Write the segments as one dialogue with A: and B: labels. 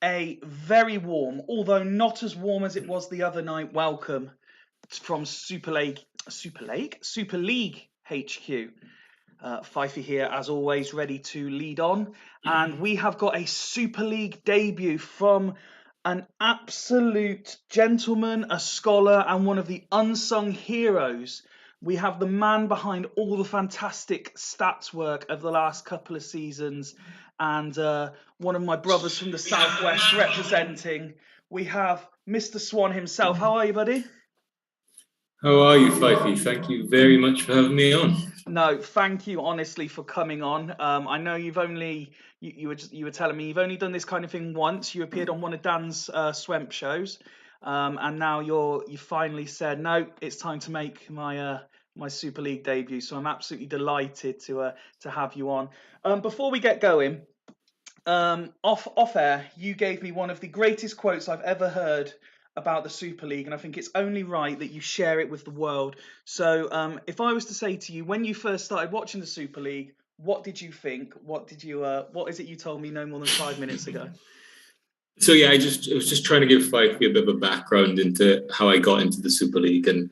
A: A very warm, although not as warm as it was the other night, welcome from Super League HQ. Fifey here, as always, ready to lead on. And we have got a Super League debut from an absolute gentleman, a scholar, and one of the unsung heroes. We have the man behind all the fantastic stats work of the last couple of seasons, and one of my brothers from the Southwest representing. We have Mr. Swan himself. How are you, buddy?
B: How are you, Fifey? Thank you very much for having me on.
A: No, thank you honestly for coming on. I know you've only you were telling me you've only done this kind of thing once. You appeared on one of Dan's Swemp shows, and now you finally said no. It's time to make my my Super League debut. So I'm absolutely delighted to have you on. Before we get going, off air, you gave me one of the greatest quotes I've ever heard about the Super League, and I think it's only right that you share it with the world. So, if I was to say to you, when you first started watching the Super League, what did you think? What is it you told me no more than 5 minutes ago?
B: So yeah, I was just trying to give Fifey a bit of a background into how I got into the Super League, and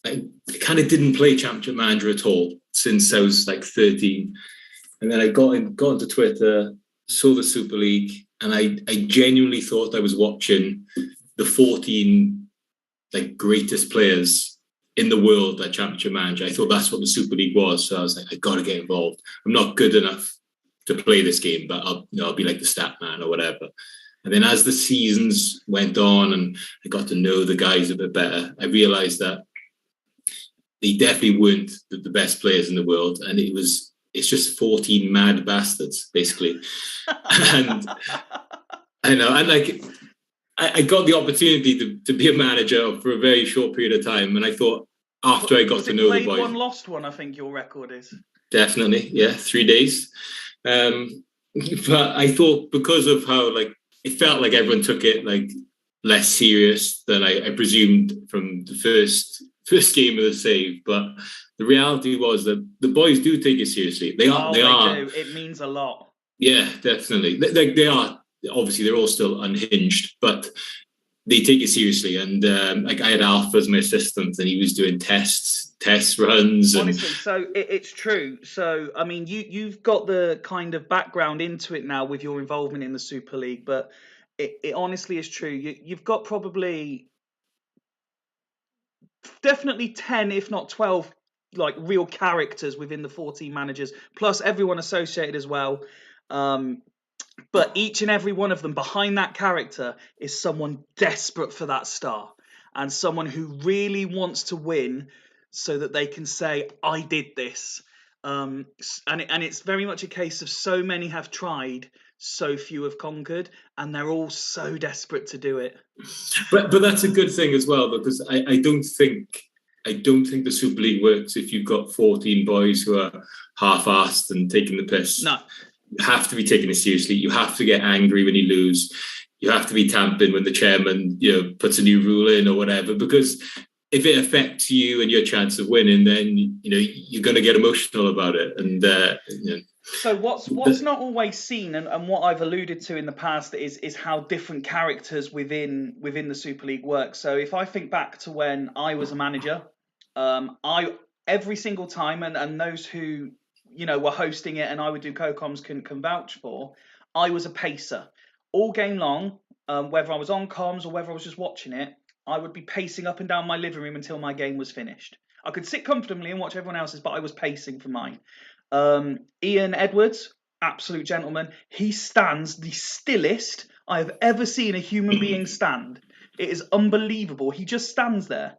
B: I kind of didn't play Championship Manager at all since I was like 13, and then I got into Twitter, saw the Super League, and I genuinely thought I was watching the 14 like greatest players in the world at Championship Manager. I thought that's what the Super League was. So I was like, I got to get involved. I'm not good enough to play this game, but I'll be like the stat man or whatever. And then as the seasons went on and I got to know the guys a bit better, I realized that they definitely weren't the best players in the world. And it's just 14 mad bastards, basically. And I know, and like I got the opportunity to be a manager for a very short period of time, and I thought after I got to know the boys,
A: one, lost one. I think your record is
B: definitely 3 days. But I thought because of how like it felt like everyone took it like less serious than I presumed from the first game of the save, but the reality was that the boys do take it seriously. They are.
A: Do. It means a lot.
B: Yeah, definitely. They are. Obviously, they're all still unhinged, but they take it seriously. And like I had Alpha as my assistant, and he was doing test runs.
A: Honestly, so it's true. So I mean, you've got the kind of background into it now with your involvement in the Super League, but it honestly is true. You've got probably definitely 10, if not 12, like real characters within the 14 managers, plus everyone associated as well. But each and every one of them behind that character is someone desperate for that star and someone who really wants to win so that they can say, I did this. And it's very much a case of so many have tried, so few have conquered, and they're all so desperate to do it.
B: But that's a good thing as well, because I don't think the Super League works if you've got 14 boys who are half-assed and taking the piss.
A: No.
B: You have to be taking it seriously. You have to get angry when you lose. You have to be tamping when the chairman, puts a new rule in or whatever, because if it affects you and your chance of winning, then you're going to get emotional about it. And
A: So what's not always seen, and what I've alluded to in the past is how different characters within the Super League work. So if I think back to when I was a manager, I every single time, and those who were hosting it and I would do co-coms can vouch for, I was a pacer all game long. Whether I was on comms or whether I was just watching it, I would be pacing up and down my living room until my game was finished. I could sit comfortably and watch everyone else's, but I was pacing for mine. Ian Edwards, absolute gentleman. He stands the stillest I have ever seen a human being stand. It is unbelievable. He just stands there.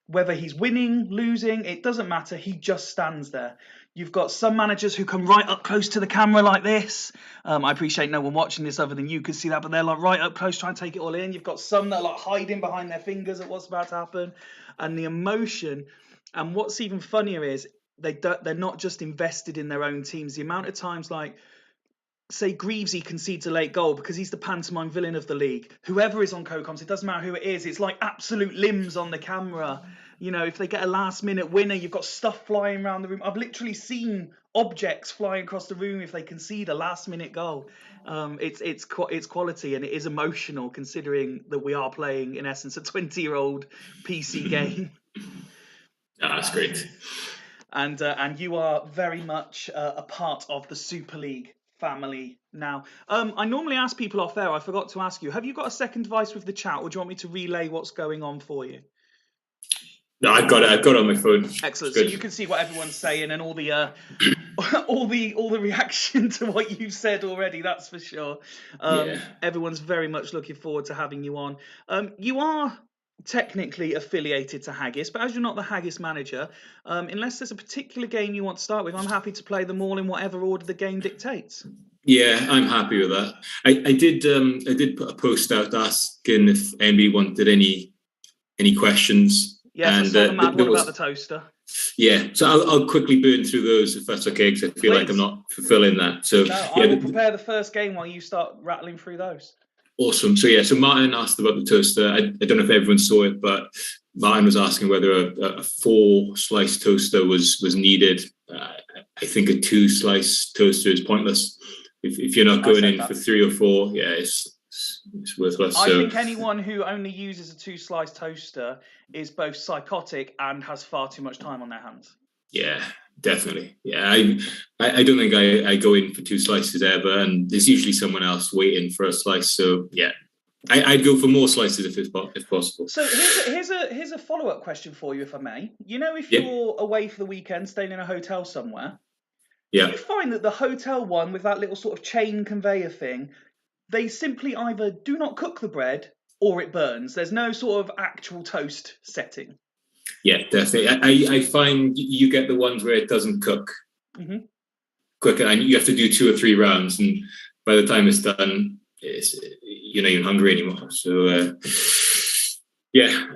A: Whether he's winning, losing, it doesn't matter. He just stands there. You've got some managers who come right up close to the camera like this. I appreciate no one watching this other than you could see that, but they're like right up close trying to take it all in. You've got some that are like hiding behind their fingers at what's about to happen. And the emotion, and what's even funnier is they're not just invested in their own teams. The amount of times like say Greavesy concedes a late goal because he's the pantomime villain of the league. Whoever is on co-coms, it doesn't matter who it is, it's like absolute limbs on the camera. You know, if they get a last-minute winner, you've got stuff flying around the room. I've literally seen objects flying across the room if they concede a last-minute goal. It's quality, and it is emotional considering that we are playing, in essence, a 20-year-old PC game.
B: That's great.
A: And you are very much a part of the Super League family now. I normally ask people off air. I forgot to ask you. Have you got a second device with the chat, or do you want me to relay what's going on for you?
B: No, I've got it on my phone.
A: Excellent. So you can see what everyone's saying and all the all the reaction to what you've said already. That's for sure. Everyone's very much looking forward to having you on. You are technically affiliated to Haggis, but as you're not the Haggis manager, unless there's a particular game you want to start with, I'm happy to play them all in whatever order the game dictates.
B: Yeah, I'm happy with that. I did put a post out asking if anybody wanted any questions.
A: Yes, I saw the mad one about the toaster.
B: Yeah, so I'll quickly burn through those if that's okay, because I feel like I'm not fulfilling that. So
A: no, I will prepare the first game while you start rattling through those.
B: Awesome. So Martin asked about the toaster. I don't know if everyone saw it, but Martin was asking whether a 4-slice toaster was needed. I think a 2-slice toaster is pointless. If you're not going in for 3 or 4, it's worthless.
A: I think anyone who only uses a 2-slice toaster is both psychotic and has far too much time on their hands.
B: Yeah, definitely. Yeah, I don't think I go in for 2 slices ever, and there's usually someone else waiting for a slice. So yeah, I'd go for more slices if possible.
A: So here's a follow-up question for you, if I may. You know, if you're away for the weekend, staying in a hotel somewhere, do you find that the hotel one with that little sort of chain conveyor thing, they simply either do not cook the bread or it burns? There's no sort of actual toast setting.
B: Yeah, definitely. I find you get the ones where it doesn't cook quicker, and you have to do 2 or 3 rounds, and by the time it's done, you're not even hungry anymore. So I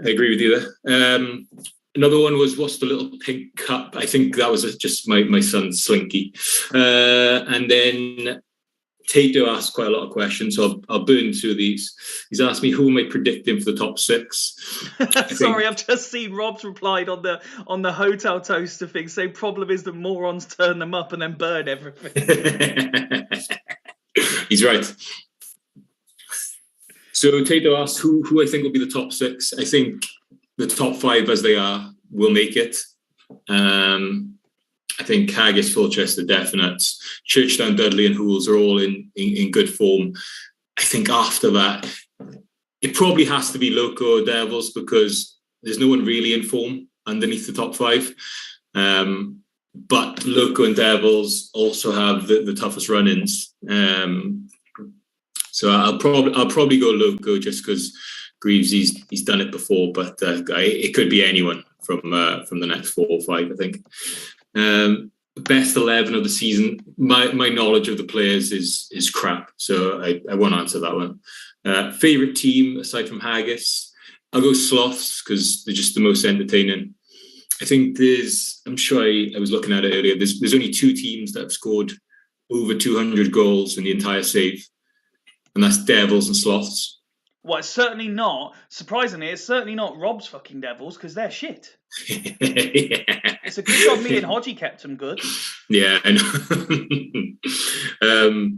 B: agree with you there. Another one was, what's the little pink cup? I think that was just my son's Slinky. And then Tato asked quite a lot of questions, so I'll burn through these. He's asked me who am I predicting for the top 6.
A: Sorry, I've just seen Rob's replied on the hotel toaster thing, saying problem is that morons turn them up and then burn everything.
B: He's right. So Tato asked who I think will be the top 6. I think the top 5 as they are will make it. I think Haggis, Fulchester, definites. Churchdown, Dudley and Hools are all in good form. I think after that, it probably has to be Loco or Devils, because there's no one really in form underneath the top 5. But Loco and Devils also have the toughest run-ins. So I'll probably go Loco just because Greaves, he's done it before, but it could be anyone from the next 4 or 5, I think. Best 11 of the season. My knowledge of the players is crap, so I won't answer that one. Favorite team aside from Haggis, I'll go Sloths because they're just the most entertaining. I think I'm sure I was looking at it earlier. There's only 2 teams that have scored over 200 goals in the entire save, and that's Devils and Sloths.
A: Well, it's certainly not. Surprisingly, it's certainly not Rob's fucking Devils, because they're shit. It's a good job me and Hodgie kept them good.
B: Yeah, I know.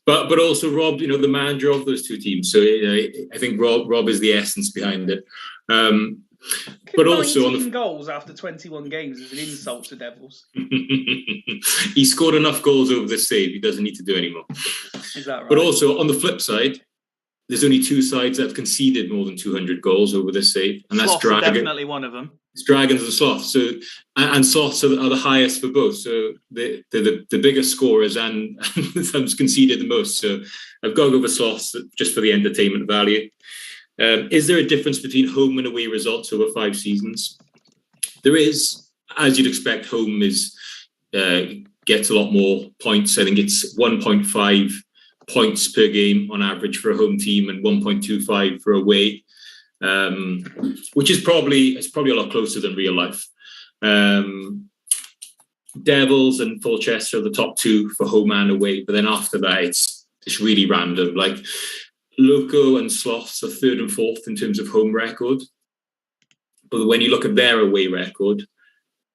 B: But also Rob, the manager of those 2 teams. So I think Rob is the essence behind it. But also
A: 19 goals after 21 games is an insult to Devils.
B: He scored enough goals over this save. He doesn't need to do any more.
A: Is that right?
B: But also on the flip side, there's only 2 sides that have conceded more than 200 goals over this save, and that's Dragons.
A: Definitely one of them.
B: It's Dragons and Sloths. So and Sloths are the highest for both. So they're the biggest scorers and have conceded the most. So I've got to go for Sloths just for the entertainment value. Is there a difference between home and away results over 5 seasons? There is, as you'd expect. Home gets a lot more points. I think it's 1.5 points per game on average for a home team and 1.25 for away, which is probably a lot closer than real life. Devils and Colchester are the top two for home and away, but then after that, it's really random. Like Loco and Sloths are third and fourth in terms of home record, but when you look at their away record,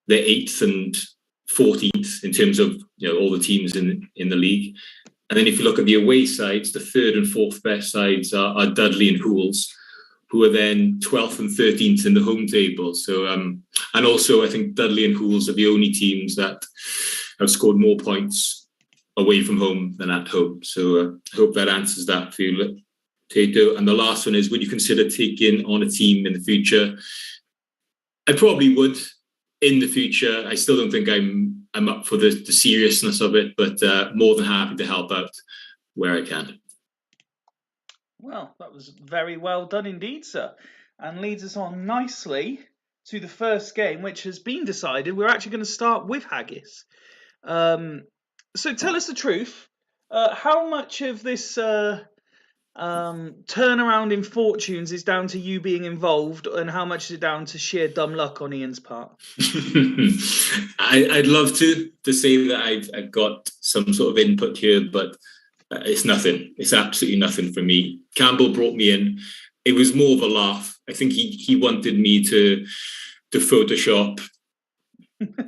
B: they're 8th and 14th in terms of all the teams in the league. And then if you look at the away sides, the third and fourth best sides are Dudley and Hools, who are then 12th and 13th in the home table. So, and also I think Dudley and Hools are the only teams that have scored more points away from home than at home. So I hope that answers that for you, Tato. And the last one is, would you consider taking on a team in the future? I probably would in the future. I still don't think I'm up for the seriousness of it, but more than happy to help out where I can.
A: Well, that was very well done indeed, sir, and leads us on nicely to the first game, which has been decided. We're actually going to start with Haggis. So tell us the truth. How much of this turnaround in fortunes is down to you being involved, and how much is it down to sheer dumb luck on Ian's part?
B: I'd love to say that I've got some sort of input here, but it's nothing. It's absolutely nothing for me. Campbell brought me in. It was more of a laugh. I think he wanted me to Photoshop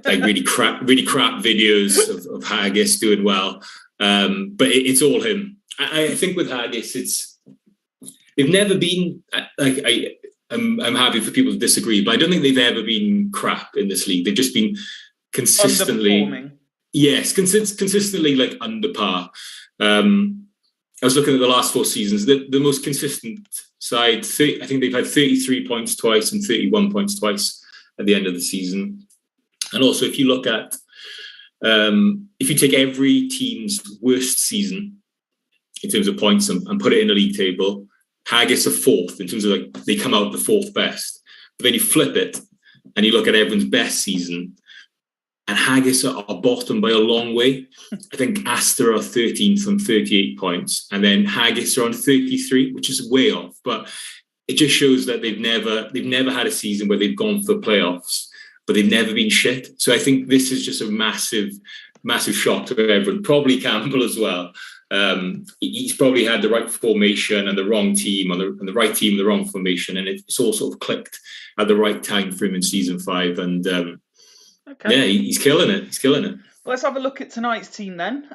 B: like really crap videos of Haggis doing well, but it's all him. I think with Haggis, they've never been like I'm happy for people to disagree, but I don't think they've ever been crap in this league. They've just been consistently, consistently like under par. I was looking at the last 4 seasons. The most consistent side, I think they've had 33 points twice and 31 points twice at the end of the season. And also, if you look at, if you take every team's worst season in terms of points and put it in a league table, Haggis are 4th in terms of like they come out the 4th best. But then you flip it and you look at everyone's best season, and Haggis are bottom by a long way. I think Astor are 13th on 38 points, and then Haggis are on 33, which is way off. But it just shows that they've never had a season where they've gone for playoffs, but they've never been shit. So I think this is just a massive shock to everyone. Probably Campbell as well. He's probably had the right formation and the wrong team on the right team, the wrong formation, and it's all sort of clicked at the right time for him in season 5. And yeah, he's killing it. He's killing it.
A: Well, let's have a look at tonight's team then.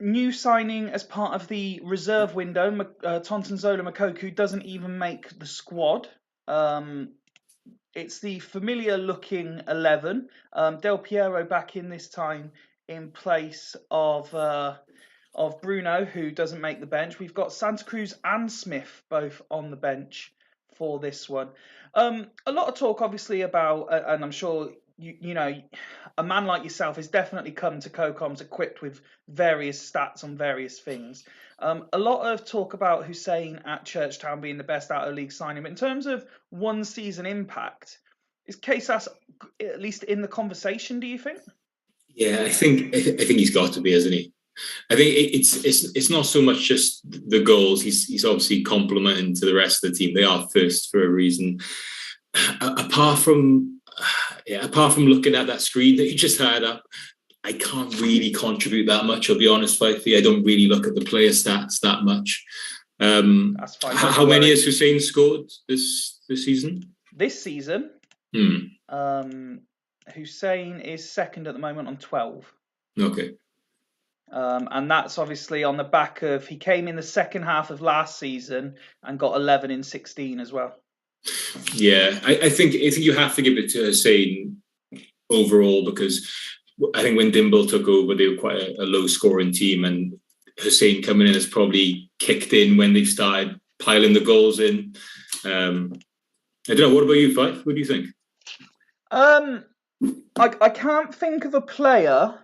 A: New signing as part of the reserve window, Tontonzola Makoku doesn't even make the squad. It's the familiar-looking 11. Del Piero back in this time in place of Bruno, who doesn't make the bench. We've got Santa Cruz and Smith both on the bench for this one. A lot of talk, obviously, about, and I'm sure you know, a man like yourself has definitely come to CoComs equipped with various stats on various things. A lot of talk about Hussein at Churchtown being the best out-of-league signing. But in terms of one season impact, is Kesas at least in the conversation, do you think?
B: Yeah, I think he's got to be, hasn't he? I think it's not so much just the goals. He's obviously complementing to the rest of the team. They are first for a reason. Apart from looking at that screen that you just had up, I can't really contribute that much. I'll be honest, Fifey. I don't really look at the player stats that much.
A: That's fine.
B: How many has Hussein scored this season?
A: This season, Hussein is second at the moment on 12.
B: Okay.
A: And that's obviously on the back of he came in the second half of last season and got 11 in 16 as well.
B: Yeah, I think you have to give it to Hussein overall, because I think when Dimble took over, they were quite a low-scoring team, and Hussein coming in has probably kicked in when they've started piling the goals in. I don't know. What about you, Fife? What do you think?
A: I can't think of a player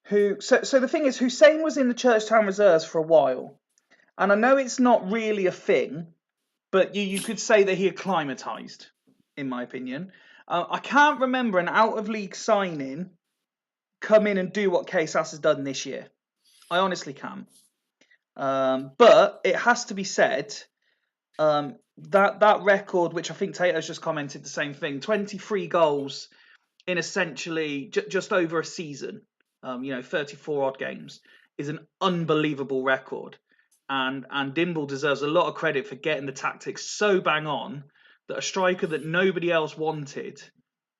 A: who. So the thing is, Hussein was in the Churchtown reserves for a while, and I know it's not really a thing, but you could say that he acclimatised, in my opinion. I can't remember an out-of-league signing come in and do what Kesas has done this year. I honestly can't. But it has to be said, that record, which I think Tato's just commented the same thing, 23 goals in essentially just over a season, 34 odd games, is an unbelievable record. And Dimble deserves a lot of credit for getting the tactics so bang on that a striker that nobody else wanted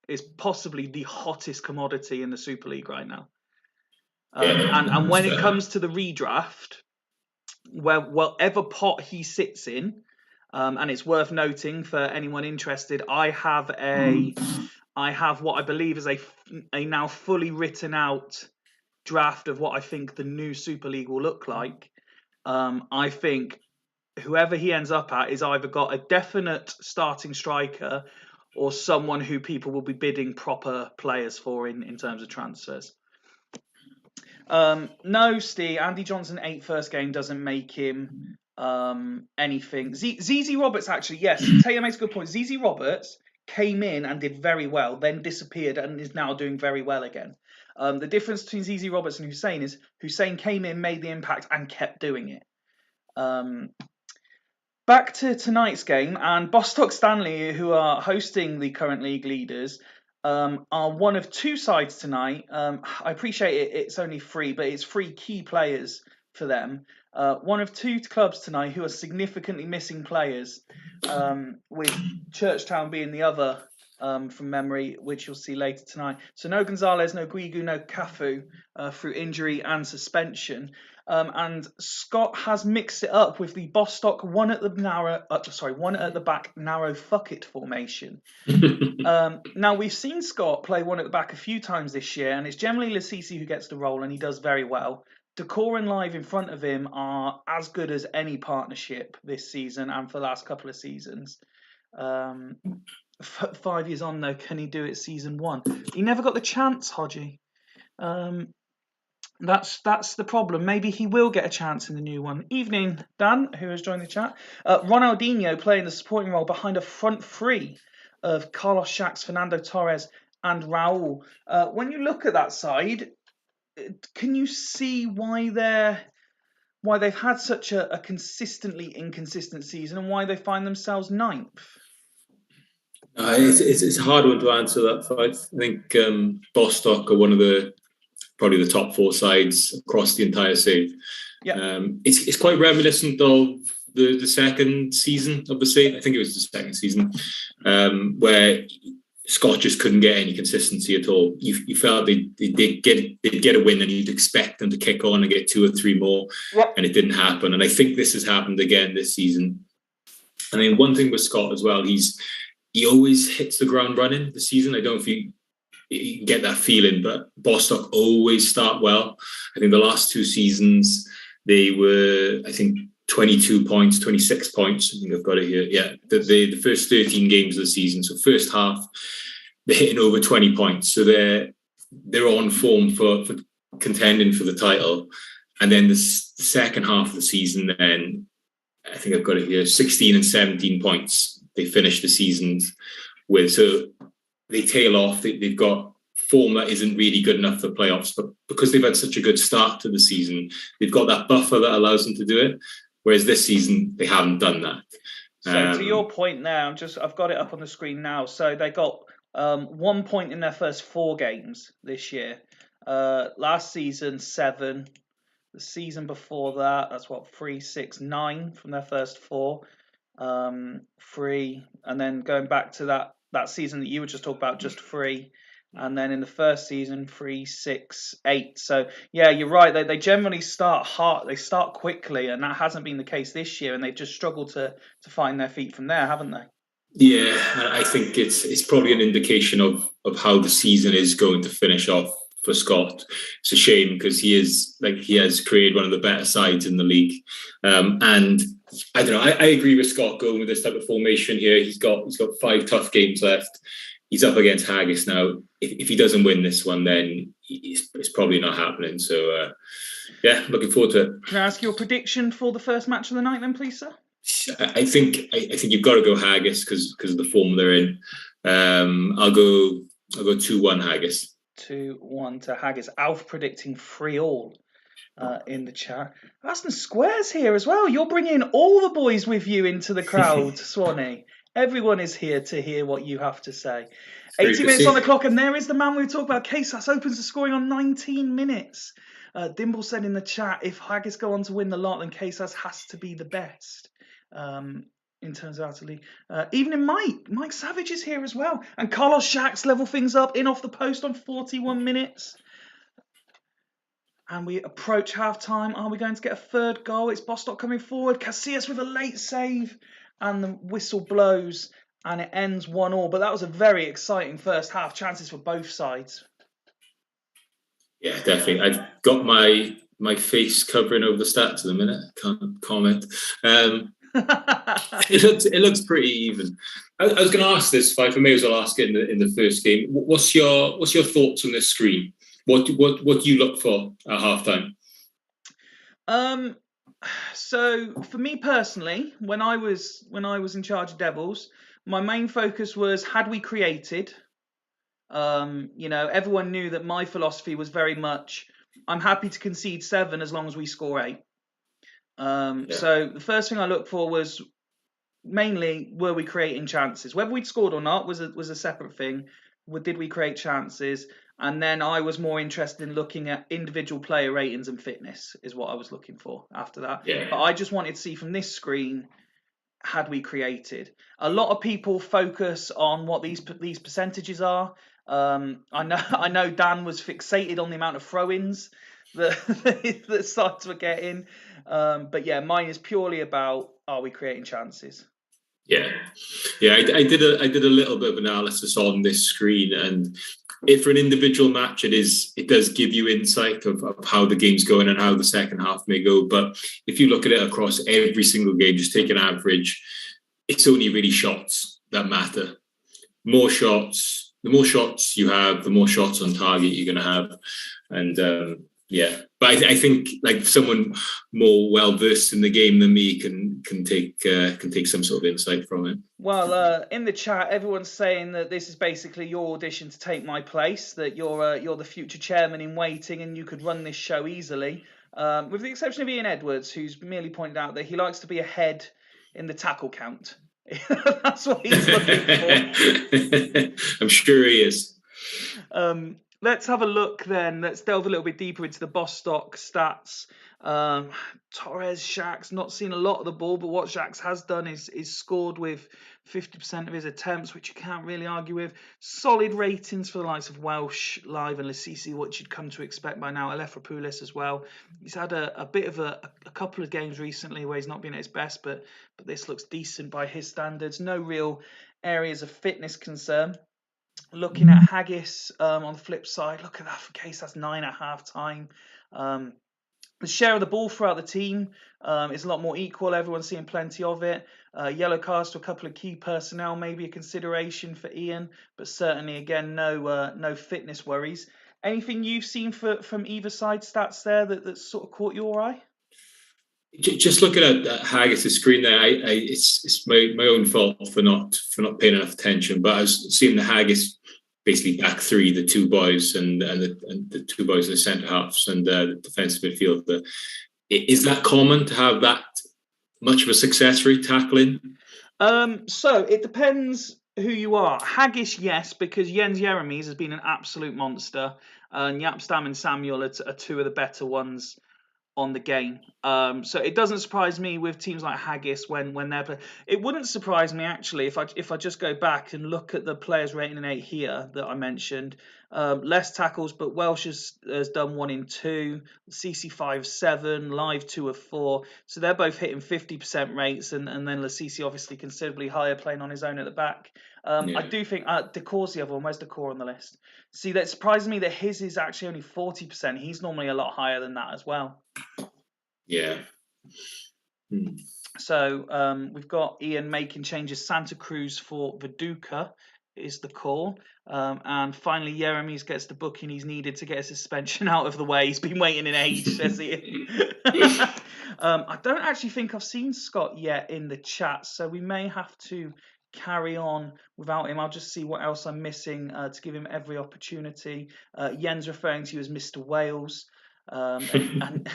A: is possibly the hottest commodity in the Super League right now. And when it comes to the redraft, whatever pot he sits in, and it's worth noting for anyone interested, I have what I believe is a now fully written out draft of what I think the new Super League will look like. I think whoever he ends up at is either got a definite starting striker or someone who people will be bidding proper players for in terms of transfers. No, Steve, Andy Johnson 8 first game doesn't make him anything. ZZ Roberts, actually, yes, Taylor makes a good point. ZZ Roberts came in and did very well, then disappeared and is now doing very well again. The difference between ZZ Roberts and Hussein is Hussein came in, made the impact, and kept doing it. Back to tonight's game, and Bostock Stanley, who are hosting the current league leaders, are one of two sides tonight. I appreciate it's only 3, but it's 3 key players for them. One of 2 clubs tonight who are significantly missing players, with Churchtown being the other, from memory, which you'll see later tonight. So no Gonzalez, no Guigu, no Cafu, through injury and suspension. And Scott has mixed it up with the Bostock one at the back narrow fuck it formation. Now we've seen Scott play one at the back a few times this year, and it's generally Lasisi who gets the role, and he does very well. Decor and Live in front of him are as good as any partnership this season and for the last couple of seasons. 5 years on though, can he do it season 1? He never got the chance, Hodgie. That's the problem. Maybe he will get a chance in the new one. Evening, Dan, who has joined the chat. Ronaldinho playing the supporting role behind a front 3 of Carlos Shax, Fernando Torres, and Raul. When you look at that side, can you see why they've had such a consistently inconsistent season and why they find themselves 9th?
B: It's a hard one to answer that fight. I think Bostock are probably the top 4 sides across the entire save.
A: Yeah.
B: It's quite reminiscent of the second season of the save. I think it was the second season, where Scott just couldn't get any consistency at all. You felt they'd get a win and you'd expect them to kick on and get 2 or 3 more, and it didn't happen. And I think this has happened again this season. I mean, one thing with Scott as well, he always hits the ground running this season. I don't know if you get that feeling, but Bostock always start well. I think the last 2 seasons they were, 22 points, 26 points. I think I've got it here. Yeah, the first 13 games of the season. So first half, they're hitting over 20 points. So they're on form for contending for the title. And then the second half of the season, then I think I've got it here, 16 and 17 points. They finish the seasons with. So they tail off. They've got form that isn't really good enough for playoffs, but because they've had such a good start to the season, they've got that buffer that allows them to do it. Whereas this season, they haven't done that.
A: So to your point now, I've got it up on the screen now. So they got 1 point in their first 4 games this year. Last season, 7. The season before that, that's 3, 6, 9 from their first 4. 3, and then going back to that season that you were just talking about, just 3, and then in the first season 3, 6, 8. So yeah, you're right. They generally start hard. They start quickly, and that hasn't been the case this year. And they've just struggled to find their feet from there, haven't they?
B: Yeah, I think it's probably an indication of how the season is going to finish off for Scott. It's a shame because he has created one of the better sides in the league, and I don't know. I agree with Scott going with this type of formation here. He's got 5 tough games left. He's up against Haggis now. If he doesn't win this one, then it's probably not happening. So yeah, looking forward to it.
A: Can I ask your prediction for the first match of the night, then, please, sir?
B: I think you've got to go Haggis because of the form they're in. I'll go 2-1 Haggis.
A: 2-1 to Haggis. Alf predicting 3-3 in the chat. Aston Squares here as well. You're bringing all the boys with you into the crowd, Swanee. Everyone is here to hear what you have to say.
B: Very
A: 80
B: good.
A: minutes on the clock, and there is the man we talked about. Casas opens the scoring on 19 minutes. Dimble said in the chat, if Haggis go on to win the lot, then Casas has to be the best. In terms of Italy. Even in Mike Savage is here as well. And Carlos Shax level things up in off the post on 41 minutes. And we approach half-time. Are we going to get a third goal? It's Bostock coming forward. Casillas with a late save. And the whistle blows. And it ends 1-1. But that was a very exciting first half. Chances for both sides.
B: Yeah, definitely. I've got my face covering over the stats at the minute. Can't comment. It looks pretty even. I was going to ask this, Fife. I may as well ask it in the first game. What's your thoughts on this screen? What do you look for at halftime?
A: So for me personally, when I was in charge of Devils, my main focus was, had we created? Everyone knew that my philosophy was very much, I'm happy to concede 7 as long as we score 8. So the first thing I looked for was mainly, were we creating chances? Whether we'd scored or not was a separate thing. Did we create chances? And then I was more interested in looking at individual player ratings and fitness is what I was looking for after that.
B: Yeah.
A: But I just wanted to see from this screen, had we created? A lot of people focus on what these percentages are. I know Dan was fixated on the amount of throw-ins that sides were getting. But yeah, mine is purely about, are we creating chances?
B: Yeah. I did a little bit of analysis on this screen, and for an individual match, it does give you insight of how the game's going and how the second half may go. But if you look at it across every single game, just take an average, it's only really shots that matter. The more shots you have, the more shots on target you're going to have, and but I think like someone more well versed in the game than me can take some sort of insight from it.
A: Well, in the chat, everyone's saying that this is basically your audition to take my place. That you're the future chairman in waiting, and you could run this show easily. With the exception of Ian Edwards, who's merely pointed out that he likes to be ahead in the tackle count. That's what he's looking for.
B: I'm sure he is.
A: Let's have a look then. Let's delve a little bit deeper into the Bostock stats. Torres, Shax, not seen a lot of the ball, but what Shax has done is scored with 50% of his attempts, which you can't really argue with. Solid ratings for the likes of Welsh, Live, and Lasisi, what you'd come to expect by now. Alefropoulos as well. He's had a bit of a couple of games recently where he's not been at his best, but this looks decent by his standards. No real areas of fitness concern. Looking at Haggis on the flip side, look at that for Case, that's 9 at half-time. The share of the ball throughout the team is a lot more equal. Everyone's seeing plenty of it. Yellow cards to a couple of key personnel, maybe a consideration for Ian, but certainly, again, no fitness worries. Anything you've seen from either side stats there that sort of caught your eye?
B: Just looking at Haggis' screen there, it's my own fault for not paying enough attention. But I was seeing the Haggis basically back three, the two boys and the two boys, the centre halves and the defensive midfielder. Is that common to have that much of a success rate tackling?
A: So it depends who you are. Haggis, yes, because Jens Jeremies has been an absolute monster, and Yapstam and Samuel are two of the better ones on the game. So it doesn't surprise me with teams like Haggis when they're playing. It wouldn't surprise me actually if I just go back and look at the players rating in 8 here that I mentioned. Less tackles, but Welsh has done 1 in 2, CC 5-7, Live 2 of 4. So they're both hitting 50% rates, and then Lasisi obviously considerably higher, playing on his own at the back. I do think Decor's the other one. Where's Decor on the list? See, that surprised me that his is actually only 40%. He's normally a lot higher than that as well.
B: Yeah.
A: So we've got Ian making changes. Santa Cruz for Viduka is the call. And finally, Jeremies gets the booking he's needed to get a suspension out of the way. He's been waiting an age, says Ian. I don't actually think I've seen Scott yet in the chat, so we may have to carry on without him. I'll just see what else I'm missing to give him every opportunity. Jens referring to you as Mr. Wales. And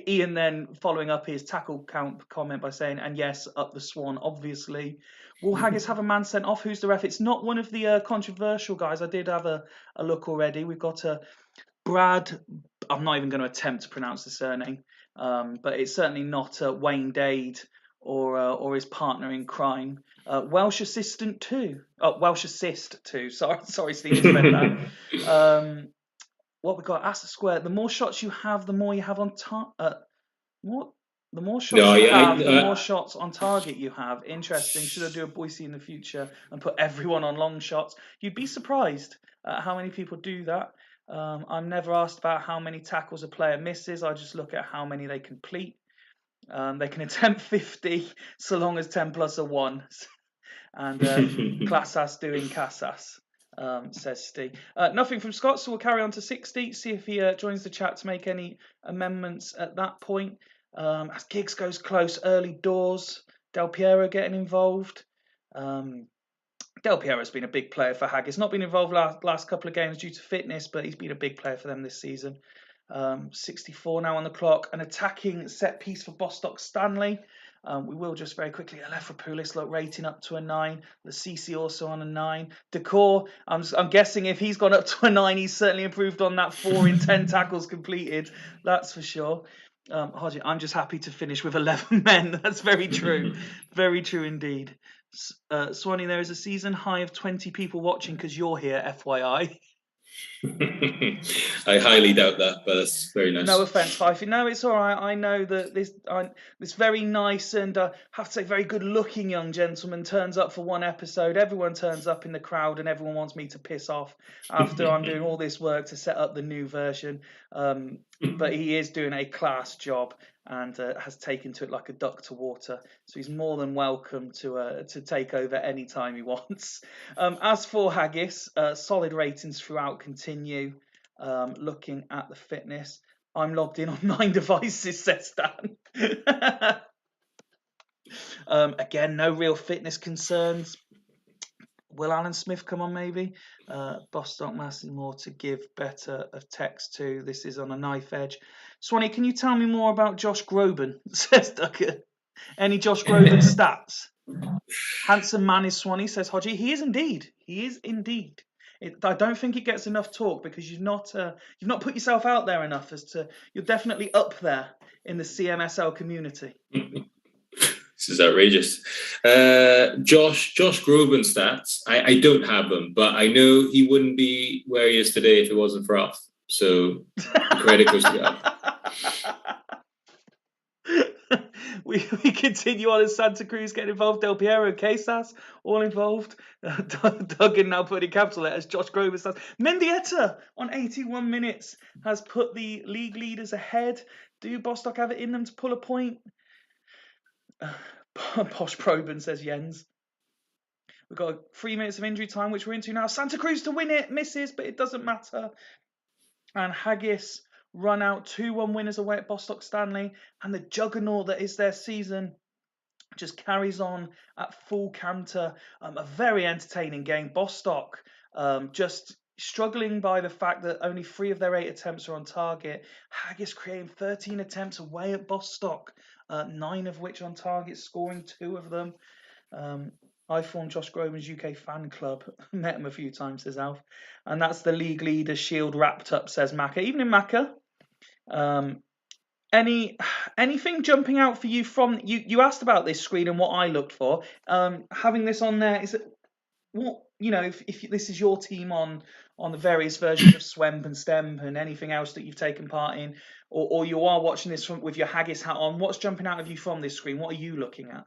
A: Ian then following up his tackle count comment by saying, and yes, up the Swan, obviously. Will Haggis have a man sent off? Who's the ref? It's not one of the controversial guys. I did have a look already. We've got Brad, I'm not even going to attempt to pronounce the surname, but it's certainly not Wayne Dade or his partner in crime. Welsh Assistant 2. Oh, Welsh Assist 2. Sorry, Steve, misread that. What we got? Ask the square. The more shots you have, the more you have on target. The more shots the more shots on target you have. Interesting. Should I do a Boise in the future and put everyone on long shots? You'd be surprised at how many people do that. I'm never asked about how many tackles a player misses. I just look at how many they complete. They can attempt 50 so long as 10 plus are 1. And Classas doing Casas, says Steve. Nothing from Scott, so we'll carry on to 60. See if he joins the chat to make any amendments at that point. As Giggs goes close, early doors. Del Piero getting involved. Del Piero's been a big player for Haggis. Not been involved last couple of games due to fitness, but he's been a big player for them this season. 64 now on the clock. An attacking set piece for Bostock Stanley. We will just very quickly. Alephropoulos rating up to a 9. Lasisi also on a 9. Decor, I'm guessing if he's gone up to a 9, he's certainly improved on that 4 in 10 tackles completed. That's for sure. Hodgie, I'm just happy to finish with 11 men. That's very true. Very true indeed. Swanee, there is a season high of 20 people watching because you're here, FYI.
B: I highly doubt that, but that's very nice.
A: No offence, Fifey. No, it's all right. I know that this very nice and have to say very good-looking young gentleman turns up for one episode. Everyone turns up in the crowd, and everyone wants me to piss off after I'm doing all this work to set up the new version. But he is doing a class job and has taken to it like a duck to water. So he's more than welcome to take over any time he wants. As for Haggis, solid ratings throughout continue. Looking at the fitness, I'm logged in on 9 devices, says Dan. Again, no real fitness concerns. Will Alan Smith come on maybe? Bostock Massey more to give better of text to. This is on a knife edge. Swanee, can you tell me more about Josh Groban? Says Ducker. Any Josh Groban stats? Handsome man is Swanee, says Hodgie. He is indeed. He is indeed. I don't think it gets enough talk because you've not put yourself out there enough as to you're definitely up there in the CMSL community.
B: This is outrageous. Josh Groban stats. I don't have them, but I know he wouldn't be where he is today if it wasn't for Alf. So the credit goes to Alf.
A: We continue on as Santa Cruz getting involved. Del Piero, Casas, all involved. Duggan now putting capital letters. Josh Groban starts. Mendieta on 81 minutes has put the league leaders ahead. Do Bostock have it in them to pull a point? Posh Proban, says Jens. We've got 3 minutes of injury time, which we're into now. Santa Cruz to win it. Misses, but it doesn't matter. And Haggis run out 2-1 winners away at Bostock Stanley, and the juggernaut that is their season just carries on at full canter. A very entertaining game. Bostock just struggling by the fact that only 3 of their 8 attempts are on target. Haggis creating 13 attempts away at Bostock, 9 of which on target, scoring 2 of them. I formed Josh Groban's UK fan club. Met him a few times, says Alf. And that's the league leader shield wrapped up, says Macca. Evening, Macca. Anything jumping out for you from you asked about this screen and what I looked for. Having this on there, is it what if this is your team on the various versions of Swemp and Stemp and anything else that you've taken part in, or you are watching this with your Haggis hat on, what's jumping out of you from this screen? What are you looking at?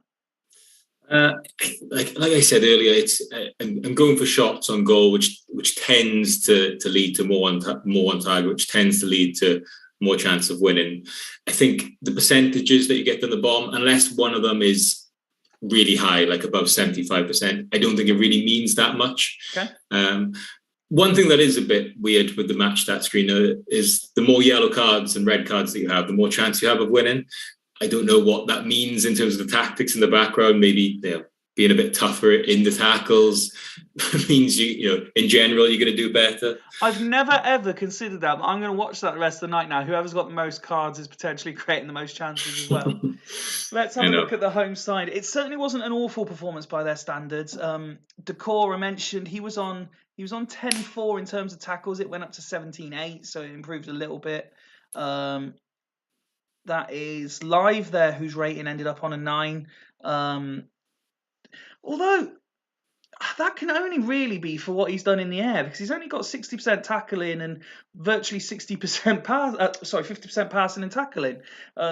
B: Like I said earlier, it's I'm going for shots on goal, which tends to lead to more on target, which tends to lead to more chance of winning. I think the percentages that you get on the bomb, unless one of them is really high, like above 75%, I don't think it really means that much.
A: Okay.
B: One thing that is a bit weird with the match stat screen is the more yellow cards and red cards that you have, the more chance you have of winning. I don't know what that means in terms of the tactics in the background. Maybe being a bit tougher in the tackles means in general you're going to do better.
A: I've never ever considered that, but I'm going to watch that the rest of the night now. Whoever's got the most cards is potentially creating the most chances as well. Let's have a look at the home side. It certainly wasn't an awful performance by their standards. Decor, I mentioned, he was on 10-4 in terms of tackles. It went up to 17-8, so it improved a little bit. That is Live there, whose rating ended up on a 9. Although that can only really be for what he's done in the air, because he's only got 60% tackling and virtually 60% pass. 50% passing and tackling.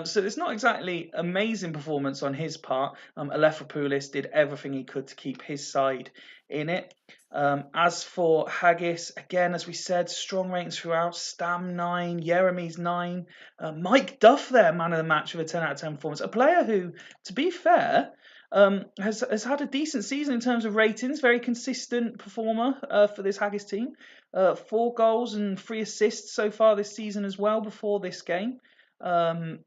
A: So it's not exactly amazing performance on his part. Alephropoulos did everything he could to keep his side in it. As for Haggis, again, as we said, strong ratings throughout. Stam 9, Jeremy's 9. Mike Duff there, man of the match with a 10 out of 10 performance. A player who, to be fair, has had a decent season in terms of ratings. Very consistent performer for this Haggis team. 4 goals and 3 assists so far this season as well before this game. I'm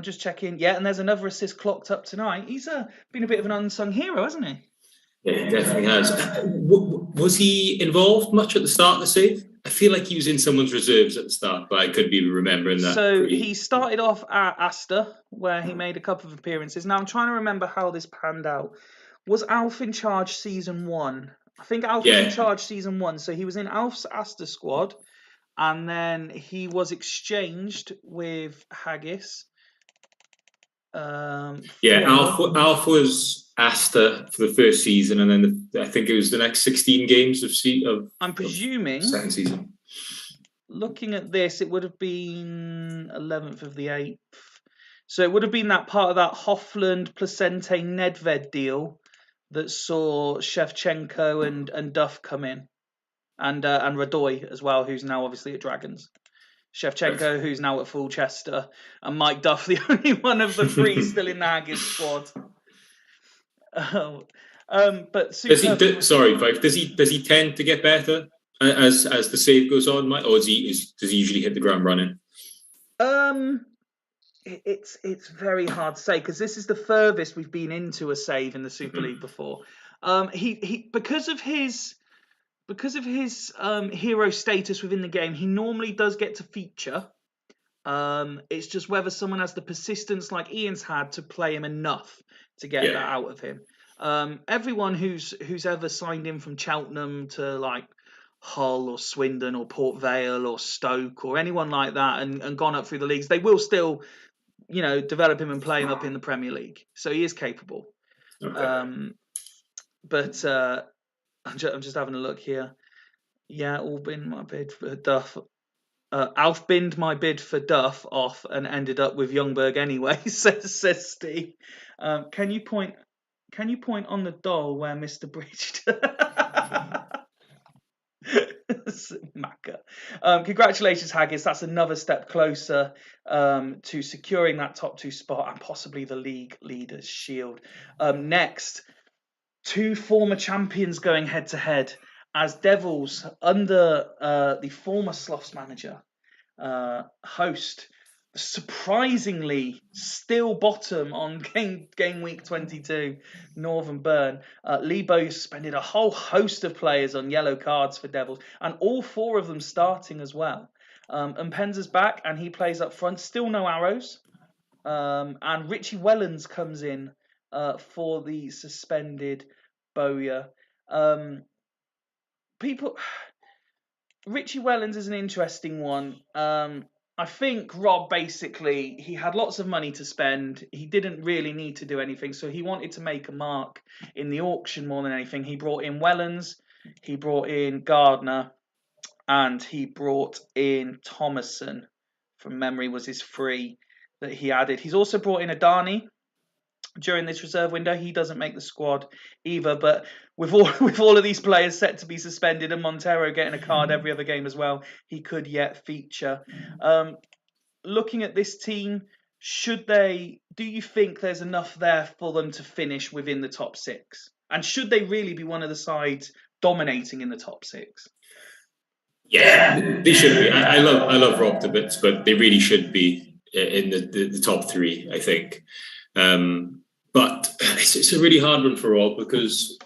A: just checking. Yeah, and there's another assist clocked up tonight. He's been a bit of an unsung hero, hasn't he?
B: Yeah, he definitely has. Was he involved much at the start of the save? I feel like he was in someone's reserves at the start, but I could be remembering that.
A: So he started off at Astor, where he made a couple of appearances. Now I'm trying to remember how this panned out. Was Alf in charge season 1? I think Alf was in charge season 1. So he was in Alf's Astor squad, and then he was exchanged with Haggis.
B: Alf was Astor for the first season, and then I think it was the next 16 games of I'm
A: presuming
B: second season.
A: Looking at this, it would have been 11th of the 8th. So it would have been that part of that Hofland, Placente, Nedved deal that saw Shevchenko and Duff come in, and Radoy as well, who's now obviously at Dragons. Shevchenko, who's now at Fulchester, and Mike Duff, the only one of the 3 still in the Haggis squad. But
B: does he tend to get better as the save goes on, Mike, or does he usually hit the ground running?
A: It's very hard to say, because this is the furthest we've been into a save in the Super League before. He because of his hero status within the game, he normally does get to feature. It's just whether someone has the persistence like Ian's had to play him enough to get that out of him. Everyone who's ever signed in from Cheltenham to like Hull or Swindon or Port Vale or Stoke or anyone like that and gone up through the leagues, they will still, develop him and play him up in the Premier League. So he is capable. Okay. But I'm just having a look here. Yeah, all bin my bid for Duff. Alf binned my bid for Duff off and ended up with Youngberg anyway, says Steve. Can you point on the doll where Mr. Bridge... Macca. Congratulations, Haggis. That's another step closer to securing that top 2 spot and possibly the league leaders shield. Next, 2 former champions going head to head as Devils under the former Sloths manager host surprisingly still bottom on game week 22 Northern Burn. Lebo suspended a whole host of players on yellow cards for Devils, and all 4 of them starting as well. And Penzer's back and he plays up front, still no arrows, and Richie Wellens comes in for the suspended Bowyer. Richie Wellens is an interesting one. I think Rob basically, he had lots of money to spend. He didn't really need to do anything, so he wanted to make a mark in the auction more than anything. He brought in Wellens, he brought in Gardner, and he brought in Thomason. From memory was his 3 that he added. He's also brought in Adani during this reserve window. He doesn't make the squad either, but with all of these players set to be suspended and Montero getting a card every other game as well, he could yet feature. Looking at this team, do you think there's enough there for them to finish within the top 6? And should they really be one of the sides dominating in the top 6?
B: Yeah, they should be. I love Rob to bits, but they really should be in the top 3, I think. But it's a really hard one for Rob because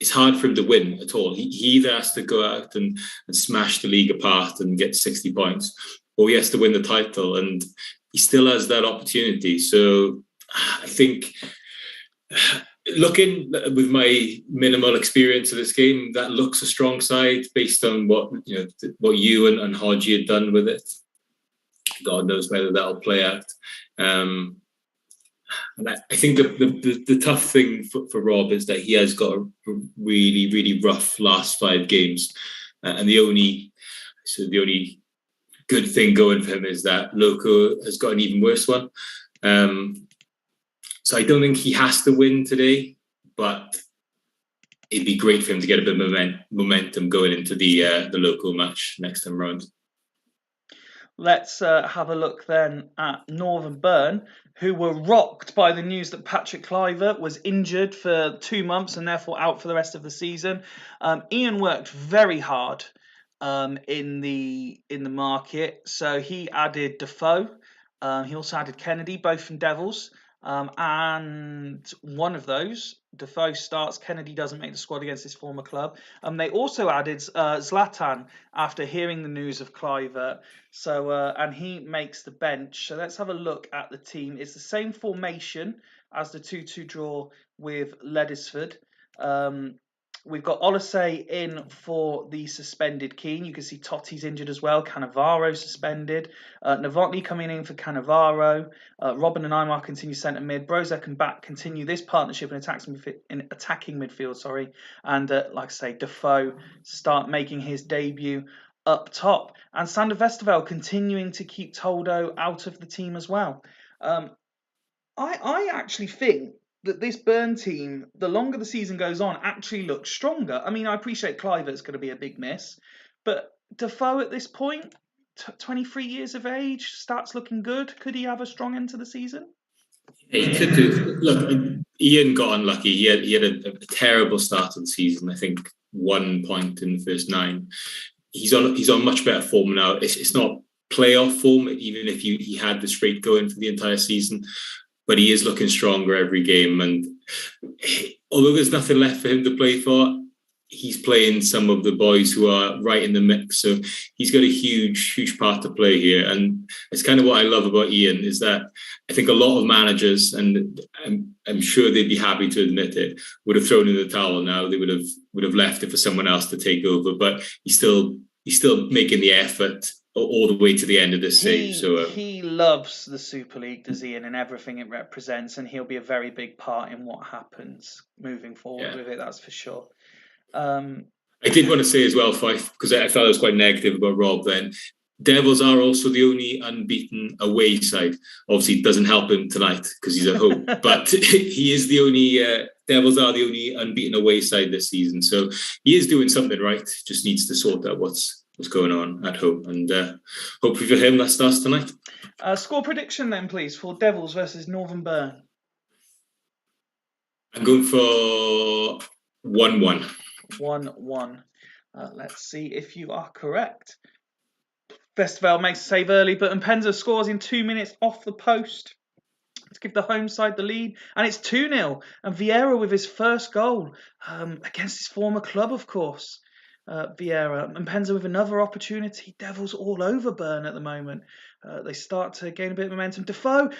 B: it's hard for him to win at all. He either has to go out and smash the league apart and get 60 points, or he has to win the title, and he still has that opportunity. So I think, looking with my minimal experience of this game, that looks a strong side based on what you and Hodgie had done with it. God knows whether that'll play out. And I think the tough thing for Rob is that he has got a really, really rough last 5 games. And the only good thing going for him is that Loco has got an even worse one. So I don't think he has to win today, but it'd be great for him to get a bit of momentum going into the local match next time round.
A: Let's have a look then at Northern Burn, who were rocked by the news that Patrick Kluivert was injured for 2 months and therefore out for the rest of the season. Ian worked very hard in the market, so he added Defoe. He also added Kennedy, both from Devils. And one of those, Defoe starts, Kennedy doesn't make the squad against his former club. They also added Zlatan after hearing the news of Kluivert. So, and he makes the bench. So let's have a look at the team. It's the same formation as the 2-2 draw with Ledisford. We've got Oliseh in for the suspended Keane. You can see Totti's injured as well. Cannavaro suspended. Novotny coming in for Cannavaro. Robin and Aymar continue centre mid. Brozak and Back continue this partnership in attacking midfield. And like I say, Defoe start making his debut up top. And Sander Westerveld continuing to keep Toldo out of the team as well. I actually think that this Burn team, the longer the season goes on, actually looks stronger. I mean, I appreciate Kluivert's going to be a big miss, but Defoe at this point, 23 years of age, starts looking good. Could he have a strong end to the season?
B: He could do. Look, Ian got unlucky. He had a terrible start of the season. I think 1 point in the first 9. He's on much better form now. It's not playoff form, even if he had the streak going for the entire season. But he is looking stronger every game. And although there's nothing left for him to play for, he's playing some of the boys who are right in the mix. So he's got a huge part to play here. And it's kind of what I love about Ian is that I think a lot of managers, and I'm sure they'd be happy to admit it, would have thrown in the towel now. They would have left it for someone else to take over. But he's still making the effort all the way to the end of this stage. So
A: he loves the Super League, does Ian, and everything it represents, and he'll be a very big part in what happens moving forward with it. That's for sure.
B: I did want to say as well, Fife, because I felt I was quite negative about Rob then. Devils are also the only unbeaten away side. Obviously, it doesn't help him tonight because he's at home, but he is the only. Devils are the only unbeaten away side this season, so he is doing something right. Just needs to sort out what's going on at home, and hopefully for him that starts tonight.
A: Score prediction then, please, for Devils versus Northern Burn.
B: I'm going for 1-1.
A: 1-1. Let's see if you are correct. Westerveld makes a save early, but Mpenza scores in 2 minutes off the post to give the home side the lead, and it's 2-0. And Vieira with his first goal against his former club, of course. Vieira. Mpenza with another opportunity. Devils all over Burn at the moment. They start to gain a bit of momentum. Defoe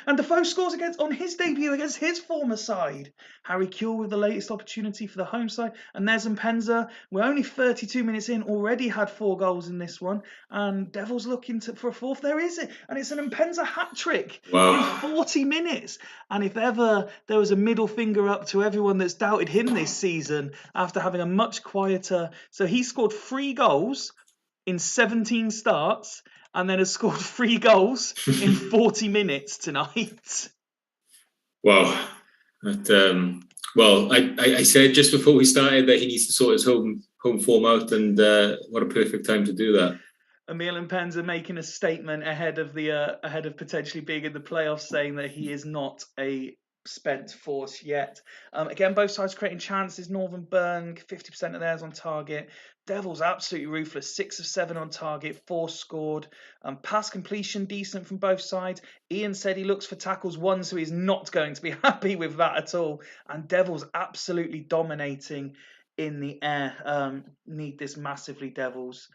A: scores on his debut against his former side. Harry Kuehl with the latest opportunity for the home side. And there's Mpenza. We're only 32 minutes in, already had 4 goals in this one. And Devils looking for a fourth. There is it. And it's an Mpenza hat-trick in 40 minutes. And if ever there was a middle finger up to everyone that's doubted him this season after having a much quieter... So he scored 3 goals in 17 starts and then has scored 3 goals in 40 minutes tonight.
B: Wow. Well, I said just before we started that he needs to sort his home form out, and what a perfect time to do that.
A: Emil Mpenza making a statement ahead of potentially being in the playoffs, saying that he is not a spent force yet. Again, both sides creating chances. Northern Burn, 50% of theirs on target. Devils absolutely ruthless. 6 of 7 on target, 4 scored. Pass completion decent from both sides. Ian said he looks for tackles 1, so he's not going to be happy with that at all. And Devils absolutely dominating in the air. Need this massively, Devils,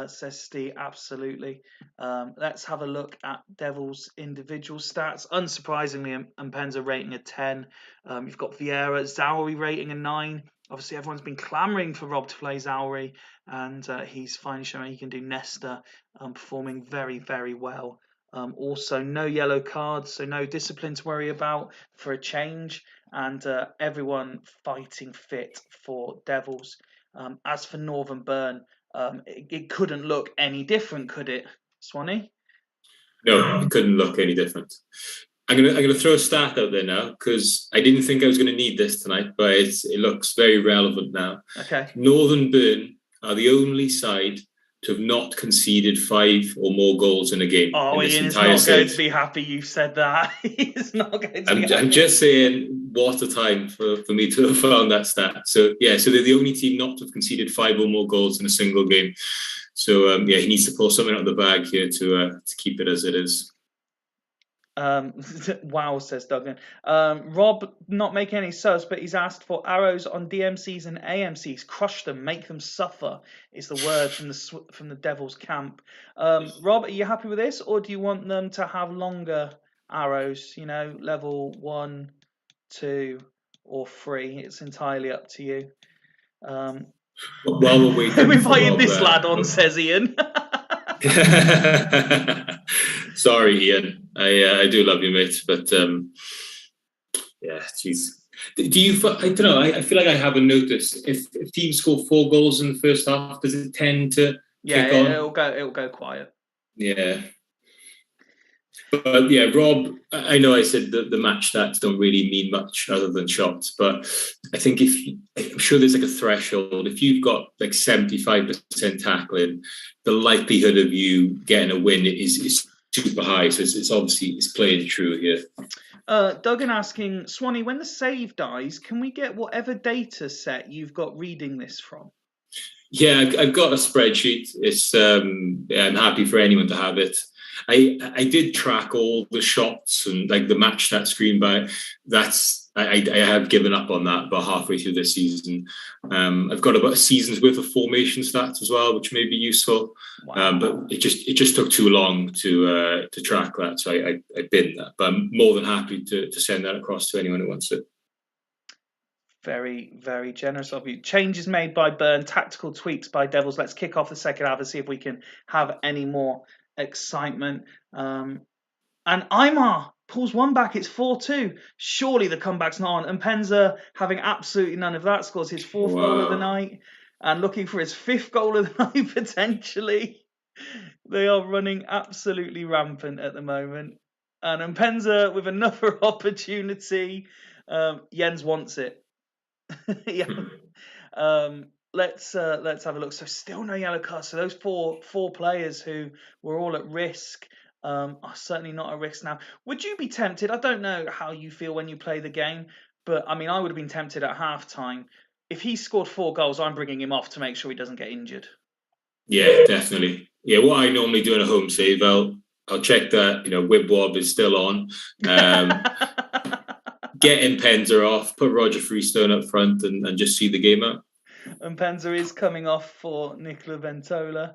A: says Steve. Absolutely. Let's have a look at Devils' individual stats. Unsurprisingly, Mpenza rating a 10. You've got Vieira, Zauri rating a 9. Obviously, everyone's been clamouring for Rob to play Zauri, and he's finally showing he can do Nesta, performing very, very well. Also, no yellow cards, so no discipline to worry about for a change, and everyone fighting fit for Devils. As for Northern Burn, it couldn't look any different, could it, Swanee?
B: No, it couldn't look any different. I'm gonna throw a stat out there now because I didn't think I was going to need this tonight, but it looks very relevant now.
A: Okay.
B: Northern Burn are the only side to have not conceded 5 or more goals in a game.
A: Oh, Ian is not going to be happy you said that. He's not going to be happy.
B: I'm just saying, what a time for me to have found that stat. So they're the only team not to have conceded 5 or more goals in a single game. So he needs to pull something out of the bag here to keep it as it is.
A: Wow, says Duggan. Rob not making any subs, but he's asked for arrows on DMCs and AMCs. Crush them, make them suffer, is the word from the Devil's camp. Rob, are you happy with this, or do you want them to have longer arrows? You know, level 1, 2, or 3. It's entirely up to you.
B: While we're waiting,
A: we invited this lad on, says Ian.
B: Sorry, Ian. I do love you, mate, but jeez. Do you? I don't know. I feel like I haven't noticed if teams score 4 goals in the first half, does it tend to kick on?
A: It'll go quiet.
B: Yeah. But yeah, Rob, I know I said that the match stats don't really mean much other than shots, but I think I'm sure there's like a threshold. If you've got like 75% tackling, the likelihood of you getting a win is super high. So it's playing true here.
A: Duggan asking, Swanee, when the save dies, can we get whatever data set you've got reading this from?
B: Yeah, I've got a spreadsheet. It's I'm happy for anyone to have it. I did track all the shots and like the match stat screen, but I have given up on that about halfway through this season. I've got about a season's worth of formation stats as well, which may be useful. Wow. But it just took too long to track that, so I binned that. But I'm more than happy to send that across to anyone who wants it.
A: Very, very generous of you. Changes made by Burn, tactical tweaks by Devils. Let's kick off the second half and see if we can have any more excitement. And Aymar pulls one back. It's 4-2. Surely the comeback's not on. Mpenza, having absolutely none of that, scores his 4th goal of the night and looking for his 5th goal of the night potentially. They are running absolutely rampant at the moment. And Mpenza with another opportunity. Jens wants it. Yeah. Let's have a look. So still no yellow cards. So those four players who were all at risk are certainly not at risk now. Would you be tempted? I don't know how you feel when you play the game, but I mean, I would have been tempted at halftime. If he scored 4 goals, I'm bringing him off to make sure he doesn't get injured.
B: Yeah, definitely. Yeah, what I normally do in a home save, I'll check that Wib Wob is still on. Get Mpenza off, put Roger Freestone up front, and just see the game out.
A: Mpenza is coming off for Nicola Ventola.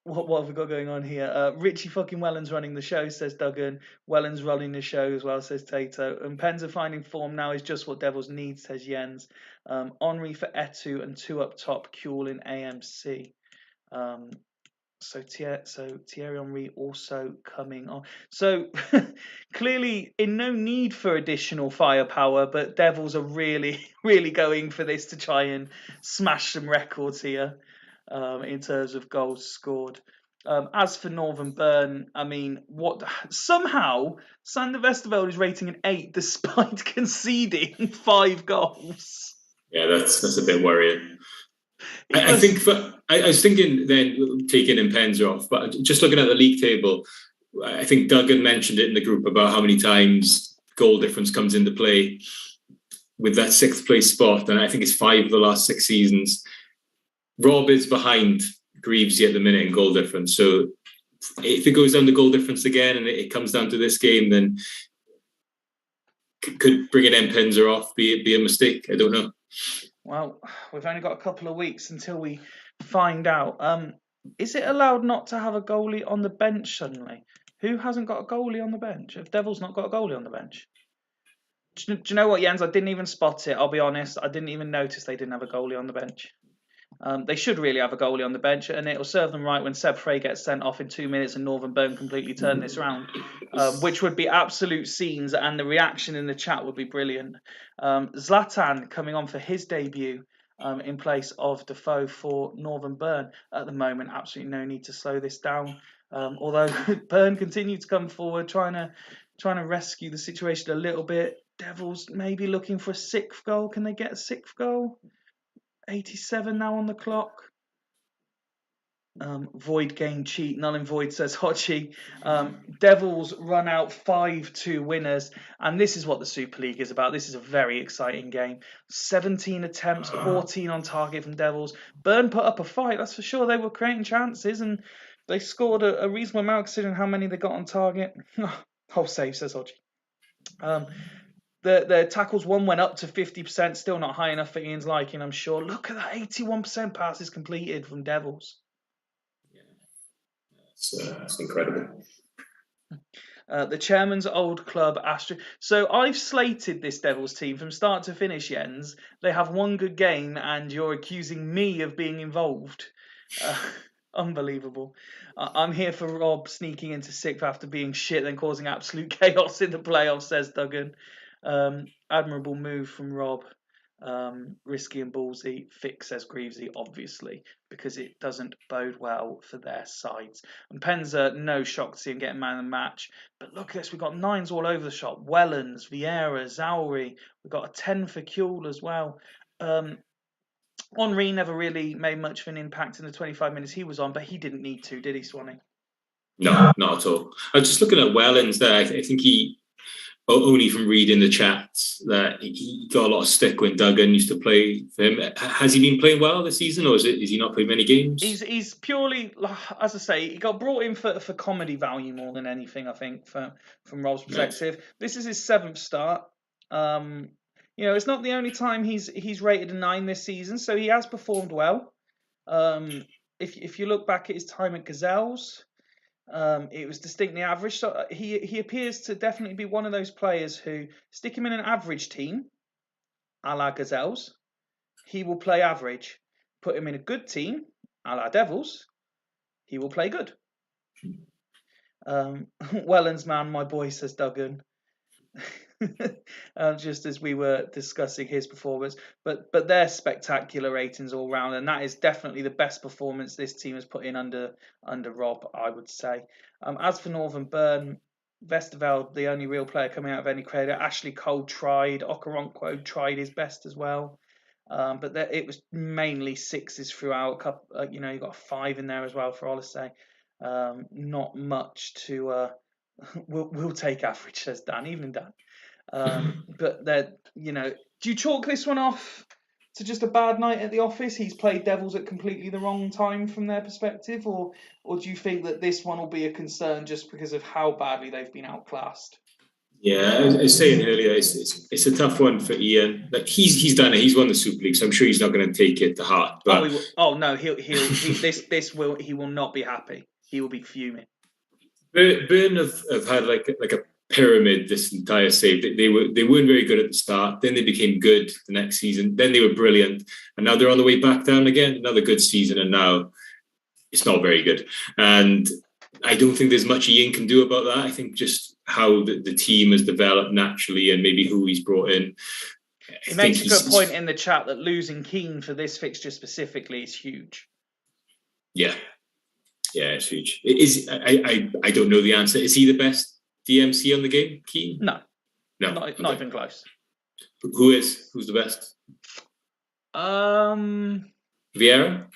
A: What have we got going on here? Richie fucking Wellens running the show, says Duggan. Wellens running the show as well, says Tato. Mpenza finding form now is just what Devils need, says Jens. Henri for Etu and 2 up top, Kuhl in AMC. So Thierry Henry also coming on. So clearly in no need for additional firepower, but Devils are really, really going for this to try and smash some records here in terms of goals scored. As for Northern Burn, I mean, somehow Sander Westerveld is rating an 8 despite conceding 5 goals.
B: Yeah, that's a bit worrying. I was thinking then taking Mpenza off, but just looking at the league table, I think Duggan mentioned it in the group about how many times goal difference comes into play with that 6th place spot, and I think it's 5 of the last 6 seasons. Rob is behind Greavesy at the minute in goal difference, so if it goes down to goal difference again and it comes down to this game, then could bringing M-Pinzer off be a mistake? I don't know.
A: Well, we've only got a couple of weeks until we find out. Is it allowed not to have a goalie on the bench suddenly? Who hasn't got a goalie on the bench? Have Devils not got a goalie on the bench? Do you know what, Jens? I didn't even spot it. I'll be honest. I didn't even notice they didn't have a goalie on the bench. They should really have a goalie on the bench, and it'll serve them right when Seb Frey gets sent off in 2 minutes and Northern Bone completely turn this around, which would be absolute scenes, and the reaction in the chat would be brilliant. Zlatan coming on for his debut in place of Defoe for Northern Burn. At the moment, absolutely no need to slow this down, although Burn continued to come forward, trying to rescue the situation a little bit. Devils maybe looking for a 6th goal. Can they get a 6th goal? 87 now on the clock. Void game cheat. Null and Void says Hochi. Devils run out 5-2 winners. And this is what the Super League is about. This is a very exciting game. 17 attempts, 14 on target from Devils. Burn put up a fight, that's for sure. They were creating chances and they scored a reasonable amount considering how many they got on target. Whole save, says Hochi. The tackles one went up to 50%, still not high enough for Ian's liking, I'm sure. Look at that, 81% passes completed from Devils.
B: Yeah, it's incredible.
A: The chairman's old club, Astra. So I've slated this Devils team from start to finish, Jens. They have one good game, and you're accusing me of being involved. Unbelievable. I'm here for Rob sneaking into 6th after being shit, then causing absolute chaos in the playoffs, says Duggan. Admirable move from Rob. Risky and ballsy. Fix, says Greavesy, obviously, because it doesn't bode well for their sides. And Penza, no shock to see him getting man of the match. But look at this, we've got 9s all over the shop. Wellens, Vieira, Zauri. We've got a 10 for Kuehl as well. Henri never really made much of an impact in the 25 minutes he was on, but he didn't need to, did he, Swanee?
B: No, not at all. I was just looking at Wellens there. I think he, only from reading the chats, that he got a lot of stick when Duggan used to play for him. Has he been playing well this season, or is he not playing many games?
A: He's purely, as I say, he got brought in for comedy value more than anything, I think, from Rob's perspective. Right. This is his 7th start. It's not the only time he's rated a 9 this season, so he has performed well. If you look back at his time at Gazelles, it was distinctly average. So he appears to definitely be one of those players who stick him in an average team, a la Gazelles, he will play average. Put him in a good team, a la Devils, he will play good. Wellens, man, my boy, says Duggan. Just as we were discussing his performance, but they're spectacular ratings all round, and that is definitely the best performance this team has put in under Rob, I would say. As for Northern Burn, Vesterveld, the only real player coming out of any credit. Ashley Cole tried, Okoronkwo tried his best as well, but it was mainly 6s throughout. You got a 5 in there as well for Oliseh. Not much to. We'll take average, says Dan. Evening, Dan. But do you chalk this one off to just a bad night at the office? He's played Devils at completely the wrong time from their perspective, or do you think that this one will be a concern just because of how badly they've been outclassed?
B: Yeah, I was saying earlier, it's a tough one for Ian. Like he's done it. He's won the Super League, so I'm sure he's not going to take it to heart. But
A: no, he will not be happy. He will be fuming.
B: Burn have had like a pyramid this entire save. They weren't very good at the start. Then they became good the next season. Then they were brilliant, and now they're on the way back down again. Another good season, and now it's not very good. And I don't think there's much Ian can do about that. I think just how the team has developed naturally, and maybe who he's brought in.
A: He makes a good point in the chat that losing Keane for this fixture specifically is huge.
B: Yeah, it's huge. I don't know the answer. Is he the best DMC on the game, Keane?
A: No, not even close.
B: Who is? Who's the best?
A: Vieira.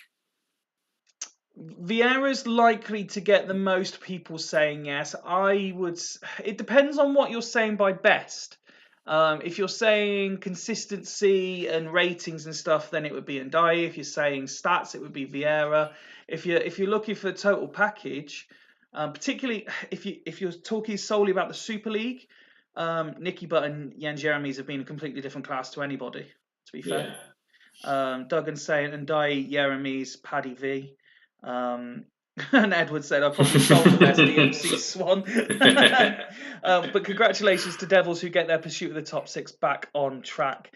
A: Vieira's likely to get the most people saying yes. It depends on what you're saying by best. If you're saying consistency and ratings and stuff, then it would be Ndiaye. If you're saying stats, it would be Vieira. If you're looking for the total package, particularly if you're talking solely about the Super League, Nicky Butt and Jan Jeremy's have been a completely different class to anybody. To be fair, Duggan saying Ndiaye, Jeremy's, Paddy V. And Edward said, I probably sold the best DMC Swan. But congratulations to Devils, who get their pursuit of the top 6 back on track.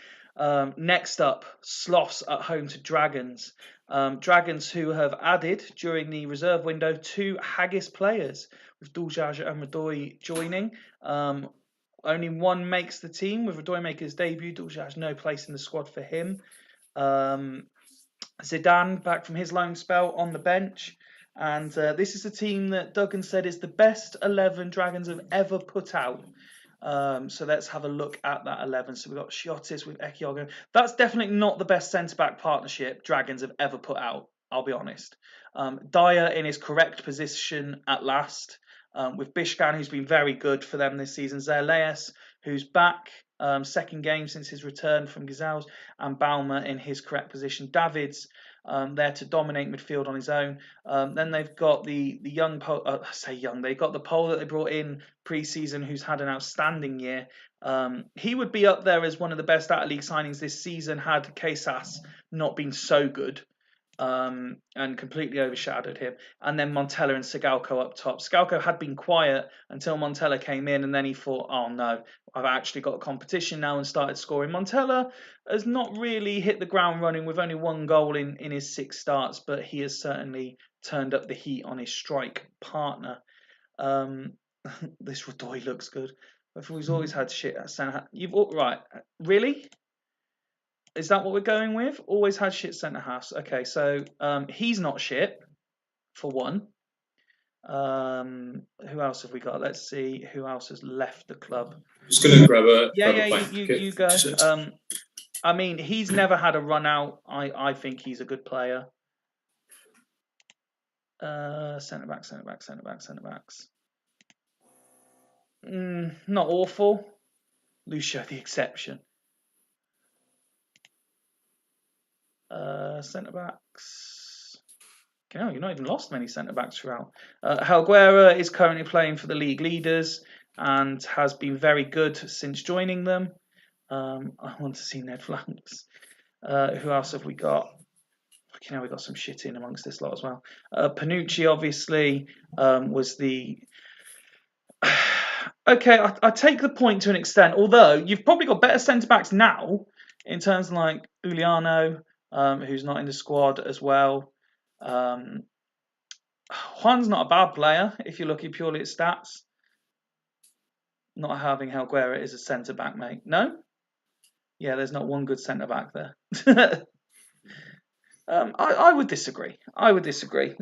A: Next up, Sloths at home to Dragons. Dragons who have added during the reserve window 2 Haggis players, with Duljaj and Radoy joining. Only one makes the team, with Radoy making his debut. Duljaj no place in the squad for him. Zidane back from his loan spell on the bench. And this is a team that Duggan said is the best 11 Dragons have ever put out. So let's have a look at that 11. So we've got Shiotis with Ekiogo. That's definitely not the best centre-back partnership Dragons have ever put out, I'll be honest. Dyer in his correct position at last. With Bishkan, who's been very good for them this season. Zerleas, who's back, second game since his return from Gazelles, and Balmer in his correct position. Davids there to dominate midfield on his own. Then they've got the young they've got the Pole that they brought in pre-season, who's had an outstanding year. He would be up there as one of the best out-of-league signings this season had Casas not been so good. And completely overshadowed him. And then Montella and Sigalko up top. Sigalko had been quiet until Montella came in, and then he thought, oh no, I've actually got a competition now, and started scoring. Montella has not really hit the ground running with only 1 goal in his 6 starts, but he has certainly turned up the heat on his strike partner. This Radoy looks good. He's always had shit at centre. Right, really? Is that what we're going with? Always had shit centre halves. Okay, so he's not shit, for one. Who else have we got? Let's see who else has left the club.
B: Just gonna grab a
A: you go. I mean, he's never had a run out. I think he's a good player. Centre backs. Not awful. Lucio the exception. Centre backs. No, you've not even lost many centre backs throughout. Helguera is currently playing for the league leaders and has been very good since joining them. I want to see Ned Flanks. Who else have we got? We've got some shit in amongst this lot as well. Panucci obviously was the. Okay, I take the point to an extent. Although you've probably got better centre backs now in terms of like Uliano. Who's not in the squad as well. Juan's not a bad player if you're looking purely at stats. Not having Helguera is a centre back, mate. No? Yeah, there's not one good centre back there. I would disagree.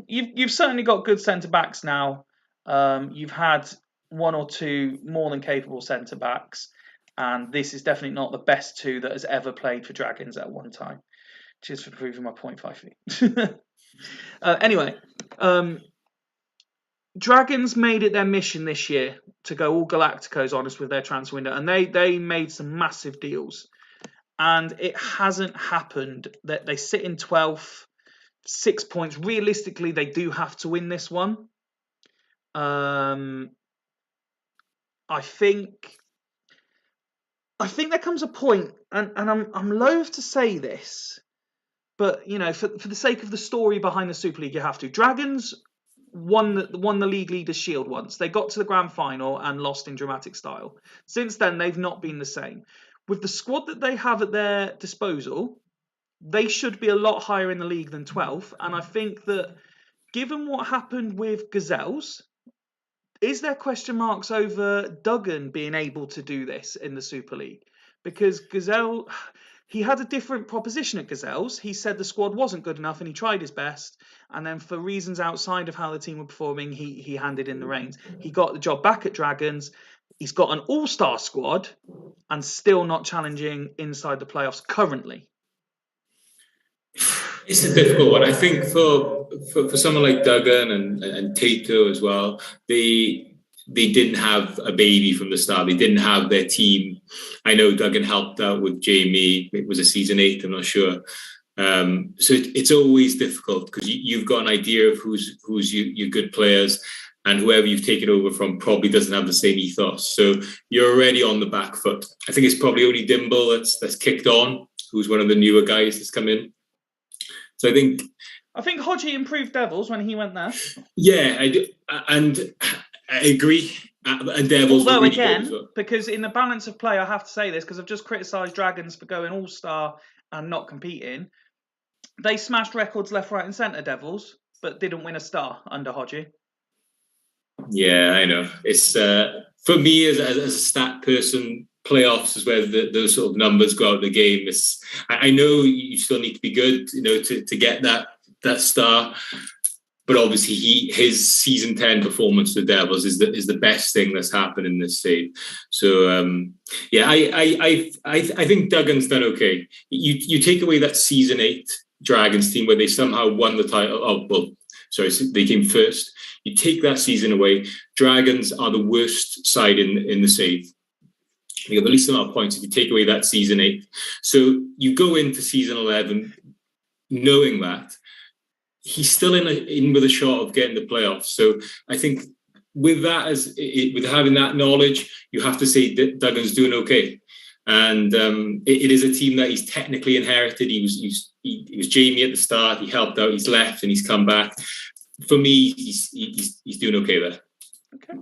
A: You've certainly got good centre backs now. You've had 1 or 2 more than capable centre backs, and this is definitely not the best 2 that has ever played for Dragons at one time. Cheers for proving my point, Fifey. Anyway, Dragons made it their mission this year to go all Galacticos honest with their transfer window, and they made some massive deals. And it hasn't happened. That they sit in 12th, 6 points. Realistically, they do have to win this one. I think there comes a point, and I'm loath to say this, but for the sake of the story behind the Super League, you have to. Dragons won the league leaders shield once. They got to the grand final and lost in dramatic style. Since then, they've not been the same. With the squad that they have at their disposal, they should be a lot higher in the league than 12th. And I think that given what happened with Gazelles, is there question marks over Duggan being able to do this in the Super League? Because Gazelle, he had a different proposition at Gazelles. He said the squad wasn't good enough and he tried his best. And then for reasons outside of how the team were performing, he handed in the reins. He got the job back at Dragons. He's got an all-star squad and still not challenging inside the playoffs currently.
B: It's a difficult one. I think for someone like Duggan and Tato as well, they didn't have a baby from the start. They didn't have their team. I know Duggan helped out with Jamie. It was a season 8, I'm not sure. So it's always difficult because you've got an idea of who's your good players, and whoever you've taken over from probably doesn't have the same ethos. So you're already on the back foot. I think it's probably only Dimble that's kicked on, who's one of the newer guys that's come in. So I think
A: Hodgie improved Devils when he went there.
B: Yeah, I do, and I agree. And Devils,
A: although
B: really
A: again, because in the balance of play, I have to say this because I've just criticised Dragons for going all-star and not competing. They smashed records left, right, and centre, Devils, but didn't win a star under Hodgie.
B: Yeah, I know. It's for me as a stat person, playoffs is where those sort of numbers go out of the game. I know you still need to be good, to get that star. But obviously, his season 10 performance with Devils is the best thing that's happened in this save. So I think Duggan's done okay. You take away that season 8 Dragons team where they somehow won the title. They came first. You take that season away, Dragons are the worst side in the save. You have the least amount of points if you take away that season 8. So you go into season 11 knowing that he's still in with a shot of getting the playoffs. So I think with that with having that knowledge, you have to say that Duggan's doing okay. And it is a team that he's technically inherited. He was Jamie at the start. He helped out. He's left and he's come back. For me, he's doing okay there.
A: Okay.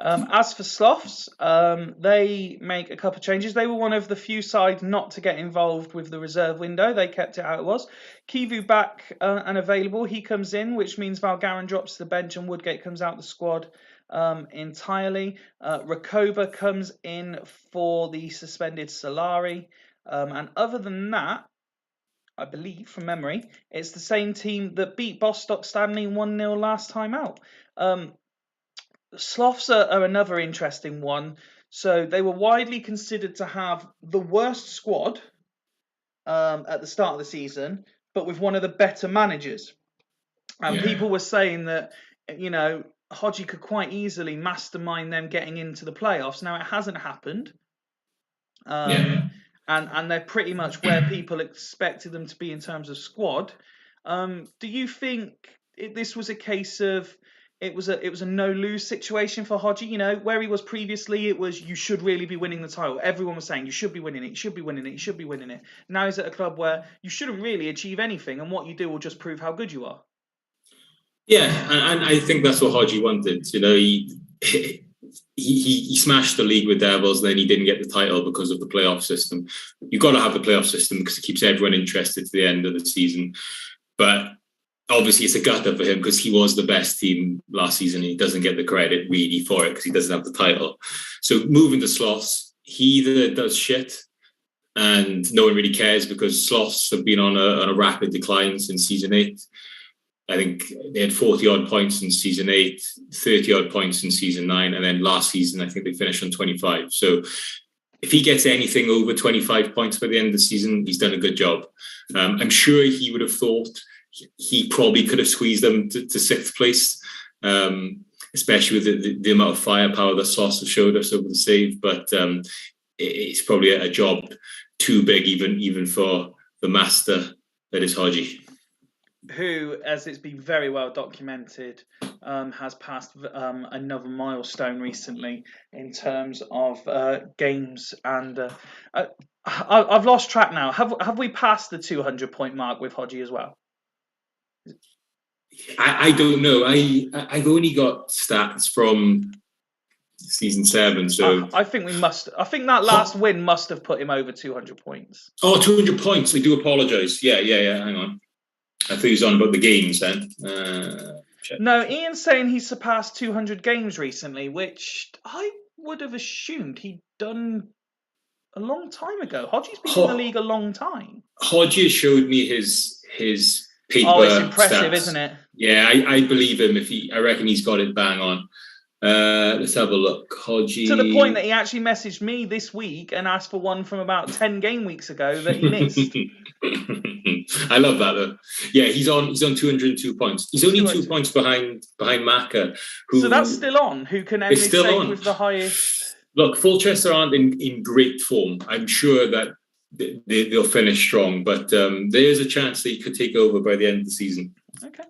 A: As for Sloths, they make a couple of changes. They were one of the few sides not to get involved with the reserve window. They kept it how it was. Kivu back and available. He comes in, which means Valgarin drops to the bench and Woodgate comes out the squad entirely. Rakoba comes in for the suspended Solari. And other than that, I believe, from memory, it's the same team that beat Bostock Stanley 1-0 last time out. Sloths are another interesting one. So they were widely considered to have the worst squad at the start of the season, but with one of the better managers. And people were saying that, Hodgie could quite easily mastermind them getting into the playoffs. Now, it hasn't happened. And they're pretty much where people expected them to be in terms of squad. Do you think this was a case of it was a no-lose situation for Hodgie? Where he was previously, it was you should really be winning the title. Everyone was saying you should be winning it, you should be winning it, you should be winning it. Now he's at a club where you shouldn't really achieve anything, and what you do will just prove how good you are.
B: Yeah, and I think that's what Hodgie wanted. He smashed the league with Devils, then he didn't get the title because of the playoff system. You've got to have the playoff system because it keeps everyone interested to the end of the season. But obviously it's a gutter for him because he was the best team last season. He doesn't get the credit really for it because he doesn't have the title. So moving to Sloths, he either does shit and no one really cares because Sloths have been on a rapid decline since season 8. I think they had 40-odd points in season 8, 30-odd points in season 9, and then last season I think they finished on 25. So if he gets anything over 25 points by the end of the season, he's done a good job. I'm sure he would have thought he probably could have squeezed them to 6th place, especially with the amount of firepower that Sloths have showed us over the save. But it's probably a job too big even for the master that is Hodgie.
A: Who, as it's been very well documented, has passed another milestone recently in terms of games. And I've lost track now. Have we passed the 200-point mark with Hodgie as well?
B: I don't know. I've only got stats from season 7, so
A: I think we must. I think that last win must have put him over 200 points.
B: Oh, 200 points. I do apologise. Yeah. Hang on. I thought he was on about the games then.
A: No, Ian's saying he surpassed 200 games recently, which I would have assumed he'd done a long time ago. Hodgie's been in the league a long time.
B: Hodgie showed me his paper.
A: Oh, it's impressive,
B: stats.
A: Isn't it?
B: Yeah, I believe him. I reckon he's got it bang on. Let's have a look. Hodgie.
A: To the point that he actually messaged me this week and asked for one from about 10 game weeks ago that he missed.
B: I love that though. Yeah, he's on 202 points. He's only 2 points behind Maka.
A: So that's still on. Who can end this save with the highest?
B: Look, Fulchester aren't in great form. I'm sure that they'll finish strong, but there is a chance that he could take over by the end of the season.
A: Okay.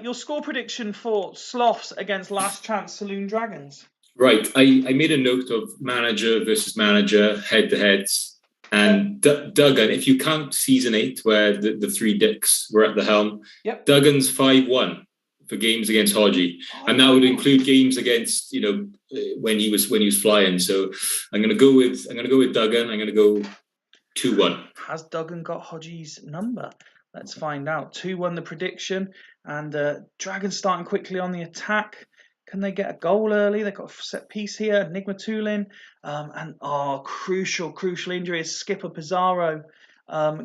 A: Your score prediction for Sloths against Last Chance Saloon Dragons?
B: Right. I made a note of manager versus manager, head-to-heads. And Duggan, if you count season 8, where the three dicks were at the helm, Duggan's 5-1 for games against Hodgie, and that would include games against when he was flying. So I'm going to go with Duggan. I'm going to go 2-1.
A: Has Duggan got Hodgie's number? Let's find out. 2-1 the prediction, and Dragons starting quickly on the attack. Can they get a goal early? They've got a set piece here. Enigma Tulin. And crucial injury is Skipper Pizarro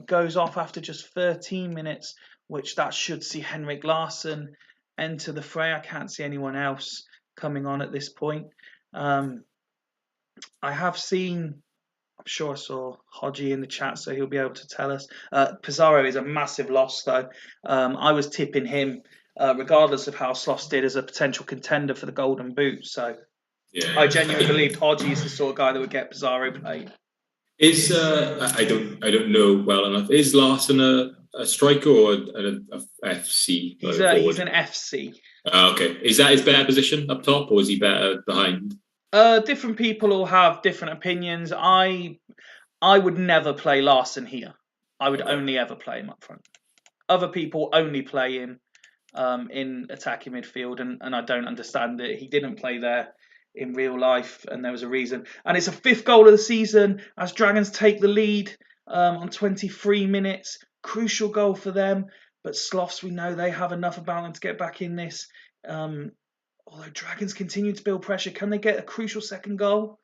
A: goes off after just 13 minutes, which that should see Henrik Larsson enter the fray. I can't see anyone else coming on at this point. I have seen, I'm sure I saw Hodgie in the chat, so he'll be able to tell us. Pizarro is a massive loss, though. I was tipping him, regardless of how Sloss did, as a potential contender for the Golden Boot. So I genuinely believed Hodgie is the sort of guy that would get Pizarro played.
B: Is I don't know well enough. Is Larson a striker or an FC?
A: He's an FC.
B: Okay. Is that his better position up top, or is he better behind?
A: Different people all have different opinions. I would never play Larson here. I would only ever play him up front. Other people only play him in attacking midfield, and I don't understand it. He didn't play there in real life, and there was a reason. And it's a 5th goal of the season as Dragons take the lead on 23 minutes. Crucial goal for them, but Sloths, we know they have enough about them to get back in this. Although Dragons continue to build pressure, can they get a crucial second goal?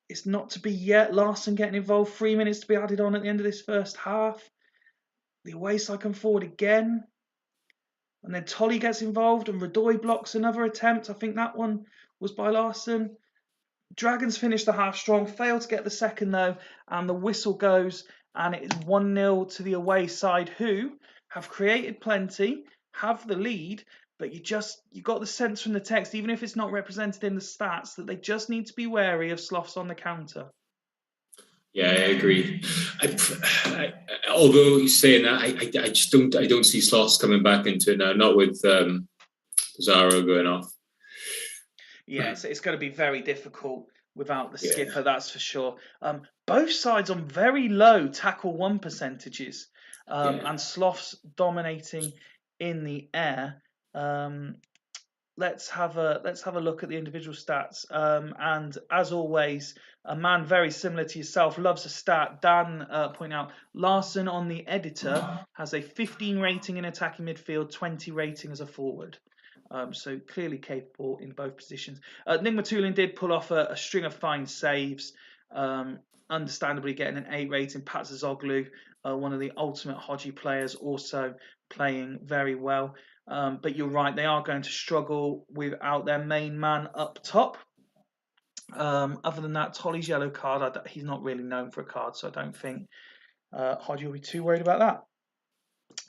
A: It's not to be yet. Larson getting involved. 3 minutes to be added on at the end of this first half. The away side come forward again. And then Tolly gets involved and Radoy blocks another attempt. I think that one was by Larson. Dragons finish the half strong, fail to get the second though, and the whistle goes, and it is 1-0 to the away side, who have created plenty, have the lead, but you got the sense from the text, even if it's not represented in the stats, that they just need to be wary of Sloths on the counter.
B: Yeah, I agree. Although he's saying that, I don't see Sloths coming back into it now. Not with Pizarro going off.
A: Yeah, so it's going to be very difficult without the skipper, that's for sure. Both sides on very low tackle 1 percentages, and Sloths dominating in the air. Let's have a look at the individual stats. And as always, a man very similar to yourself loves a stat. Dan pointing out Larson on the editor has a 15 rating in attacking midfield, 20 rating as a forward. So clearly capable in both positions. Nick Matulin did pull off a string of fine saves. Understandably getting an 8 rating. Pat Zoglu, one of the ultimate Hodgie players, also playing very well. But you're right, they are going to struggle without their main man up top. Other than that, Tolly's yellow card, he's not really known for a card, so I don't think Hodgie will be too worried about that.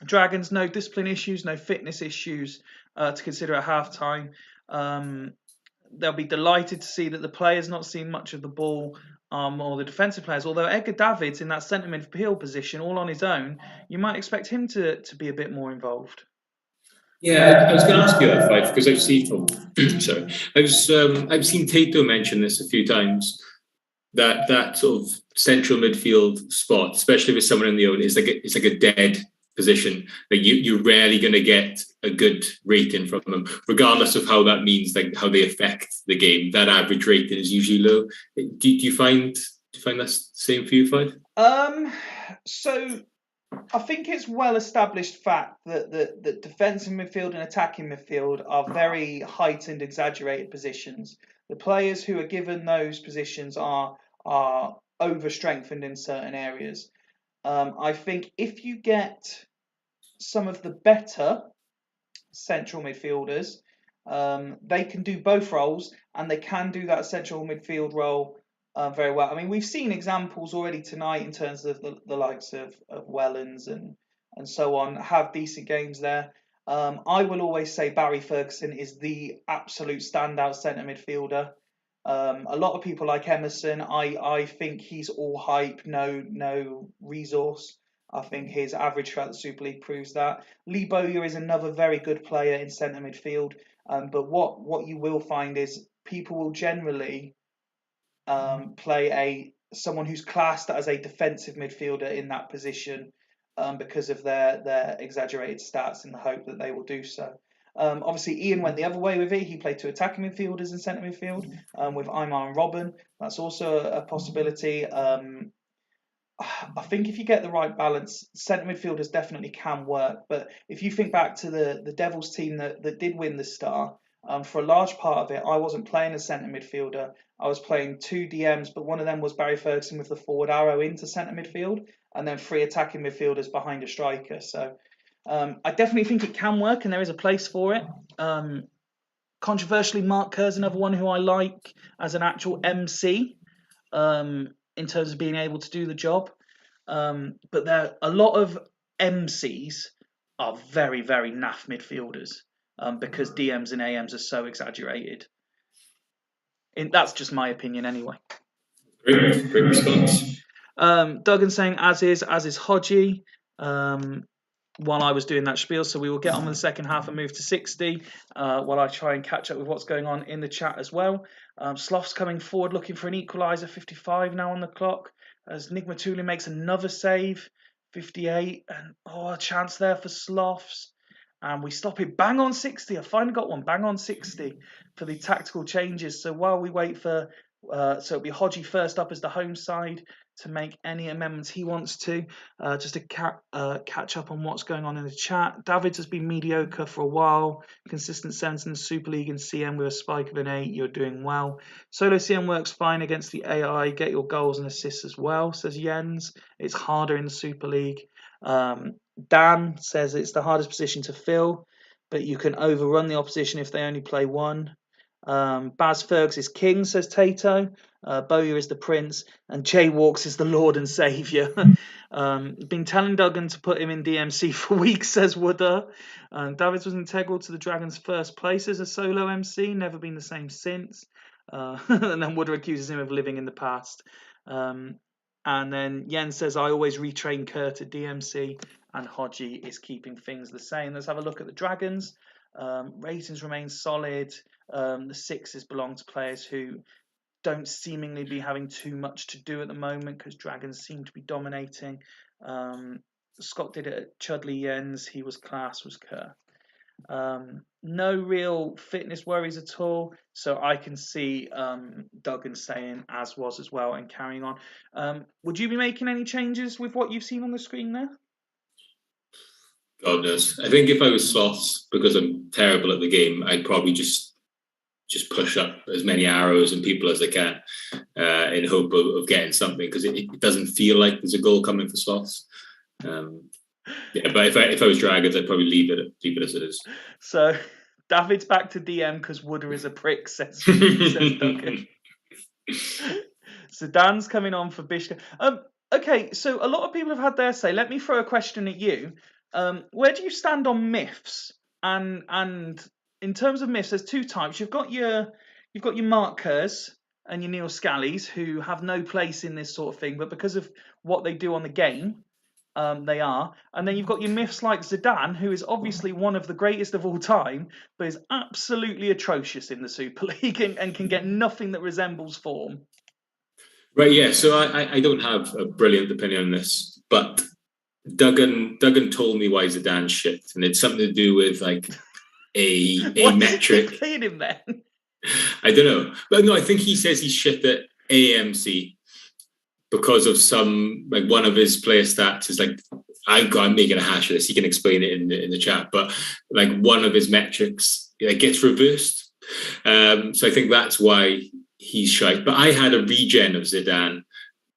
A: Dragons, no discipline issues, no fitness issues to consider at half-time. They'll be delighted to see that the players not seeing much of the ball, or the defensive players. Although Edgar Davids in that centre midfield position, all on his own, you might expect him to be a bit more involved.
B: Yeah, I was going to ask you that, Fife, because I've seen. Sorry, I've seen Tato mention this a few times. That sort of central midfield spot, especially with someone in the own, is like a dead position. Like you're rarely going to get a good rating from them, regardless of how that means, like how they affect the game. That average rating is usually low. Do you find that the same for you, Fife?
A: So I think it's well established fact that defensive midfield and attacking midfield are very heightened, exaggerated positions. The players who are given those positions are over strengthened in certain areas. I think if you get some of the better central midfielders They can do both roles, and they can do that central midfield role very well. I mean, we've seen examples already tonight in terms of the likes of Wellens and so on have decent games there. I will always say Barry Ferguson is the absolute standout centre midfielder. A lot of people like Emerson. I think he's all hype, no resource. I think his average throughout the Super League proves that. Lee Bowyer is another very good player in centre midfield. But what you will find is people will generally play someone who's classed as a defensive midfielder in that position because of their exaggerated stats in the hope that they will do so. Obviously, Ian went the other way with it. He played two attacking midfielders in centre midfield with Aymar and Robin. That's also a possibility. I think if you get the right balance, centre midfielders definitely can work. But if you think back to the Devils team that did win the Star, for a large part of it, I wasn't playing a centre midfielder. I was playing two DMs, but one of them was Barry Ferguson with the forward arrow into centre midfield, and then three attacking midfielders behind a striker. So I definitely think it can work, and there is a place for it. Controversially, Mark Kerr's another one who I like as an actual MC. In terms of being able to do the job. But there a lot of MCs are very, very naff midfielders because DMs and AMs are so exaggerated. That's just my opinion anyway.
B: Great response.
A: Duggan saying as is Hodgie. While I was doing that spiel, so we will get on with the second half and move to 60 while I try and catch up with what's going on in the chat as well. Sloth's coming forward looking for an equaliser, 55 now on the clock, as Nick Matuli makes another save, 58, and a chance there for Sloths. And we stop it bang on 60. I finally got one, bang on 60 for the tactical changes. So while we wait for, so it'll be Hodgie first up as the home side to make any amendments he wants to. Just to catch up on what's going on in the chat. Davids has been mediocre for a while. Consistent sense in the Super League and CM with a spike of an 8. You're doing well. Solo CM works fine against the AI. Get your goals and assists as well, says Jens. It's harder in the Super League. Dan says it's the hardest position to fill, but you can overrun the opposition if they only play one. Baz Fergs is king, says Tato. Bowyer is the prince, and Jay Walks is the lord and saviour. Been telling Duggan to put him in DMC for weeks, says Wooder. Davids was integral to the Dragons' first place as a solo MC, never been the same since. And then Wooder accuses him of living in the past. And then Jens says, I always retrain Kerr to DMC, and Hodgie is keeping things the same. Let's have a look at the Dragons. Ratings remain solid. The sixes belong to players who don't seemingly be having too much to do at the moment because Dragons seem to be dominating. Scott did it at Chudley Jens. He was class, was Kerr. No real fitness worries at all. So I can see Duggan saying as was as well and carrying on. Would you be making any changes with what you've seen on the screen there?
B: God knows. I think if I was Sloths, because I'm terrible at the game, I'd probably just push up as many arrows and people as I can in hope of getting something, because it doesn't feel like there's a goal coming for Sloths. Yeah, but if I was Dragons, I'd probably leave it as it is.
A: So David's back to DM because Wooder is a prick, says Duggan. So Dan's coming on for Bishop. Okay, so a lot of people have had their say. Let me throw a question at you. Where do you stand on myths? And in terms of myths, there's two types. You've got your Mark Kerrs and your Neil Scallies, who have no place in this sort of thing, but because of what they do on the game, they are. And then you've got your myths like Zidane, who is obviously one of the greatest of all time, but is absolutely atrocious in the Super League and can get nothing that resembles form.
B: Right, yeah. So I don't have a brilliant opinion on this, but Duggan told me why Zidane's shit, and it's something to do with like a metric.
A: What's playing him then?
B: I don't know, but no, I think he says he's shit at AMC because of some, like, one of his player stats is like, I'm making a hash of this. He can explain it in the chat, but like one of his metrics gets reversed. So I think that's why he's shite. But I had a regen of Zidane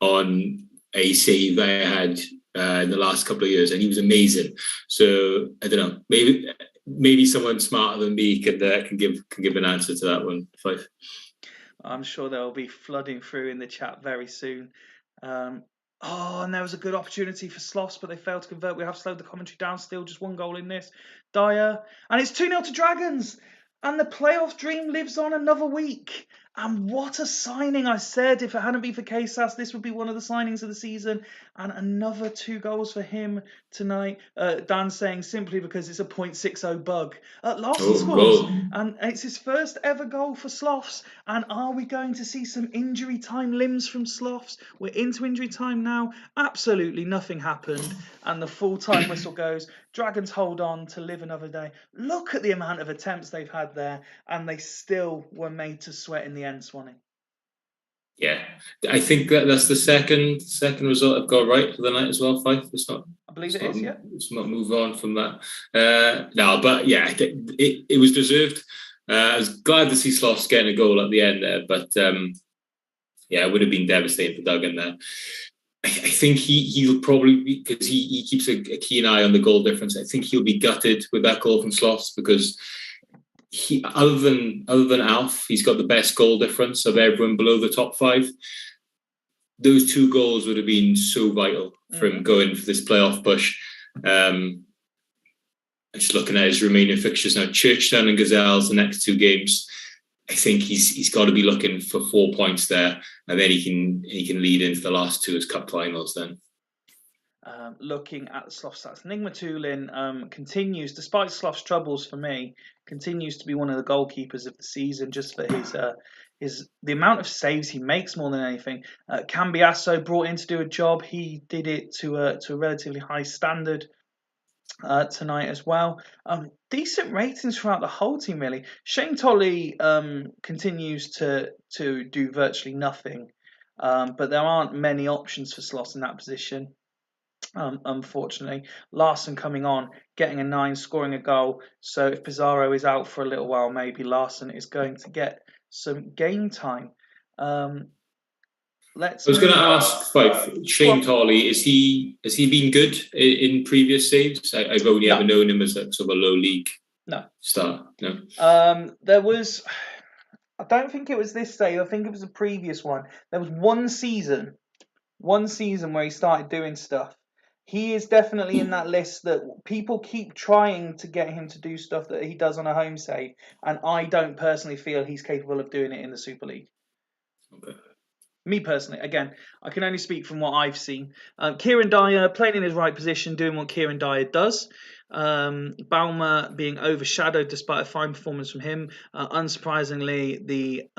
B: on a save I had in the last couple of years, and he was amazing. So I don't know, maybe maybe someone smarter than me can give an answer to that one. Fife.
A: I'm sure they'll be flooding through in the chat very soon. And there was a good opportunity for Sloss, but they failed to convert. We have slowed the commentary down still. Just one goal in this. Dyer. And it's 2-0 to Dragons. And the playoff dream lives on another week. And what a signing. I said if it hadn't been for Casas, this would be one of the signings of the season. And another 2 goals for him tonight. Dan saying simply because it's a .60 bug. Larson scores.
B: Goal.
A: And it's his first ever goal for Sloths. And are we going to see some injury time limbs from Sloths? We're into injury time now. Absolutely nothing happened. And the full-time whistle goes. Dragons hold on to live another day. Look at the amount of attempts they've had there, and they still were made to sweat in the end, Swanee.
B: Yeah, I think that's the second result I've got right for the night as well. Fife.
A: I believe it is. Yeah.
B: Let's not move on from that. No, but yeah, it was deserved. I was glad to see Sloss getting a goal at the end there, but yeah, it would have been devastating for Duggan there. I think he'll probably, because he keeps a keen eye on the goal difference, I think he'll be gutted with that goal from Sloss, because he, other than Alf, he's got the best goal difference of everyone below the top 5. Those 2 goals would have been so vital for him going for this playoff push. Just looking at his remaining fixtures now, Churchtown and Gazelles the next 2 games. I think he's got to be looking for 4 points there, and then he can lead into the last 2 as cup finals then.
A: Looking at the Slough stats, Nick Matulin continues, despite Slough's troubles for me, continues to be one of the goalkeepers of the season, just for the amount of saves he makes more than anything. Cambiasso brought in to do a job. He did it to a relatively high standard tonight as well. Decent ratings throughout the whole team, really. Shane Tolley continues to do virtually nothing, but there aren't many options for Sloss in that position. Unfortunately, Larson coming on, getting a 9, scoring a goal. So if Pizarro is out for a little while, maybe Larson is going to get some game time.
B: I was going to ask, Shane Tolley, has he been good in previous saves? I've only ever known him as a sort of a low league star. No.
A: There was, I don't think it was this save. I think it was a previous one. There was one season where he started doing stuff. He is definitely in that list that people keep trying to get him to do stuff that he does on a home save, and I don't personally feel he's capable of doing it in the Super League.
B: Okay.
A: Me personally, again, I can only speak from what I've seen. Kieran Dyer playing in his right position, doing what Kieran Dyer does. Balmer being overshadowed despite a fine performance from him. Unsurprisingly, the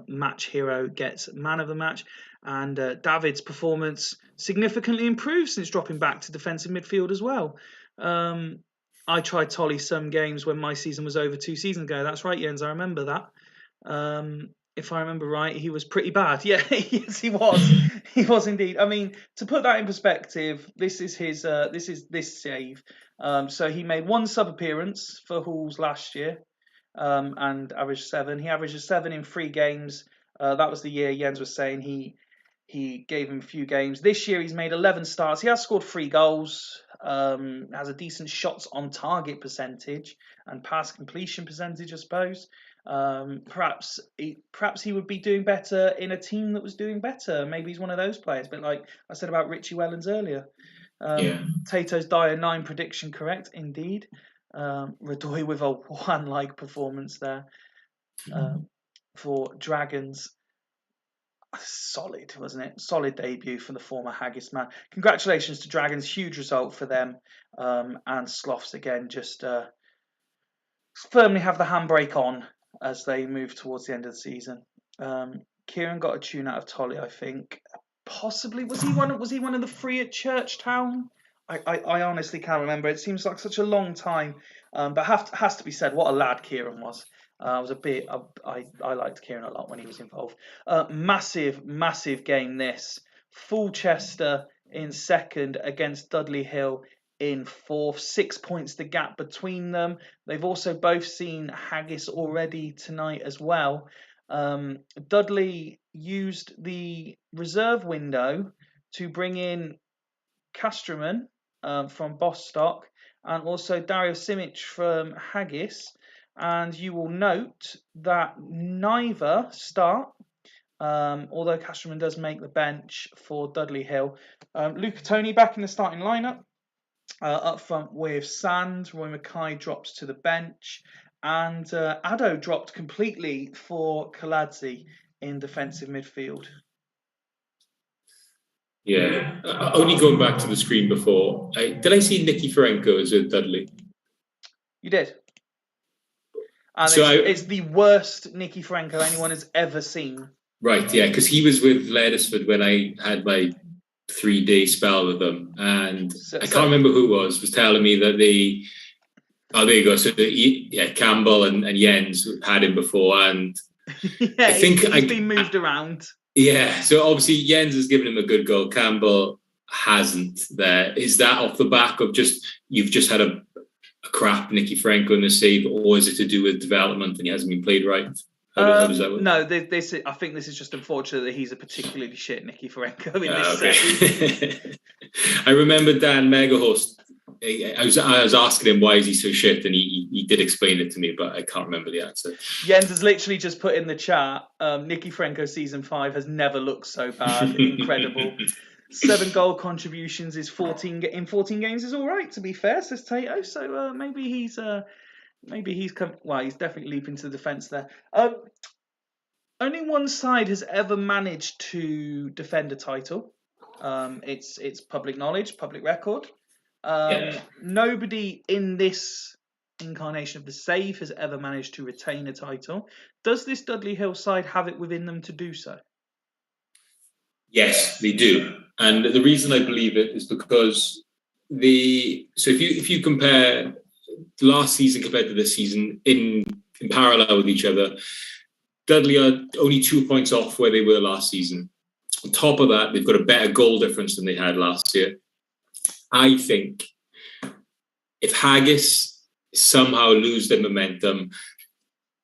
A: match hero gets man of the match. And David's performance significantly improved since dropping back to defensive midfield as well. I tried Tolly some games when my season was over 2 seasons ago. That's right, Jens, I remember that. If I remember right, he was pretty bad. Yeah, yes, he was. He was indeed. I mean, to put that in perspective, this is his this save. So he made 1 sub appearance for Halls last year, and averaged 7. He averaged a 7 in 3 games. That was the year Jens was saying he gave him a few games. This year he's made 11 starts. He has scored 3 goals. Has a decent shots on target percentage and pass completion percentage, I suppose. Perhaps he would be doing better in a team that was doing better. Maybe he's one of those players, but like I said about Richie Wellens earlier. Tato's Dyer 9 prediction correct, indeed. Radoy with a 1-like performance there for Dragons. Solid, wasn't it? Solid debut from the former Haggis man. Congratulations to Dragons, huge result for them. And Sloths again just firmly have the handbrake on as they move towards the end of the season. Kieran got a tune out of Tolly, I think. Possibly was he one of the 3 at Churchtown? I honestly can't remember. It seems like such a long time. But has to be said, what a lad Kieran was. I liked Kieran a lot when he was involved. Massive game this. Fulchester in second against Dudley Hill in 4th. 6 points the gap between them. They've also both seen Haggis already tonight as well. Dudley used the reserve window to bring in Castroman from Bostock and also Dario Simic from Haggis. And you will note that neither start, although Casterman does make the bench for Dudley Hill. Luca Toni back in the starting lineup. Up front with Sand. Roy Mackay drops to the bench. And Addo dropped completely for Kaladze in defensive midfield.
B: Yeah, only going back to the screen before, did I see Nicky Ferenko as with Dudley?
A: You did. And
B: so
A: it's the worst Nicky Ferenko anyone has ever seen.
B: Right, yeah, because he was with Ledesford when I had my 3-day spell with them, and I can't remember who was telling me that they. Oh, there you go. So Campbell and Jens had him before, and
A: I think he's been moved around.
B: Yeah, so obviously Jens has given him a good goal. Campbell hasn't. There is that off the back of you've just had a crap Nicky Ferenko in the save, or is it to do with development and he hasn't been played right? How does that work?
A: No, I think this is just unfortunate that he's a particularly shit Nicky Ferenko in this save.
B: I remember Dan Megahorst. I was asking him why is he so shit, and he did explain it to me, but I can't remember the answer.
A: Jens has literally just put in the chat, Nicky Ferenko season 5 has never looked so bad. Incredible. 7 goal contributions is 14 games is all right, to be fair, says Tato. So maybe he's come. Well, he's definitely leaping to the defence there. Only one side has ever managed to defend a title. It's public knowledge, public record. Nobody in this incarnation of the save has ever managed to retain a title. Does this Dudley Hill side have it within them to do so?
B: Yes, they do. And the reason I believe it is because if you compare last season compared to this season in parallel with each other, Dudley are only 2 points off where they were last season. On top of that, they've got a better goal difference than they had last year. I think if Haggis somehow lose their momentum,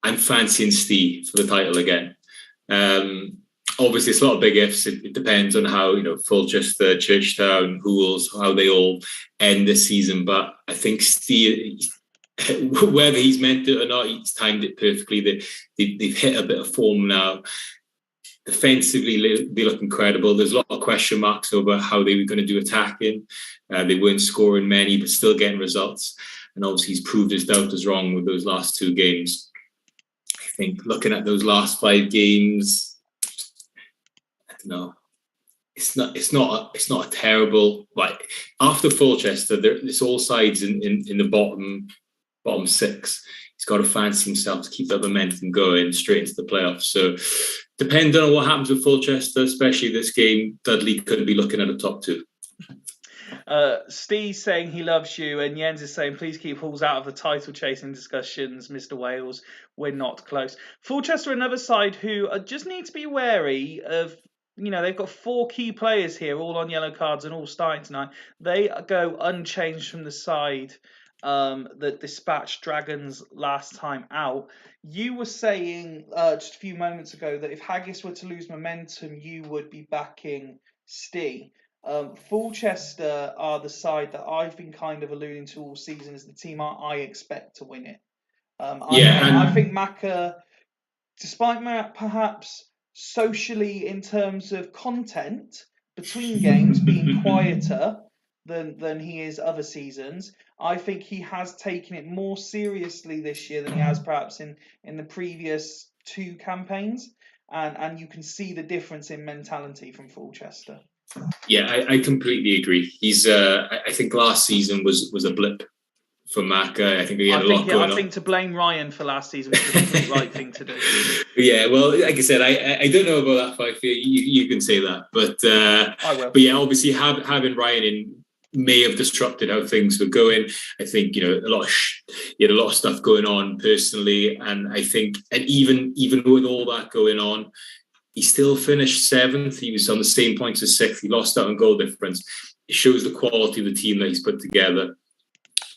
B: I'm fancying Steve for the title again. Obviously, it's a lot of big ifs. It depends on how Fulchester, Churchtown, Hools, how they all end this season. But I think Steve, whether he's meant it or not, he's timed it perfectly. They've hit a bit of form now. Defensively, they look incredible. There's a lot of question marks over how they were going to do attacking. They weren't scoring many, but still getting results. And obviously, he's proved his doubters wrong with those last 2 games. I think looking at those last 5 games, I don't know. It's not a terrible, like after Fulchester, it's all sides in the bottom 6. He's got to fancy himself to keep that momentum going straight into the playoffs. So, depending on what happens with Fulchester, especially this game, Dudley could be looking at a top 2.
A: Steve's saying he loves you, and Jens is saying please keep Halls out of the title chasing discussions, Mr. Wales. We're not close. Fulchester, another side who just need to be wary of. They've got 4 key players here, all on yellow cards and all starting tonight. They go unchanged from the side that dispatched Dragons last time out. You were saying just a few moments ago that if Haggis were to lose momentum, you would be backing Stee. Fulchester are the side that I've been kind of alluding to all season as the team I expect to win it. I think Macca, despite perhaps socially in terms of content between games being quieter than he is other seasons, I think he has taken it more seriously this year than he has perhaps in the previous 2 campaigns, and you can see the difference in mentality from Fulchester.
B: Yeah, I completely agree. He's I think last season was a blip for Macca. I think he had a lot going on.
A: I think to blame Ryan for last season was the complete right thing to do.
B: Yeah, well, like I said, I don't know about that fight. You can say that, but
A: I will.
B: But yeah, obviously having Ryan in may have disrupted how things were going. I think he had a lot of stuff going on personally, and I think, and even with all that going on, he still finished 7th. He was on the same points as 6th. He lost out on goal difference. It shows the quality of the team that he's put together.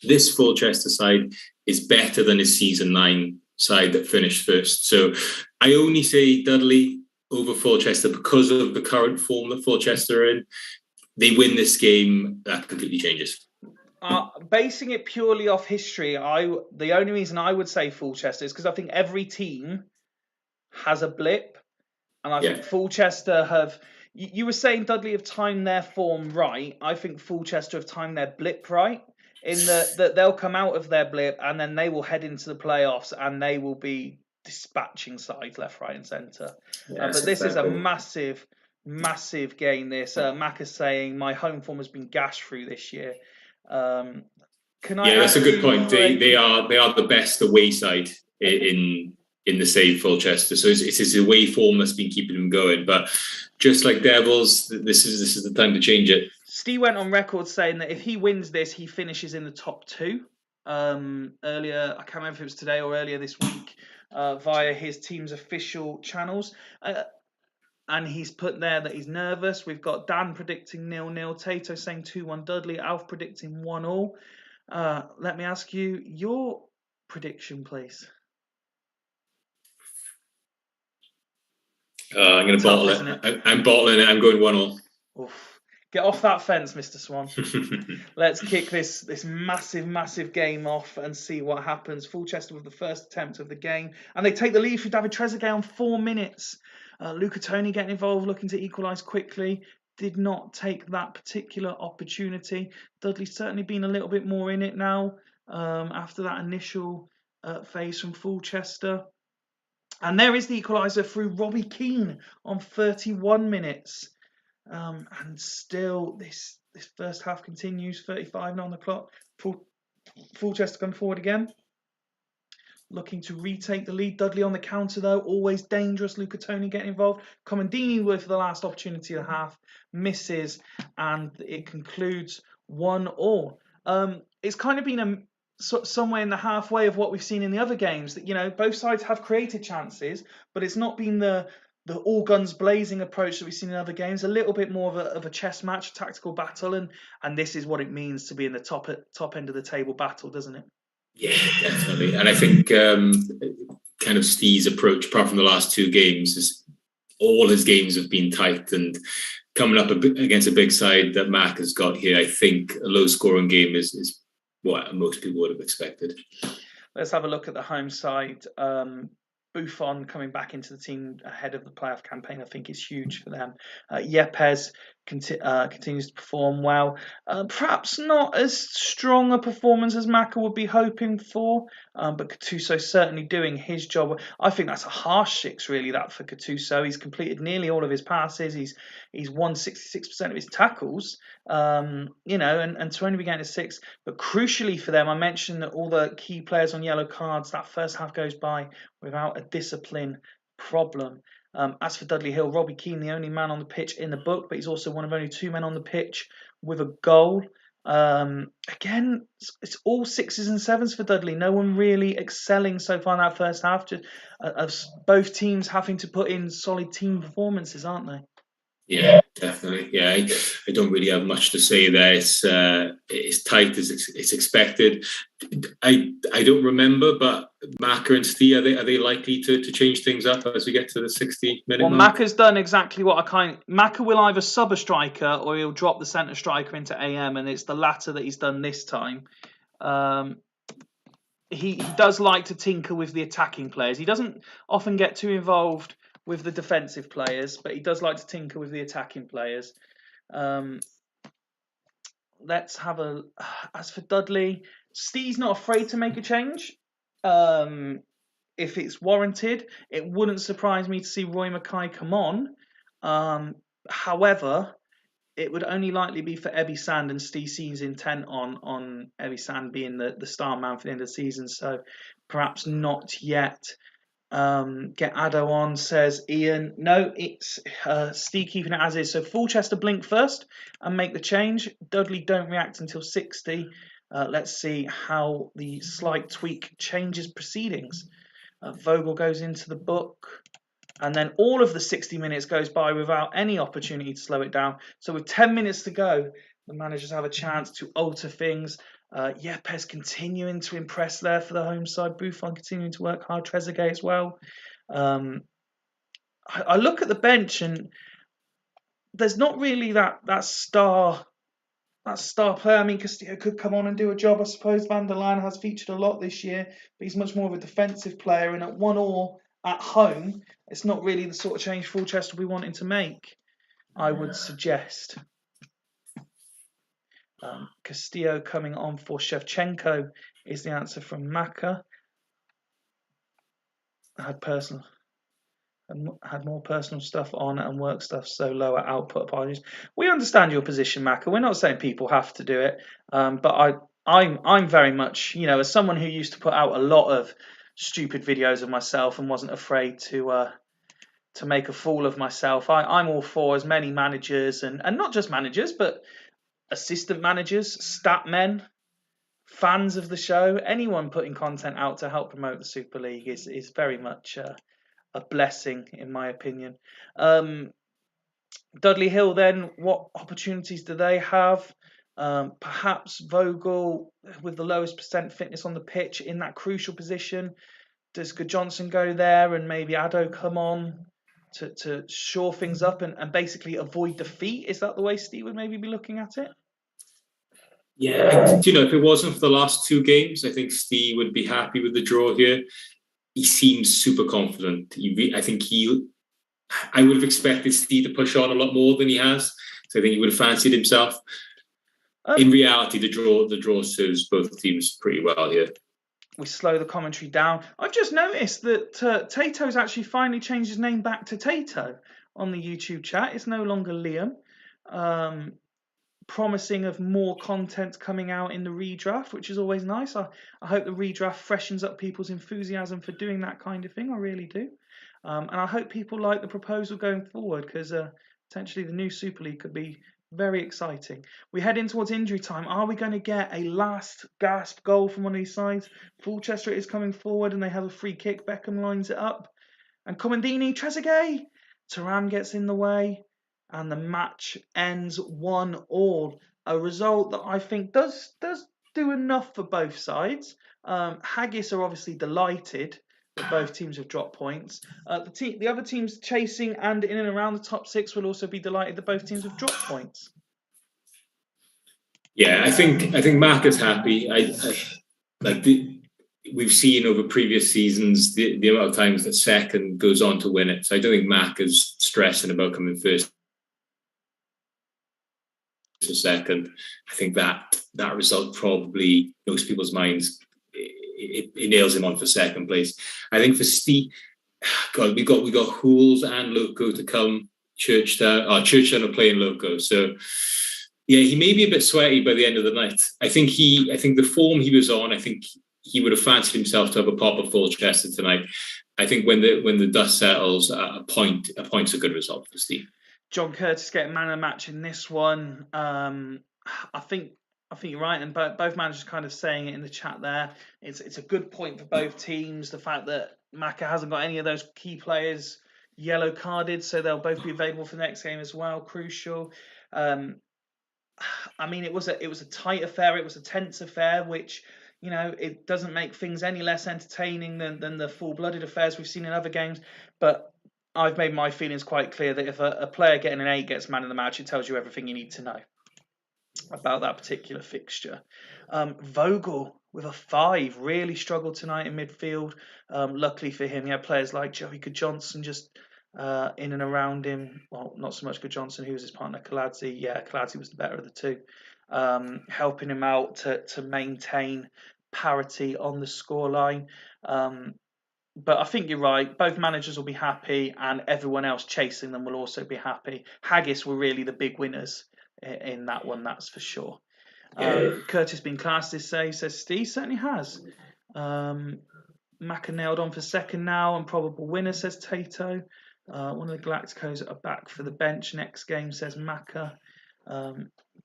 B: This Fulchester side is better than his season 9 side that finished first. So I only say Dudley over Fulchester because of the current form that Fulchester are in. They win this game, that completely changes.
A: Basing it purely off history, the only reason I would say Fulchester is because I think every team has a blip, and I think Fulchester have. You were saying Dudley have timed their form right. I think Fulchester have timed their blip right. In that they'll come out of their blip and then they will head into the playoffs and they will be dispatching sides left, right, and centre. But this is a massive, massive gain. This Mac is saying my home form has been gashed through this year.
B: That's a good point. They are the best away side in the save Fulchester. So it's his away form that's been keeping them going. But just like Devils, this is the time to change it.
A: Steve went on record saying that if he wins this, he finishes in the top 2. Earlier, I can't remember if it was today or earlier this week, via his team's official channels. And he's put there that he's nervous. We've got Dan predicting 0-0, Tato saying 2-1 Dudley, Alf predicting 1-1. Let me ask you your prediction, please.
B: I'm going to bottle it. I'm bottling it. I'm going 1-1.
A: Oof. Get off that fence, Mr. Swan. Let's kick this massive, massive game off and see what happens. Fulchester with the first attempt of the game. And they take the lead through David Trezeguet on 4 minutes. Luca Toni getting involved, looking to equalise quickly. Did not take that particular opportunity. Dudley's certainly been a little bit more in it now after that initial phase from Fulchester. And there is the equaliser through Robbie Keane on 31 minutes. And still, this first half continues. 35 on the clock. Fulchester come forward again, looking to retake the lead. Dudley on the counter, though, always dangerous. Luca Toni getting involved. Comandini with the last opportunity of the half, misses, and it concludes 1-1. It's kind of been somewhere in the halfway of what we've seen in the other games. That both sides have created chances, but it's not been the all guns blazing approach that we've seen in other games. A little bit more of a chess match, a tactical battle, and this is what it means to be in the top end of the table battle, doesn't it?
B: Yeah, definitely. And I think kind of Steve's approach, apart from the last 2 games, is all his games have been tight, and coming up against a big side that Mac has got here, I think a low-scoring game is what most people would have expected.
A: Let's have a look at the home side. Buffon coming back into the team ahead of the playoff campaign, I think, is huge for them. Yepes continues to perform well. Perhaps not as strong a performance as Maka would be hoping for, but Gattuso certainly doing his job. I think that's a harsh 6, really, that for Gattuso. He's completed nearly all of his passes. He's won 66% of his tackles, and to only be getting a 6. But crucially for them, I mentioned that all the key players on yellow cards, that first half goes by without a discipline problem. As for Dudley Hill, Robbie Keane, the only man on the pitch in the book, but he's also one of only 2 men on the pitch with a goal. Again, it's all 6s and 7s for Dudley. No one really excelling so far in that first half. Both teams having to put in solid team performances, aren't they?
B: Yeah, definitely. Yeah, I don't really have much to say there. It's tight as it's expected. I don't remember, but Maka and Steve, are they likely to change things up as we get to the 60-minute mark?
A: Maka's done exactly what Maka will either sub a striker or he'll drop the centre striker into AM, and it's the latter that he's done this time. He does like to tinker with the attacking players. He doesn't often get too involved with the defensive players, but he does like to tinker with the attacking players. Let's have as for Dudley, Steve's not afraid to make a change. If it's warranted, it wouldn't surprise me to see Roy Mackay come on. However, it would only likely be for Ebby Sand, and Steve seems intent on Ebby Sand being the star man for the end of the season, so perhaps not yet. Get Addo on, says Ian. No, it's Steve keeping it as is. So Fulchester blink first and make the change. Dudley don't react until 60. Let's see how the slight tweak changes proceedings. Vogel goes into the book, and then all of the 60 minutes goes by without any opportunity to slow it down. So with 10 minutes to go, the managers have a chance to alter things. Yepes continuing to impress there for the home side. Buffon continuing to work hard. Trezeguet as well. I look at the bench and there's not really that star That's a star player. I mean, Castillo could come on and do a job, I suppose. Van der Leyen has featured a lot this year, but he's much more of a defensive player. And at 1-1 at home, it's not really the sort of change Fulchester will be wanting to make, I would suggest. Castillo coming on for Shevchenko is the answer from Maka. Had more personal stuff on and work stuff, so lower output. Apologies. We understand your position, Maka. We're not saying people have to do it, but I'm very much, as someone who used to put out a lot of stupid videos of myself and wasn't afraid to make a fool of myself. I'm all for as many managers and not just managers, but assistant managers, stat men, fans of the show, anyone putting content out to help promote the Super League is very much a blessing, in my opinion. Dudley Hill, then, what opportunities do they have? Perhaps Vogel with the lowest percent fitness on the pitch in that crucial position. Does Good Johnson go there and maybe Addo come on to shore things up and basically avoid defeat? Is that the way Steve would maybe be looking at it?
B: Yeah, if it wasn't for the last 2 games, I think Steve would be happy with the draw here. He seems super confident. I would have expected Steve to push on a lot more than he has. So I think he would have fancied himself. In reality, the draw serves both teams pretty well here.
A: We slow the commentary down. I've just noticed that Tato's actually finally changed his name back to Tato on the YouTube chat. It's no longer Liam. Promising of more content coming out in the redraft, which is always nice. I hope the redraft freshens up people's enthusiasm for doing that kind of thing. I really do. And I hope people like the proposal going forward, because potentially the new Super League could be very exciting. We head in towards injury time. Are we going to get a last gasp goal from one of these sides? Fulchester is coming forward and they have a free kick. Beckham lines it up. And Comandini, Trezeguet. Turan gets in the way. And the match ends 1-1. A result that I think does do enough for both sides. Haggis are obviously delighted that both teams have dropped points. The other teams chasing and in and around the top 6 will also be delighted that both teams have dropped points.
B: Yeah, I think Mac is happy. We've seen over previous seasons the amount of times that second goes on to win it. So I don't think Mac is stressing about coming first to second. I think that result probably most people's minds. It nails him on for second place. I think for Steve, God, we got Hools and Loco to come. Churchtown are playing Loco, so yeah, he may be a bit sweaty by the end of the night. I think the form he was on, I think he would have fancied himself to have a pop of Fulchester tonight. I think when the dust settles, a point's a good result for Steve.
A: John Curtis getting man of the match in this one. I think you're right, and both managers kind of saying it in the chat there. It's a good point for both teams. The fact that Maka hasn't got any of those key players yellow carded, so they'll both be available for the next game as well. Crucial. I mean, it was a tight affair. It was a tense affair, which it doesn't make things any less entertaining than the full-blooded affairs we've seen in other games. But I've made my feelings quite clear that if a player getting an 8 gets man of the match, it tells you everything you need to know about that particular fixture. Vogel with a 5 really struggled tonight in midfield. Luckily for him, he had players like Joey Good Johnson just in and around him. Well, not so much Good Johnson, who was his partner, Kaladze. Yeah, Kaladze was the better of the two. Helping him out to maintain parity on the scoreline. But I think you're right. Both managers will be happy, and everyone else chasing them will also be happy. Haggis were really the big winners in that one, that's for sure. Curtis been classed this day, says Steve. Certainly has. Maka nailed on for second now, and probable winner, says Tato. One of the Galacticos are back for the bench next game, says Maka.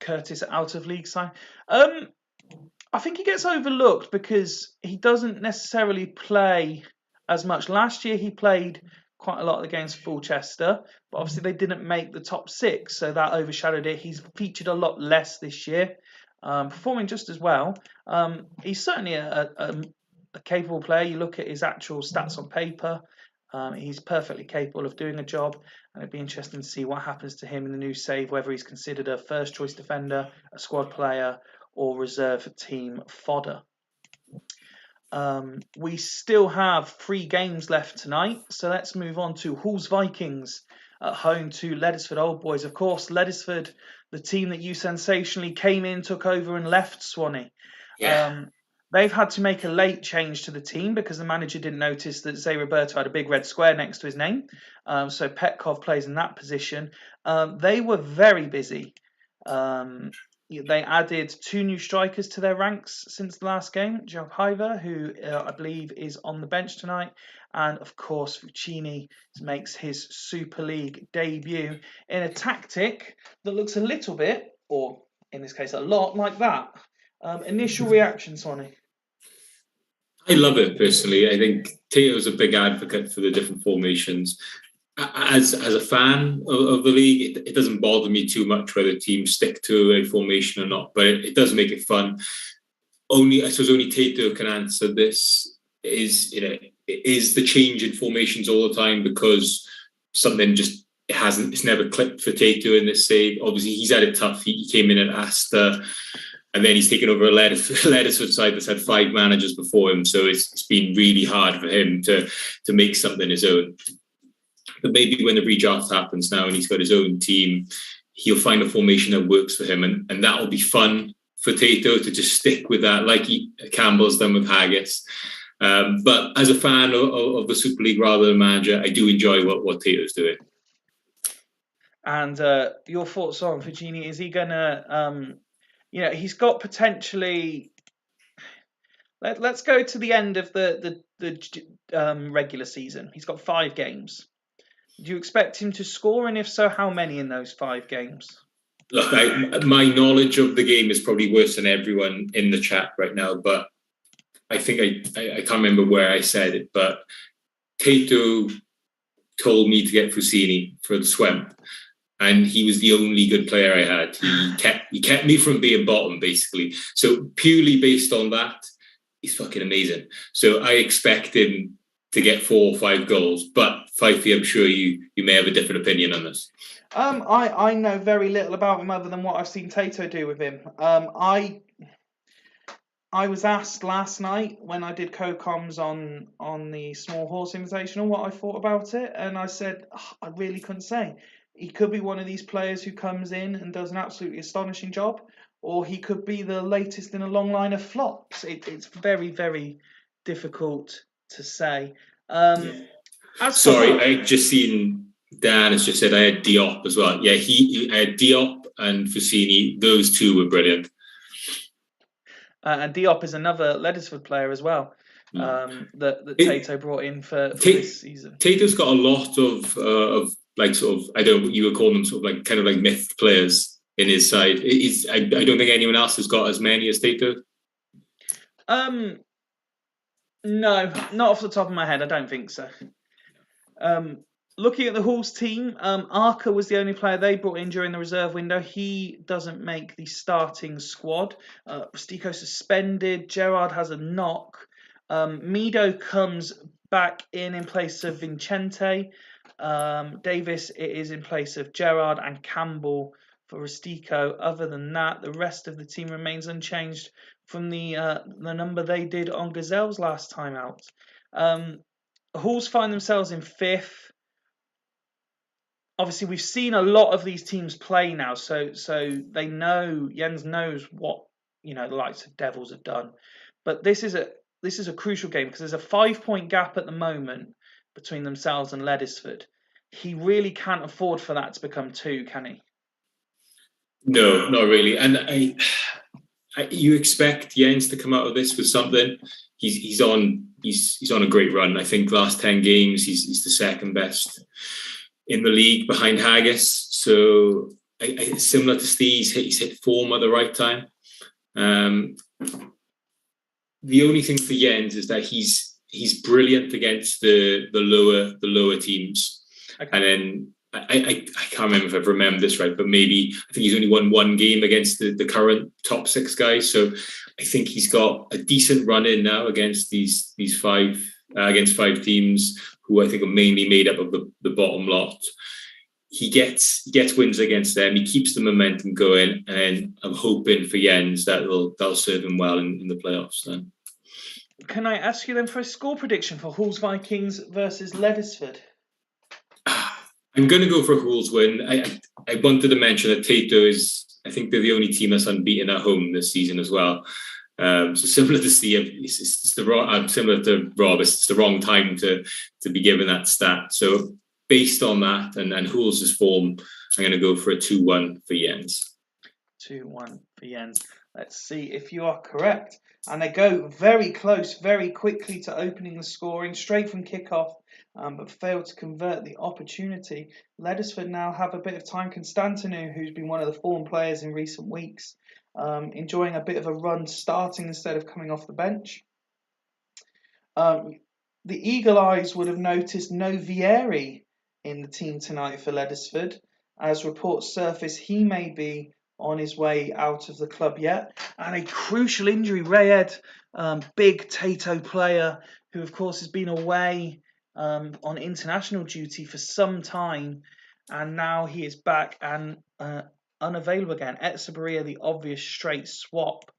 A: Curtis out of league side. I think he gets overlooked because he doesn't necessarily play as much. Last year he played quite a lot against Fulchester, but obviously they didn't make the top 6, so that overshadowed it. He's featured a lot less this year, performing just as well. He's certainly a capable player. You look at his actual stats on paper, He's perfectly capable of doing a job, and it'd be interesting to see what happens to him in the new save, whether he's considered a first-choice defender, a squad player, or reserve team fodder. We still have 3 games left tonight, so let's move on to Hull's Vikings at home to Leddersford Old Boys. Of course, Leddersford, the team that you sensationally came in, took over and left Swanee.
B: Yeah.
A: They've had to make a late change to the team because the manager didn't notice that Zé Roberto had a big red square next to his name. So Petkov plays in that position. They were very busy. They added 2 new strikers to their ranks since the last game. Joe Hiver, who I believe is on the bench tonight. And of course, Fucini makes his Super League debut in a tactic that looks a little bit, or in this case a lot, like that. Initial reaction, Sonny?
B: I love it personally. I think Tato's a big advocate for the different formations. As a fan of the league, it doesn't bother me too much whether teams stick to a formation or not, but it does make it fun. I suppose only Tato can answer this. Is the change in formations all the time because something just it's never clicked for Tato in this save. Obviously, he's had it tough. He came in at Astor. And then he's taken over a Leddersford side that's had 5 managers before him. So it's been really hard for him to make something his own. But maybe when the redraft happens now and he's got his own team, he'll find a formation that works for him. And that'll be fun for Tato to just stick with that, like Campbell's done with Haggis. But as a fan of the Super League rather than manager, I do enjoy what Tato's doing.
A: And your thoughts on Fucini? Is he going to... he's got potentially. Let's go to the end of the regular season. He's got 5 games. Do you expect him to score, and if so, how many in those 5 games?
B: Look, my knowledge of the game is probably worse than everyone in the chat right now, but I think I can't remember where I said it, but Tato told me to get Fucini for the swamp. And he was the only good player I had. He kept me from being bottom, basically. So purely based on that, he's fucking amazing. So I expect him to get 4 or 5 goals. But Fifey, I'm sure you may have a different opinion on this.
A: I know very little about him other than what I've seen Tato do with him. I was asked last night when I did co-coms on the Small Horse Invitational what I thought about it, and I said I really couldn't say. He could be one of these players who comes in and does an absolutely astonishing job, or he could be the latest in a long line of flops. It's very, very difficult to say.
B: I just seen Dan has just said I had Diop as well. Yeah, I had Diop and Fucini. Those 2 were brilliant.
A: And Diop is another Leddersford player as well. That Tato brought in for this season.
B: Tato's got a lot of like sort of, I don't know what you would call them, sort of like kind of like myth players in his side. I don't think anyone else has got as many as Tato.
A: No, not off the top of my head. I don't think so. Looking at the Hall's team, Arca was the only player they brought in during the reserve window. He doesn't make the starting squad. Rustico suspended. Gerard has a knock. Mido comes back in place of Vincente. Davis is in place of Gerard, and Campbell for Rustico. Other than that, the rest of the team remains unchanged from the number they did on Gazelles last time out. Halls find themselves in 5th. Obviously, we've seen a lot of these teams play now, so they know, Jens knows what the likes of Devils have done. But this is a crucial game because there's a 5-point gap at the moment between themselves and Leddersford. He really can't afford for that to become 2, can he?
B: No, not really. And you expect Jens to come out of this with something. He's on a great run. I think last 10 games he's the second best in the league behind Haggis. So similar to Steve, he's hit form at the right time. The only thing for Jens is that he's brilliant against the lower teams. Okay. And then I can't remember if I've remembered this right, but maybe I think he's only won 1 game against the current top 6 guys. So I think he's got a decent run in now against these 5 against 5 teams. who I think are mainly made up of the bottom lot. He gets wins against them. He keeps the momentum going, and I'm hoping for Jens that'll serve him well in the playoffs then.
A: Can I ask you then for a score prediction for Hull's Vikings versus Leddersford?
B: I'm going to go for Hull's win. I wanted to mention that Tato I think they're the only team that's unbeaten at home this season as well. So similar to Steve, it's the wrong. Similar to Rob, it's the wrong time to be given that stat. So based on that and Hull's form, I'm going to go for a 2-1 for Jens.
A: 2-1 for Jens. Let's see if you are correct. And they go very close, very quickly to opening the scoring, straight from kickoff, but failed to convert the opportunity. Leddersford now have a bit of time. Constantinu, who's been one of the form players in recent weeks, enjoying a bit of a run, starting instead of coming off the bench. The eagle eyes would have noticed no Vieri in the team tonight for Leddersford. As reports surface, he may be on his way out of the club yet. And a crucial injury, Rayed, big Tato player, who of course has been away on international duty for some time, and now he is back and unavailable again. Etsabaria, the obvious straight swap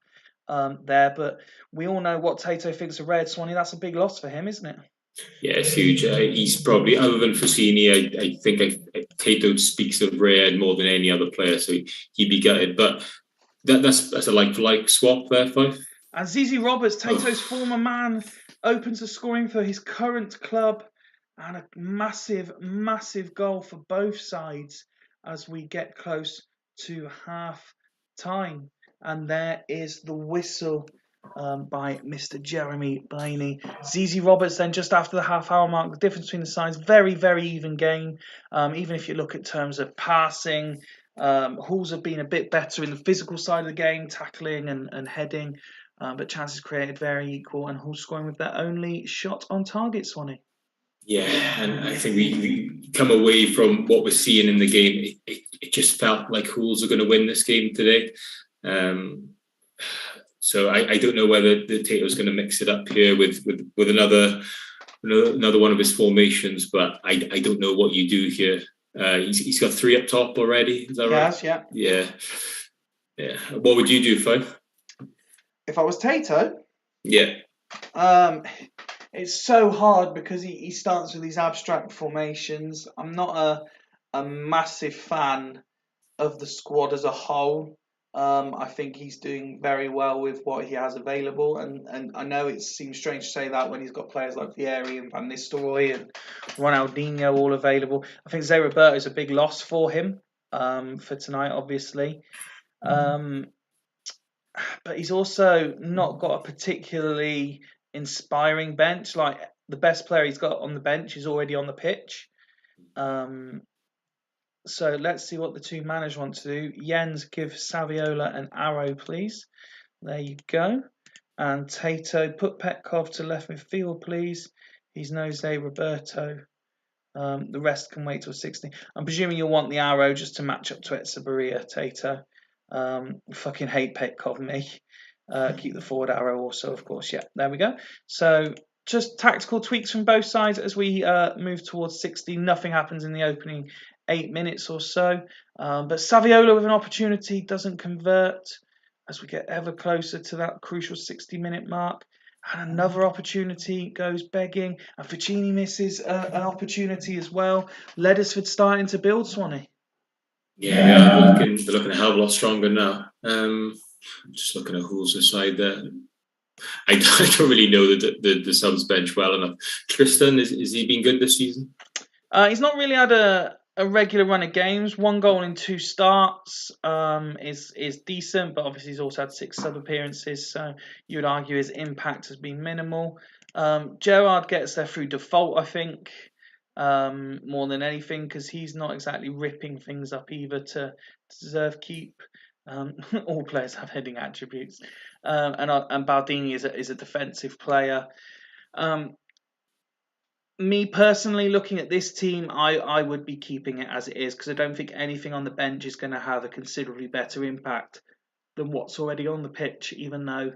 A: there, but we all know what Tato thinks of Rayed, Swanee. That's a big loss for him, isn't it?
B: Yeah, it's huge. He's probably, other than Fassini, I think Tato speaks of Rayed more than any other player, so he'd be gutted. But that's a like-for-like swap there, Fife.
A: And Zizi Roberts, Tato's former man, opens the scoring for his current club, and a massive, massive goal for both sides as we get close to half time. And there is the whistle by Mr. Jeremy Blaney. Zizi Roberts then just after the half-hour mark. The difference between the sides, very, very even game. Even if you look at terms of passing, Hull's have been a bit better in the physical side of the game, tackling and heading. But chances created very equal, and Hull scoring with their only shot on target, Swanee.
B: Yeah, and I think we come away from what we're seeing in the game. It just felt like Hull's are going to win this game today. So I don't know whether the Tato's going to mix it up here with another one of his formations, but I don't know what you do here. He's got 3 up top already. Is that right?
A: Yes,
B: yeah. What would you do, Fife?
A: If I was Tato?
B: Yeah.
A: It's so hard because he starts with these abstract formations. I'm not a massive fan of the squad as a whole. I think he's doing very well with what he has available, and I know it seems strange to say that when he's got players like Vieri and Van Nistelrooy and Ronaldinho all available. I think Zé Roberto is a big loss for him for tonight, obviously. But he's also not got a particularly inspiring bench. Like, the best player he's got on the bench is already on the pitch. So let's see what the two managers want to do. Jens, give Saviola an arrow, please. There you go. And Tato, put Petkov to left midfield, please. He's no Zé Roberto. The rest can wait till 60. I'm presuming you'll want the arrow just to match up to Etsabaria, Tato. Fucking hate Petkov, me. Keep the forward arrow also, of course. Yeah, there we go. So just tactical tweaks from both sides as we move towards 60. Nothing happens in the opening 8 minutes or so. But Saviola with an opportunity doesn't convert as we get ever closer to that crucial 60-minute mark. And another opportunity goes begging. And Ficini misses an opportunity as well. Leddersford starting to build, Swanee.
B: Yeah, they're looking a hell of a lot stronger now. I'm just looking at Hull's side there. I don't really know the subs bench well enough. Tristan, is he been good this season?
A: He's not really had a regular run of games. 1 goal in 2 starts is decent, but obviously he's also had 6 sub appearances, so you would argue his impact has been minimal. Gerard gets there through default, I think, more than anything, because he's not exactly ripping things up either to deserve keep. All players have heading attributes, and Baldini is a defensive player. Me personally, looking at this team, I would be keeping it as it is, because I don't think anything on the bench is going to have a considerably better impact than what's already on the pitch, even though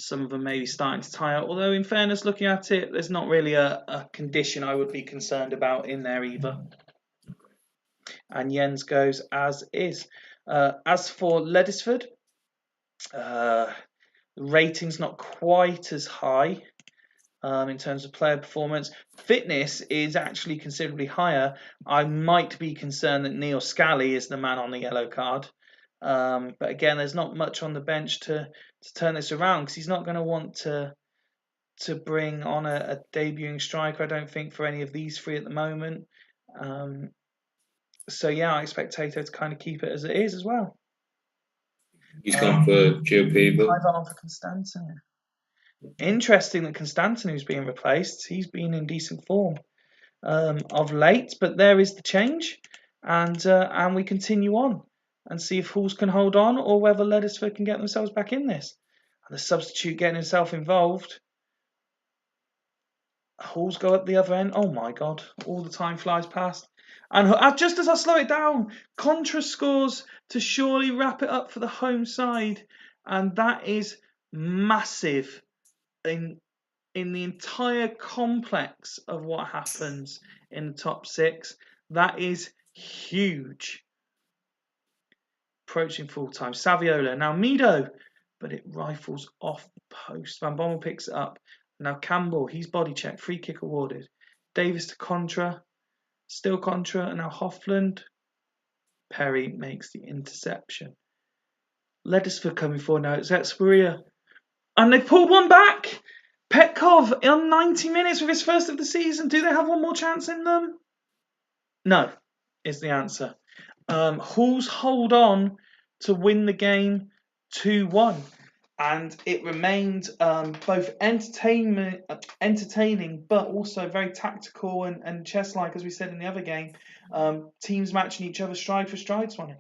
A: some of them maybe starting to tire. Although, in fairness, looking at it, there's not really a condition I would be concerned about in there either. And Jens goes as is. As for Ledisford, the rating's not quite as high in terms of player performance. Fitness is actually considerably higher. I might be concerned that Neil Scally is the man on the yellow card. But again, there's not much on the bench to turn this around, because he's not going to want to bring on a debuting striker, I don't think, for any of these three at the moment. So yeah, I expect Tato to kind of keep it as it is as well.
B: He's gone for GOP, but
A: on for Constantine. Interesting that Constantine's being replaced. He's been in decent form of late, but there is the change, and we continue on and see if Halls can hold on, or whether Ledisford can get themselves back in this. And the substitute getting himself involved. Halls go up the other end. Oh my God! All the time flies past. And just as I slow it down, Contra scores to surely wrap it up for the home side. And that is massive in the entire complex of what happens in the top six. That is huge. Approaching full time. Saviola. Now Mido, but it rifles off the post. Van Bommel picks it up. Now Campbell, he's body checked. Free kick awarded. Davis to Contra. Still Contra, and now Hoffland. Perry makes the interception. Ledisford coming forward now. It's Experia. And they pulled one back. Petkov on 90 minutes with his first of the season. Do they have one more chance in them? No, is the answer. Halls hold on to win the game 2-1. And it remained both entertaining, but also very tactical and chess-like, as we said in the other game. Teams matching each other stride for stride, Swanee.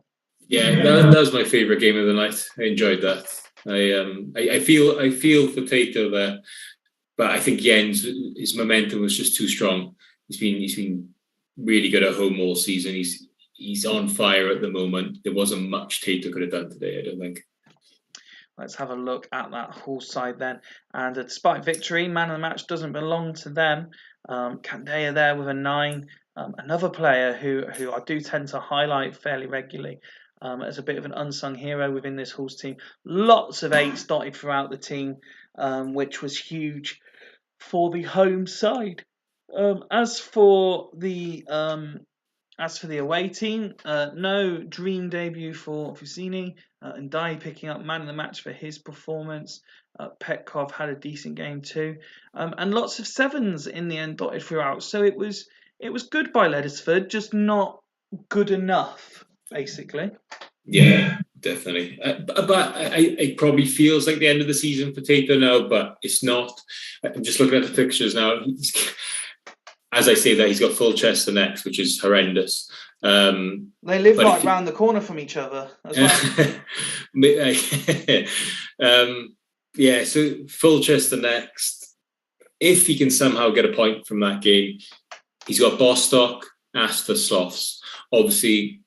B: Yeah, that was my favourite game of the night. I enjoyed that. I feel for Tato there, but I think Jens, his momentum was just too strong. He's been really good at home all season. He's on fire at the moment. There wasn't much Tato could have done today, I don't think.
A: Let's have a look at that Hull side then. And despite victory, man of the match doesn't belong to them. Candea there with a 9. Another player who I do tend to highlight fairly regularly as a bit of an unsung hero within this Hull's team. Lots of 8s dotted throughout the team, which was huge for the home side. As for the away team, no dream debut for Fusini, and Dai picking up man of the match for his performance. Petkov had a decent game too, and lots of 7s in the end dotted throughout. So it was good by Ledisford, just not good enough, basically.
B: Yeah, definitely. But it probably feels like the end of the season for Tato now, but it's not. I'm just looking at the pictures now. As I say that, he's got full chest and next, which is horrendous.
A: They live right round the corner from each other as well.
B: Yeah, so full chest and next. If he can somehow get a point from that game, he's got Bostock, Astor, Sloths. Obviously,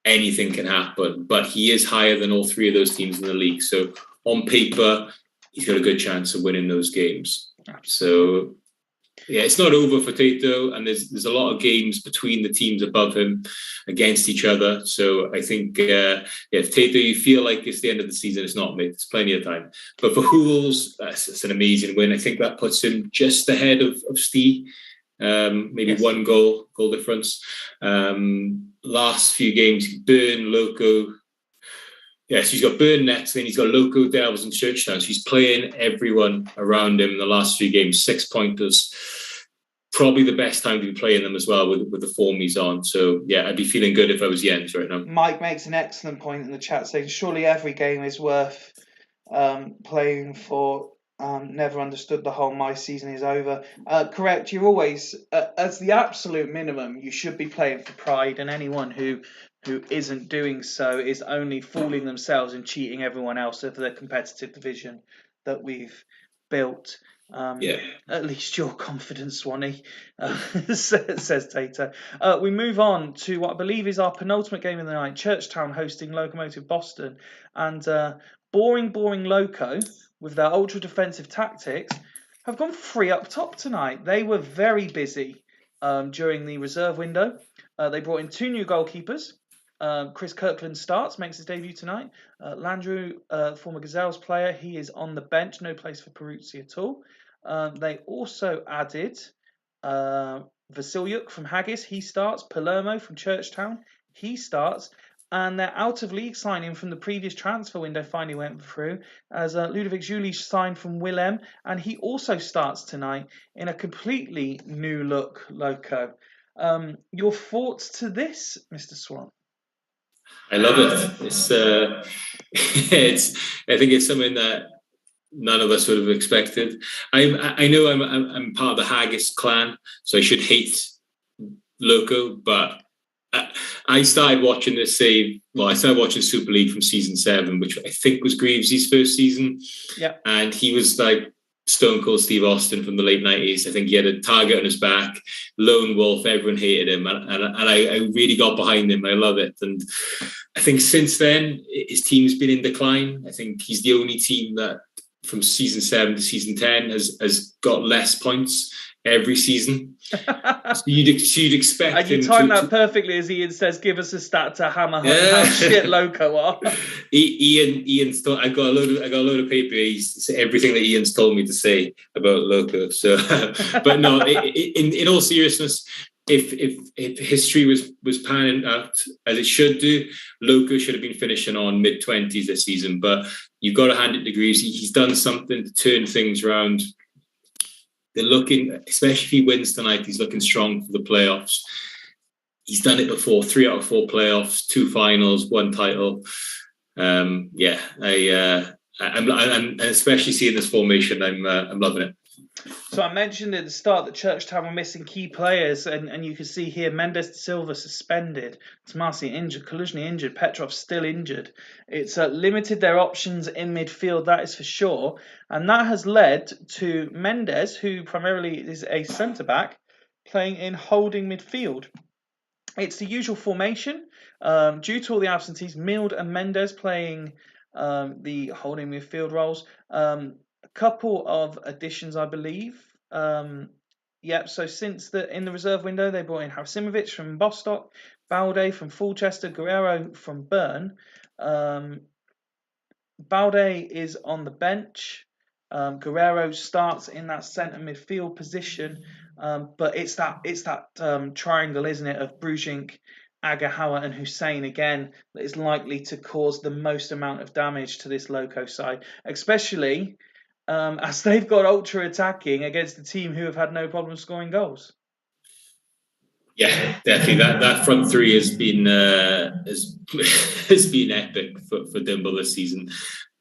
B: anything can happen, but he is higher than all 3 of those teams in the league. So on paper, he's got a good chance of winning those games. So yeah, it's not over for Tato, and there's a lot of games between the teams above him against each other. So I think if Tato, you feel like it's the end of the season, it's not, mate. There's plenty of time. But for Hools, that's an amazing win. I think that puts him just ahead of Stee. Maybe yes. 1 goal difference. Last few games, Burn, Loco. Yes, he's got Burn next, then he's got Loco, Devils and Churchtown. So he's playing everyone around him in the last few games, 6 pointers. Probably the best time to be playing them as well with the form he's on. So yeah, I'd be feeling good if I was Jens right now.
A: Mike makes an excellent point in the chat saying surely every game is worth playing for. Never understood the whole my season is over. Correct, you're always, as the absolute minimum, you should be playing for pride, and anyone who isn't doing so is only fooling themselves and cheating everyone else of the competitive division that we've built. At least you're confident, Swanee, says Tato. We move on to what I believe is our penultimate game of the night, Churchtown hosting Locomotive Boston. And boring Loco, with their ultra defensive tactics, have gone 3 up top tonight. They were very busy during the reserve window. They brought in 2 new goalkeepers. Chris Kirkland makes his debut tonight. Landrew, former Gazelles player, he is on the bench, no place for Peruzzi at all. They also added Vasilyuk from Haggis, he starts. Palermo from Churchtown, he starts. And their out-of-league signing from the previous transfer window finally went through, as Ludovic Julich signed from Willem, and he also starts tonight in a completely new look Loco. Your thoughts to this, Mr. Swan?
B: I love it. I think it's something that none of us would have expected. I know I'm part of the Haggis clan, so I should hate Loco, but I started watching I started watching Super League from season 7, which I think was Greaves' first season.
A: Yeah.
B: And he was like Stone Cold Steve Austin from the late 90s. I think he had a target on his back, lone wolf, everyone hated him. And I really got behind him. I love it. And I think since then, his team's been in decline. I think he's the only team that from season 7 to season 10 has got less points every season. So you'd expect
A: and you
B: him
A: time that perfectly as Ian says, give us a stat to hammer how shit Loco are.
B: Ian's I got a load of paper. He's everything that Ian's told me to say about Loco. So, but no, in all seriousness, if history was panning out as it should do, Loco should have been finishing on mid-20s this season. But you've got to hand it to Greaves. He's done something to turn things around. They're looking, especially if he wins tonight, he's looking strong for the playoffs. He's done it before, 3 out of 4 playoffs, 2 finals, 1 title. I'm especially seeing this formation. I'm loving it.
A: So I mentioned at the start that Churchtown were missing key players, and you can see here Mendes de Silva suspended, Tomasi injured, Kaluzhny injured, Petrov still injured. It's limited their options in midfield, that is for sure, and that has led to Mendes, who primarily is a centre-back, playing in holding midfield. It's the usual formation. Due to all the absentees, Mild and Mendes playing the holding midfield roles. A couple of additions, I believe. So since in the reserve window, they brought in Harasimovic from Bostock, Balde from Fulchester, Guerrero from Bern. Balde is on the bench. Guerrero starts in that centre midfield position, but it's that triangle, isn't it, of Brujink, Agahawa and Hussein again that is likely to cause the most amount of damage to this Loco side, especially as they've got ultra attacking against a team who have had no problem scoring goals.
B: Yeah, definitely. That front three has been epic for Dimble this season.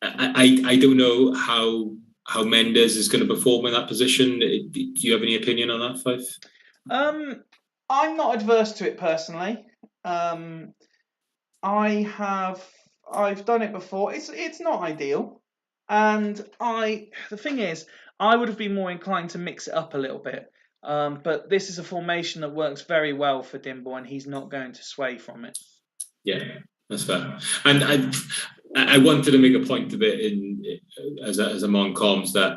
B: I don't know how Mendes is going to perform in that position. Do you have any opinion on that, Fife?
A: I'm not adverse to it personally. I've done it before. It's not ideal, and the thing is, I would have been more inclined to mix it up a little bit. But this is a formation that works very well for Dimble, and he's not going to sway from it.
B: Yeah, that's fair. And I wanted to make a point of it as a Mon-Coms that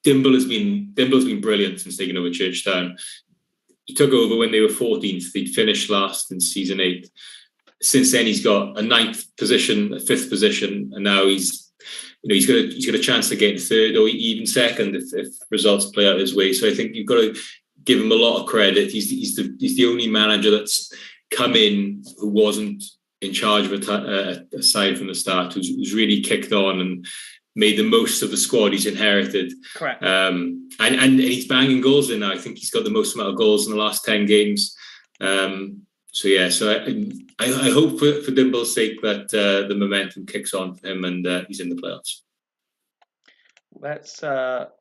B: Dimble's been brilliant since taking over Churchtown. He took over when they were 14th. They'd finished last in season 8. Since then, he's got a 9th position, a 5th position, and now he's got a chance to get 3rd or even 2nd if results play out his way. So I think you've got to give him a lot of credit. He's the only manager that's come in who wasn't in charge of a side from the start, who's really kicked on and made the most of the squad he's inherited.
A: Correct.
B: And he's banging goals in now. I think he's got the most amount of goals in the last 10 games. So I hope for Dimble's sake that the momentum kicks on for him and he's in the playoffs.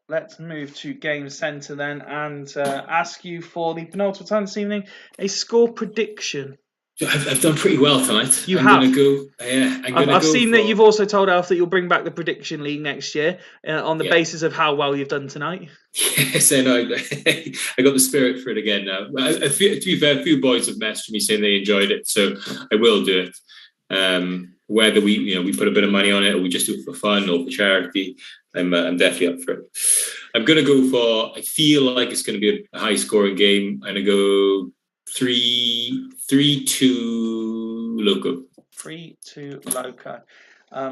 A: Let's move to Game Centre then and ask you for the penultimate time this evening a score prediction.
B: I've done pretty well tonight.
A: I'm have.
B: I've
A: seen that you've also told Alf that you'll bring back the prediction league next year on the basis of how well you've done tonight.
B: Yes, I know. I got the spirit for it again now. To be fair, a few boys have messaged me saying they enjoyed it, so I will do it. Whether we put a bit of money on it, or we just do it for fun or for charity, I'm definitely up for it. I'm going to go for. I feel like it's going to be a high scoring game. I'm going to go 3-2 Loco.
A: 3-2 Loco.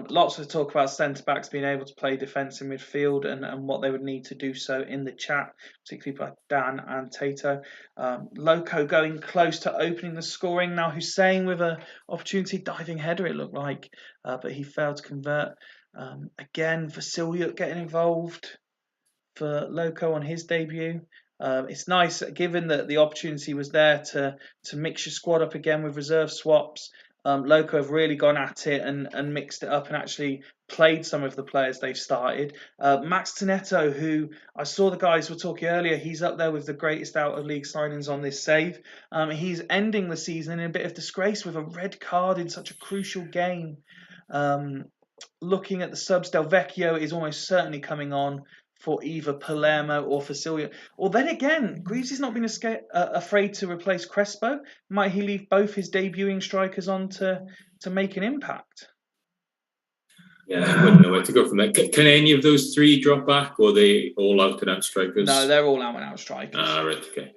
A: Lots of talk about centre-backs being able to play defence in midfield and what they would need to do so in the chat, particularly by Dan and Tato. Loco going close to opening the scoring. Now Hussein with an opportunity, diving header it looked like, but he failed to convert. Again, Vasiliuk getting involved for Loco on his debut. It's nice, given that the opportunity was there to mix your squad up again with reserve swaps. Loco have really gone at it and mixed it up and actually played some of the players they've started. Max Tonetto, who I saw the guys were talking earlier, he's up there with the greatest out-of-league signings on this save. He's ending the season in a bit of disgrace with a red card in such a crucial game. Looking at the subs, Del Vecchio is almost certainly coming on for either Palermo or Facilia. Or then again, Greaves has not been afraid to replace Crespo. Might he leave both his debuting strikers on to make an impact?
B: Yeah, I wouldn't know where to go from there. Can any of those three drop back, or are they all out and out strikers?
A: No, they're all out and out strikers.
B: Right, okay.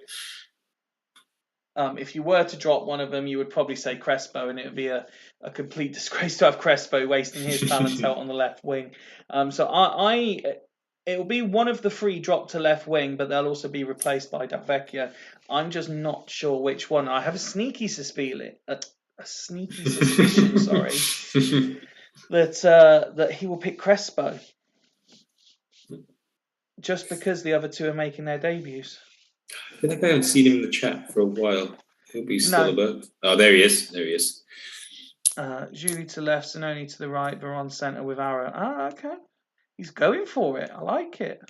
A: If you were to drop one of them, you would probably say Crespo, and it would be a complete disgrace to have Crespo wasting his talents out on the left wing. It will be one of the three dropped to left wing, but they'll also be replaced by Del Vecchio. I'm just not sure which one. I have a sneaky suspicion, sorry, that he will pick Crespo, just because the other two are making their debuts.
B: I feel like I haven't seen him in the chat for a while. He'll be still about. Oh, there he is. There he is.
A: Julie to left, Zanoni to the right, Veron centre with Arrow. Okay. He's going for it. I like it.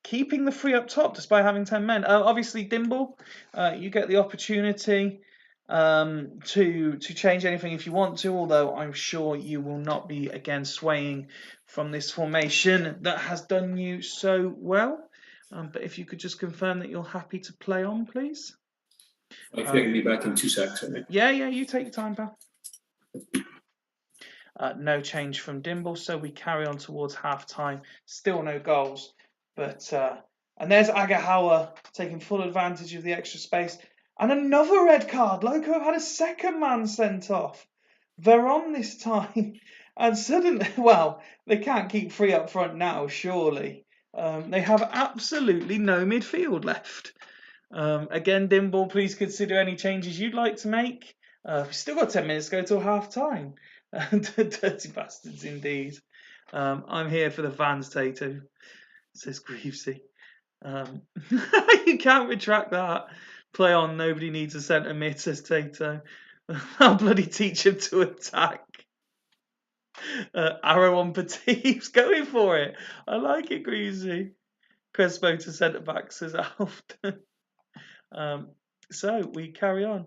A: Keeping the three up top despite having 10 men. Obviously, Dimble, you get the opportunity to change anything if you want to, although I'm sure you will not be again swaying from this formation that has done you so well. But if you could just confirm that you're happy to play on, please.
B: I think I can be back in 2 seconds. Right?
A: Yeah, you take your time, pal. No change from Dimble, so we carry on towards half-time. Still no goals. But and there's Agahawa taking full advantage of the extra space. And another red card. Loco have had a second man sent off. Veron this time. And suddenly, well, they can't keep three up front now, surely. They have absolutely no midfield left. Again, Dimble, please consider any changes you'd like to make. We've still got 10 minutes to go till half-time. Dirty bastards indeed. I'm here for the fans, Tato, says Greavesy. You can't retract that. Play on, nobody needs a centre mid, says Tato. I'll bloody teach him to attack. Arrow on Petit's going for it. I like it, Greavesy. Crespo to centre back, says Alf. So we carry on.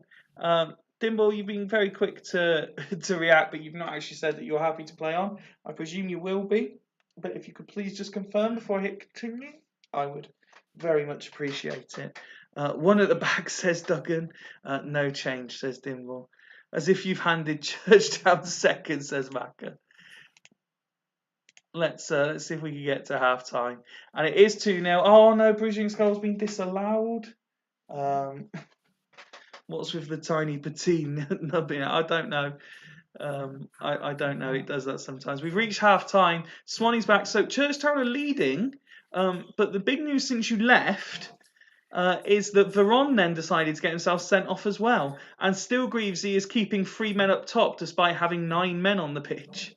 A: Dimble, you've been very quick to react, but you've not actually said that you're happy to play on. I presume you will be, but if you could please just confirm before I hit continue, I would very much appreciate it. One at the back, says Duggan. No change, says Dimble. As if you've handed Church down second, says Macca. Let's see if we can get to half time. And it is 2-0. Oh no, Bridging's goal's been disallowed. What's with the tiny patine nubbing? I don't know. I don't know. It does that sometimes. We've reached half time. Swanee's back. So Churchtown are leading. But the big news since you left is that Veron then decided to get himself sent off as well. And still Greavesy is keeping 3 men up top despite having 9 men on the pitch.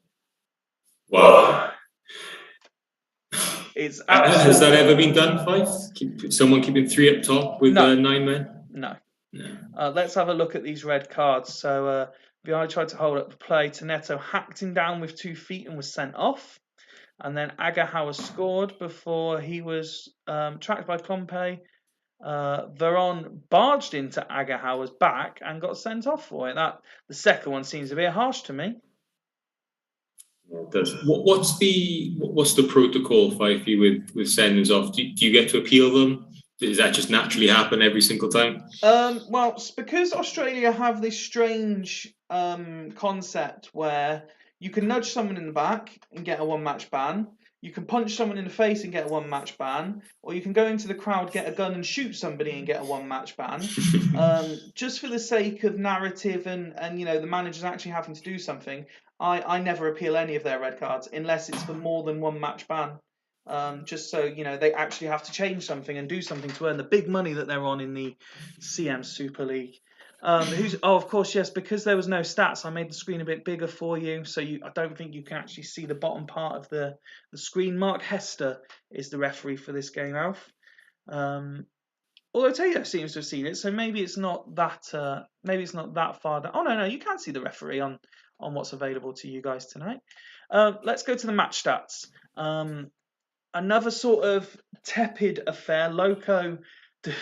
B: Wow.
A: It's
B: Has that ever been done, Fife? Someone keeping 3 up top with 9 men?
A: No. Let's have a look at these red cards. So Viana tried to hold up the play. Tonetto hacked him down with 2 feet and was sent off. And then Agahawa scored before he was tracked by Pompey. Veron barged into Agahawa's back and got sent off for it. The second one seems a bit harsh to me.
B: It does. What's the protocol, Fifey, with sendings off? Do you get to appeal them? Does that just naturally happen every single time?
A: Well, it's because Australia have this strange concept where you can nudge someone in the back and get a one-match ban. You can punch someone in the face and get a one-match ban, or you can go into the crowd, get a gun, and shoot somebody and get a one-match ban. Just for the sake of narrative and the managers actually having to do something, I never appeal any of their red cards unless it's for more than one match ban. Just so they actually have to change something and do something to earn the big money that they're on in the CM Super League. Of course, yes, because there was no stats, I made the screen a bit bigger for you, so I don't think you can actually see the bottom part of the screen. Mark Hester is the referee for this game, Alf. Although Tato seems to have seen it, so maybe it's not that far down. Oh no, you can see the referee on what's available to you guys tonight. Let's go to the match stats. Another sort of tepid affair. Loco,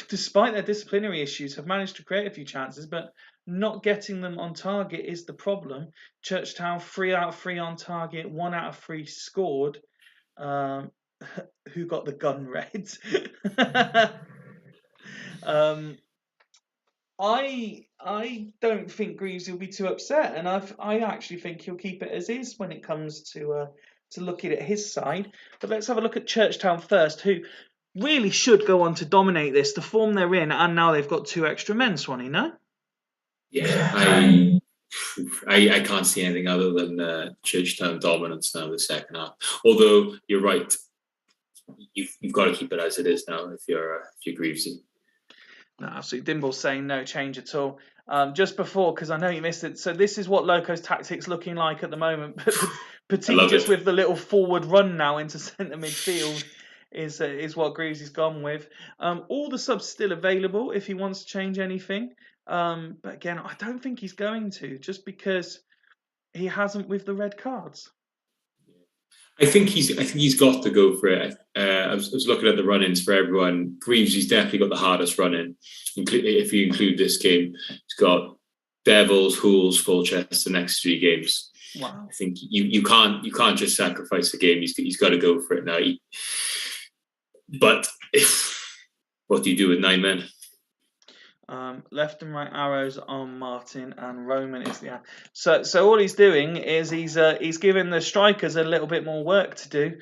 A: despite their disciplinary issues, have managed to create a few chances, but not getting them on target is the problem. Churchtown, 3 out of 3 on target, 1 out of 3 scored. Who got the gun red? I don't think Greaves will be too upset, and I actually think he'll keep it as is when it comes to looking at his side. But let's have a look at Churchtown first, who really should go on to dominate this. The form they're in, and now they've got 2 extra men, Swanee, no?
B: Yeah, I can't see anything other than Churchtown dominance now in the second half. Although you're right, you've got to keep it as it is now if you're Greavesy.
A: No, absolutely. Dimble's saying no change at all. Just before, because I know you missed it. So this is what Loco's tactics looking like at the moment. Petit just with the little forward run now into centre midfield is what Greaves has gone with. All the subs still available if he wants to change anything. But again, I don't think he's going to, just because he hasn't with the red cards.
B: I think he's got to go for it. I was looking at the run-ins for everyone. Greaves, he's definitely got the hardest run-in. If you include this game, he's got Devils, Hools, Fulchester the next 3 games.
A: Wow.
B: I think you can't just sacrifice the game. He's got to go for it now. But what do you do with 9 men?
A: Left and right arrows on Martin, and Roman is the so all he's doing is he's giving the strikers a little bit more work to do.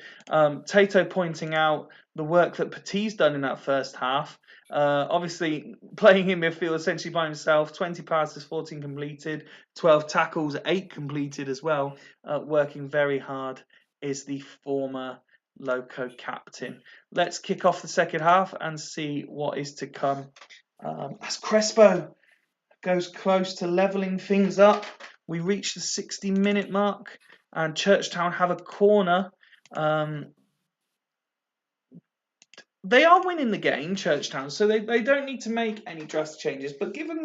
A: Tato pointing out the work that Petit's done in that first half. Obviously playing in midfield essentially by himself, 20 passes, 14 completed, 12 tackles, 8 completed as well. Working very hard is the former Loco captain. Let's kick off the second half and see what is to come. As Crespo goes close to levelling things up, we reach the 60-minute mark, and Churchtown have a corner. They are winning the game, Churchtown, so they don't need to make any drastic changes. But given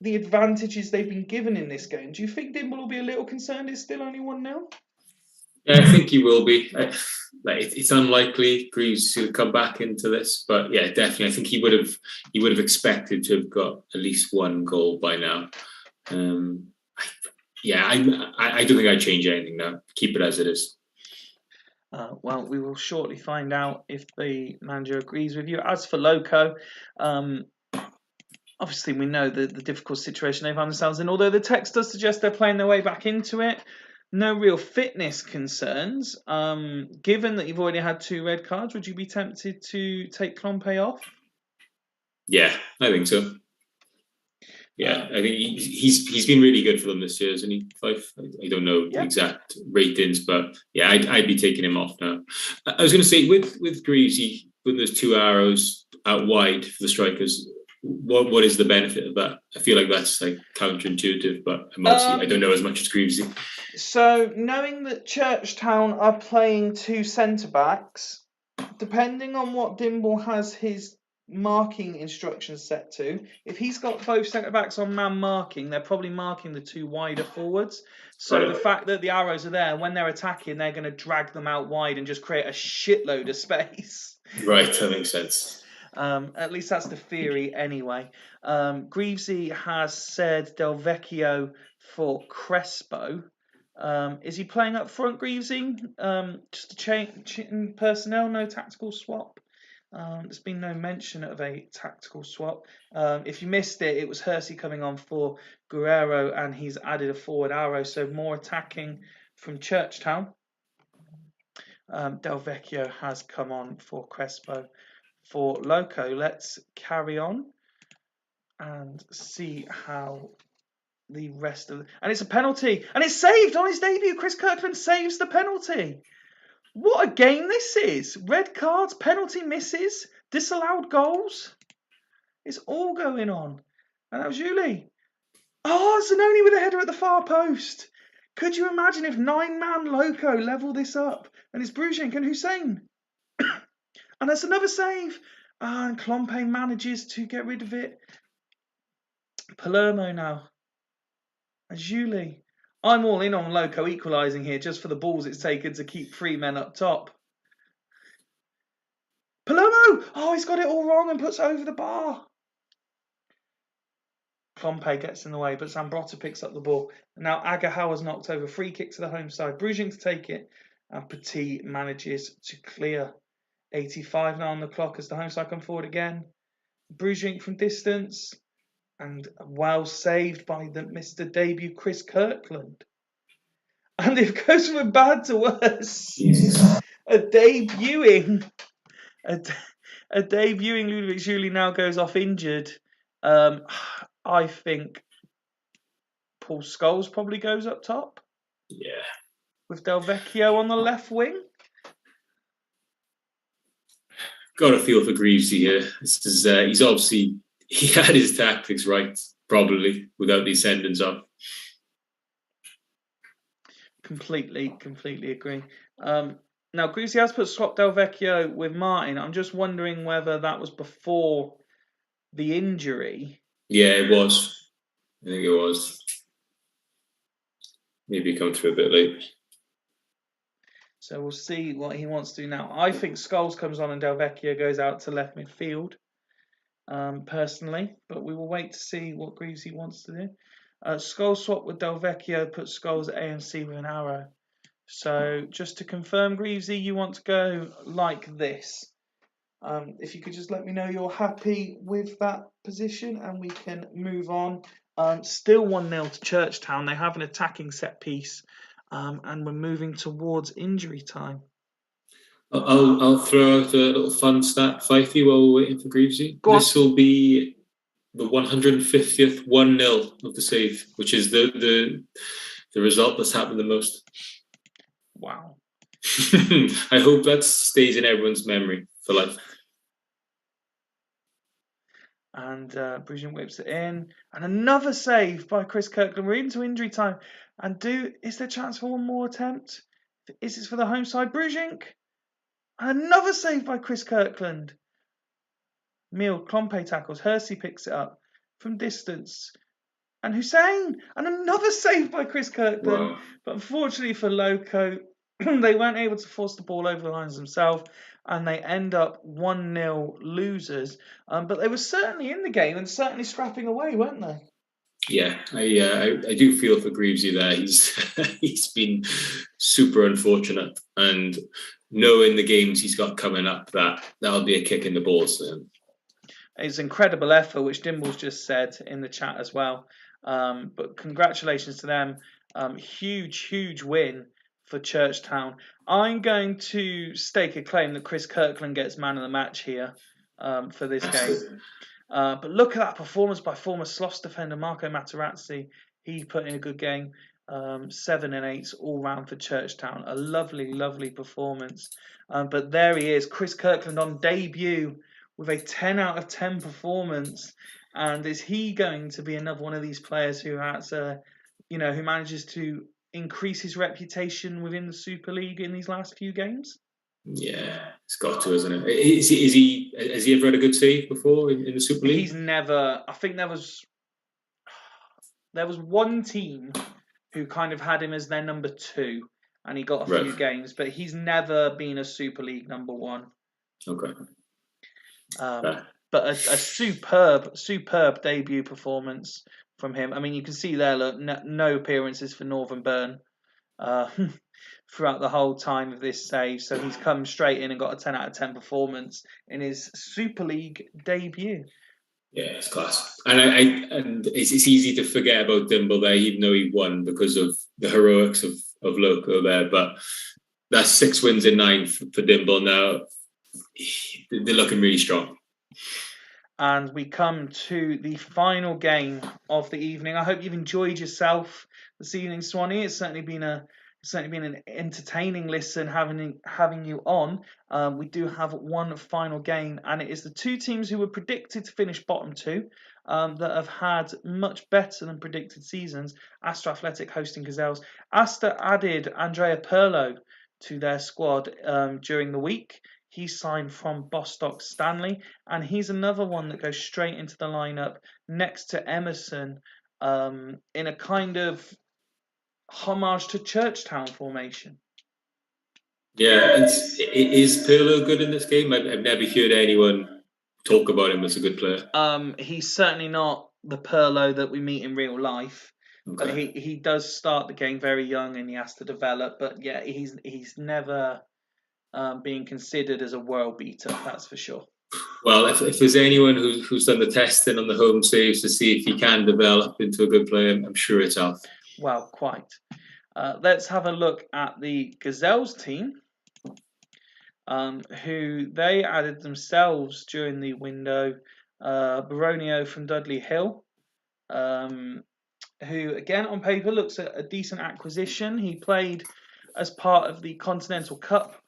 A: the advantages they've been given in this game, do you think Dimble will be a little concerned it's still only 1-0?
B: Yeah, I think he will be. It's unlikely Greaves to come back into this, but yeah, definitely. I think he would have expected to have got at least 1 goal by now. I don't think I'd change anything now. Keep it as it is.
A: Well, we will shortly find out if the manager agrees with you. As for Loco, obviously we know the difficult situation they find themselves in, although the text does suggest they're playing their way back into it. No real fitness concerns. Given that you've already had 2 red cards, would you be tempted to take Clompe off?
B: Yeah, I think so. Yeah, I think he's been really good for them this year, isn't he? 5. I don't know the exact ratings, but yeah, I'd be taking him off now. I was going to say with Greaves, when there's 2 arrows out wide for the strikers, what is the benefit of that? I feel like that's like counterintuitive, but I don't know as much as Greavesy.
A: So knowing that Churchtown are playing 2 centre backs, depending on what Dimble has his marking instructions set to, if he's got both centre backs on man marking, they're probably marking the 2 wider forwards. So the fact that the arrows are there, when they're attacking, they're going to drag them out wide and just create a shitload of space.
B: Right, that makes sense.
A: At least that's the theory anyway. Greavesy has said Del Vecchio for Crespo. Is he playing up front, Greavesy? Just a change in personnel, no tactical swap? There's been no mention of a tactical swap. If you missed it, it was Hersey coming on for Guerrero, and he's added a forward arrow, so more attacking from Churchtown. Del Vecchio has come on for Crespo for Loco. Let's carry on and see how the rest of and it's a penalty, and it's saved on his debut. Chris Kirkland saves the penalty. What a game this is. Red cards, penalty misses, disallowed goals. It's all going on. And that was Julie. Oh, Zanoni with a header at the far post. Could you imagine if 9-man Loco level this up? And it's Brujink and Hussein. And that's another save. And Klompe manages to get rid of it. Palermo now. And Julie. I'm all in on Loco equalising here just for the balls it's taken to keep 3 men up top. Palermo! Oh, he's got it all wrong and puts it over the bar. Klompe gets in the way, but Zambrotta picks up the ball. And now Agahauer's knocked over. Free kick to the home side. Brugink to take it. And Petit manages to clear. 85 now on the clock as the home side come forward again. Brugink from distance. And well saved by the Mr. Debut Chris Kirkland. And it goes from bad to worse. A debuting Ludovic Julie now goes off injured. I think Paul Scholes probably goes up top.
B: Yeah.
A: With Del Vecchio on the left wing.
B: Got a feel for Greavesy here. He's obviously, he had his tactics right, probably, without the sendings up.
A: Completely agree. Now, Greavesy has put swap Del Vecchio with Martin. I'm just wondering whether that was before the injury.
B: Yeah, it was. I think it was. Maybe come through a bit late.
A: So we'll see what he wants to do now. I think Scholes comes on and Del Vecchio goes out to left midfield, personally. But we will wait to see what Greavesy wants to do. Scholes swap with Del Vecchio, puts Scholes at AMC with an arrow. So just to confirm, Greavesy, you want to go like this. If you could just let me know you're happy with that position and we can move on. Still 1-0 to Churchtown. They have an attacking set piece and we're moving towards injury time.
B: I'll throw out a little fun stat, Fifey, while we're waiting for Greavesy. This will be the 150th 1-0 of the save, which is the result that's happened the most.
A: Wow.
B: I hope that stays in everyone's memory for life.
A: And Brugink whips it in. And another save by Chris Kirkland. We're into injury time. And is there a chance for one more attempt? Is this for the home side? Brugink. And another save by Chris Kirkland. Meal, Klompe tackles. Hersey picks it up from distance. And Hussein. And another save by Chris Kirkland. Wow. But unfortunately for Loco, they weren't able to force the ball over the lines themselves. And they end up 1-0 losers. But they were certainly in the game and certainly scrapping away, weren't they?
B: Yeah, I do feel for Greavesy there. He's been super unfortunate, and knowing the games he's got coming up, that'll be a kick in the balls for him.
A: It's incredible effort, which Dimble's just said in the chat as well. But congratulations to them. Huge win for Churchtown. I'm going to stake a claim that Chris Kirkland gets man of the match here for this game. But look at that performance by former Sloss defender Marco Materazzi. He put in a good game. 7 and 8 all round for Churchtown. A lovely performance. But there he is, Chris Kirkland on debut with a 10 out of 10 performance. And is he going to be another one of these players who has, who manages to increase his reputation within the Super League in these last few games?
B: Yeah, it's got to, isn't it? Has he ever had a good save before in the Super League?
A: He's never. I think there was one team who kind of had him as their number 2, and he got a few games, but he's never been a Super League number 1.
B: Okay.
A: But a superb debut performance from him. I mean, you can see there, look, no appearances for Northern Burn. throughout the whole time of this save. So he's come straight in and got a 10 out of 10 performance in his Super League debut.
B: Yeah, it's class. And it's easy to forget about Dimble there, even though he won because of the heroics of Loco there. But that's 6 wins in 9 for Dimble now. They're looking really strong.
A: And we come to the final game of the evening. I hope you've enjoyed yourself this evening, Swanee. It's certainly been an entertaining listen having you on. We do have one final game, and it is the two teams who were predicted to finish bottom 2 that have had much better than predicted seasons. Astor Athletic hosting Gazelles. Astor added Andrea Pirlo to their squad during the week. He signed from Bostock Stanley, and he's another one that goes straight into the lineup next to Emerson in a kind of homage to Churchtown formation.
B: Yeah, is Pirlo good in this game? I've never heard anyone talk about him as a good player.
A: He's certainly not the Pirlo that we meet in real life. Okay. But he does start the game very young and he has to develop. But yeah, he's never being considered as a world beater, that's for sure.
B: Well, if there's anyone who's done the testing on the home saves to see if he can develop into a good player, I'm sure it's Alf.
A: Well, quite. Let's have a look at the Gazelles team, who they added themselves during the window. Baronio from Dudley Hill, who again on paper looks a decent acquisition. He played as part of the Continental Cup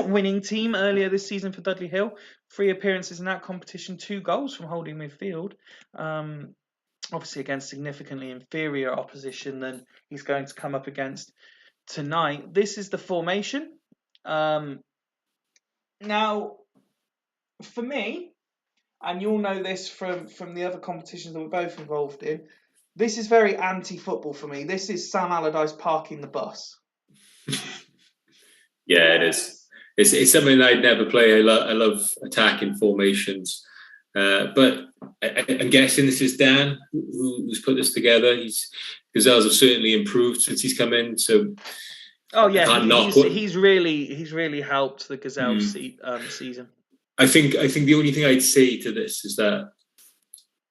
A: winning team earlier this season for Dudley Hill. 3 appearances in that competition, 2 goals from holding midfield. Obviously against significantly inferior opposition than he's going to come up against tonight. This is the formation. Now, for me, and you'll know this from the other competitions that we're both involved in, this is very anti-football for me. This is Sam Allardyce parking the bus.
B: Yeah, it is. It's something I'd never play. I love attacking formations. But I'm guessing this is Dan who's put this together. Gazelles have certainly improved since he's come in. So,
A: oh yeah, he's really helped the Gazelles season.
B: I think the only thing I'd say to this is that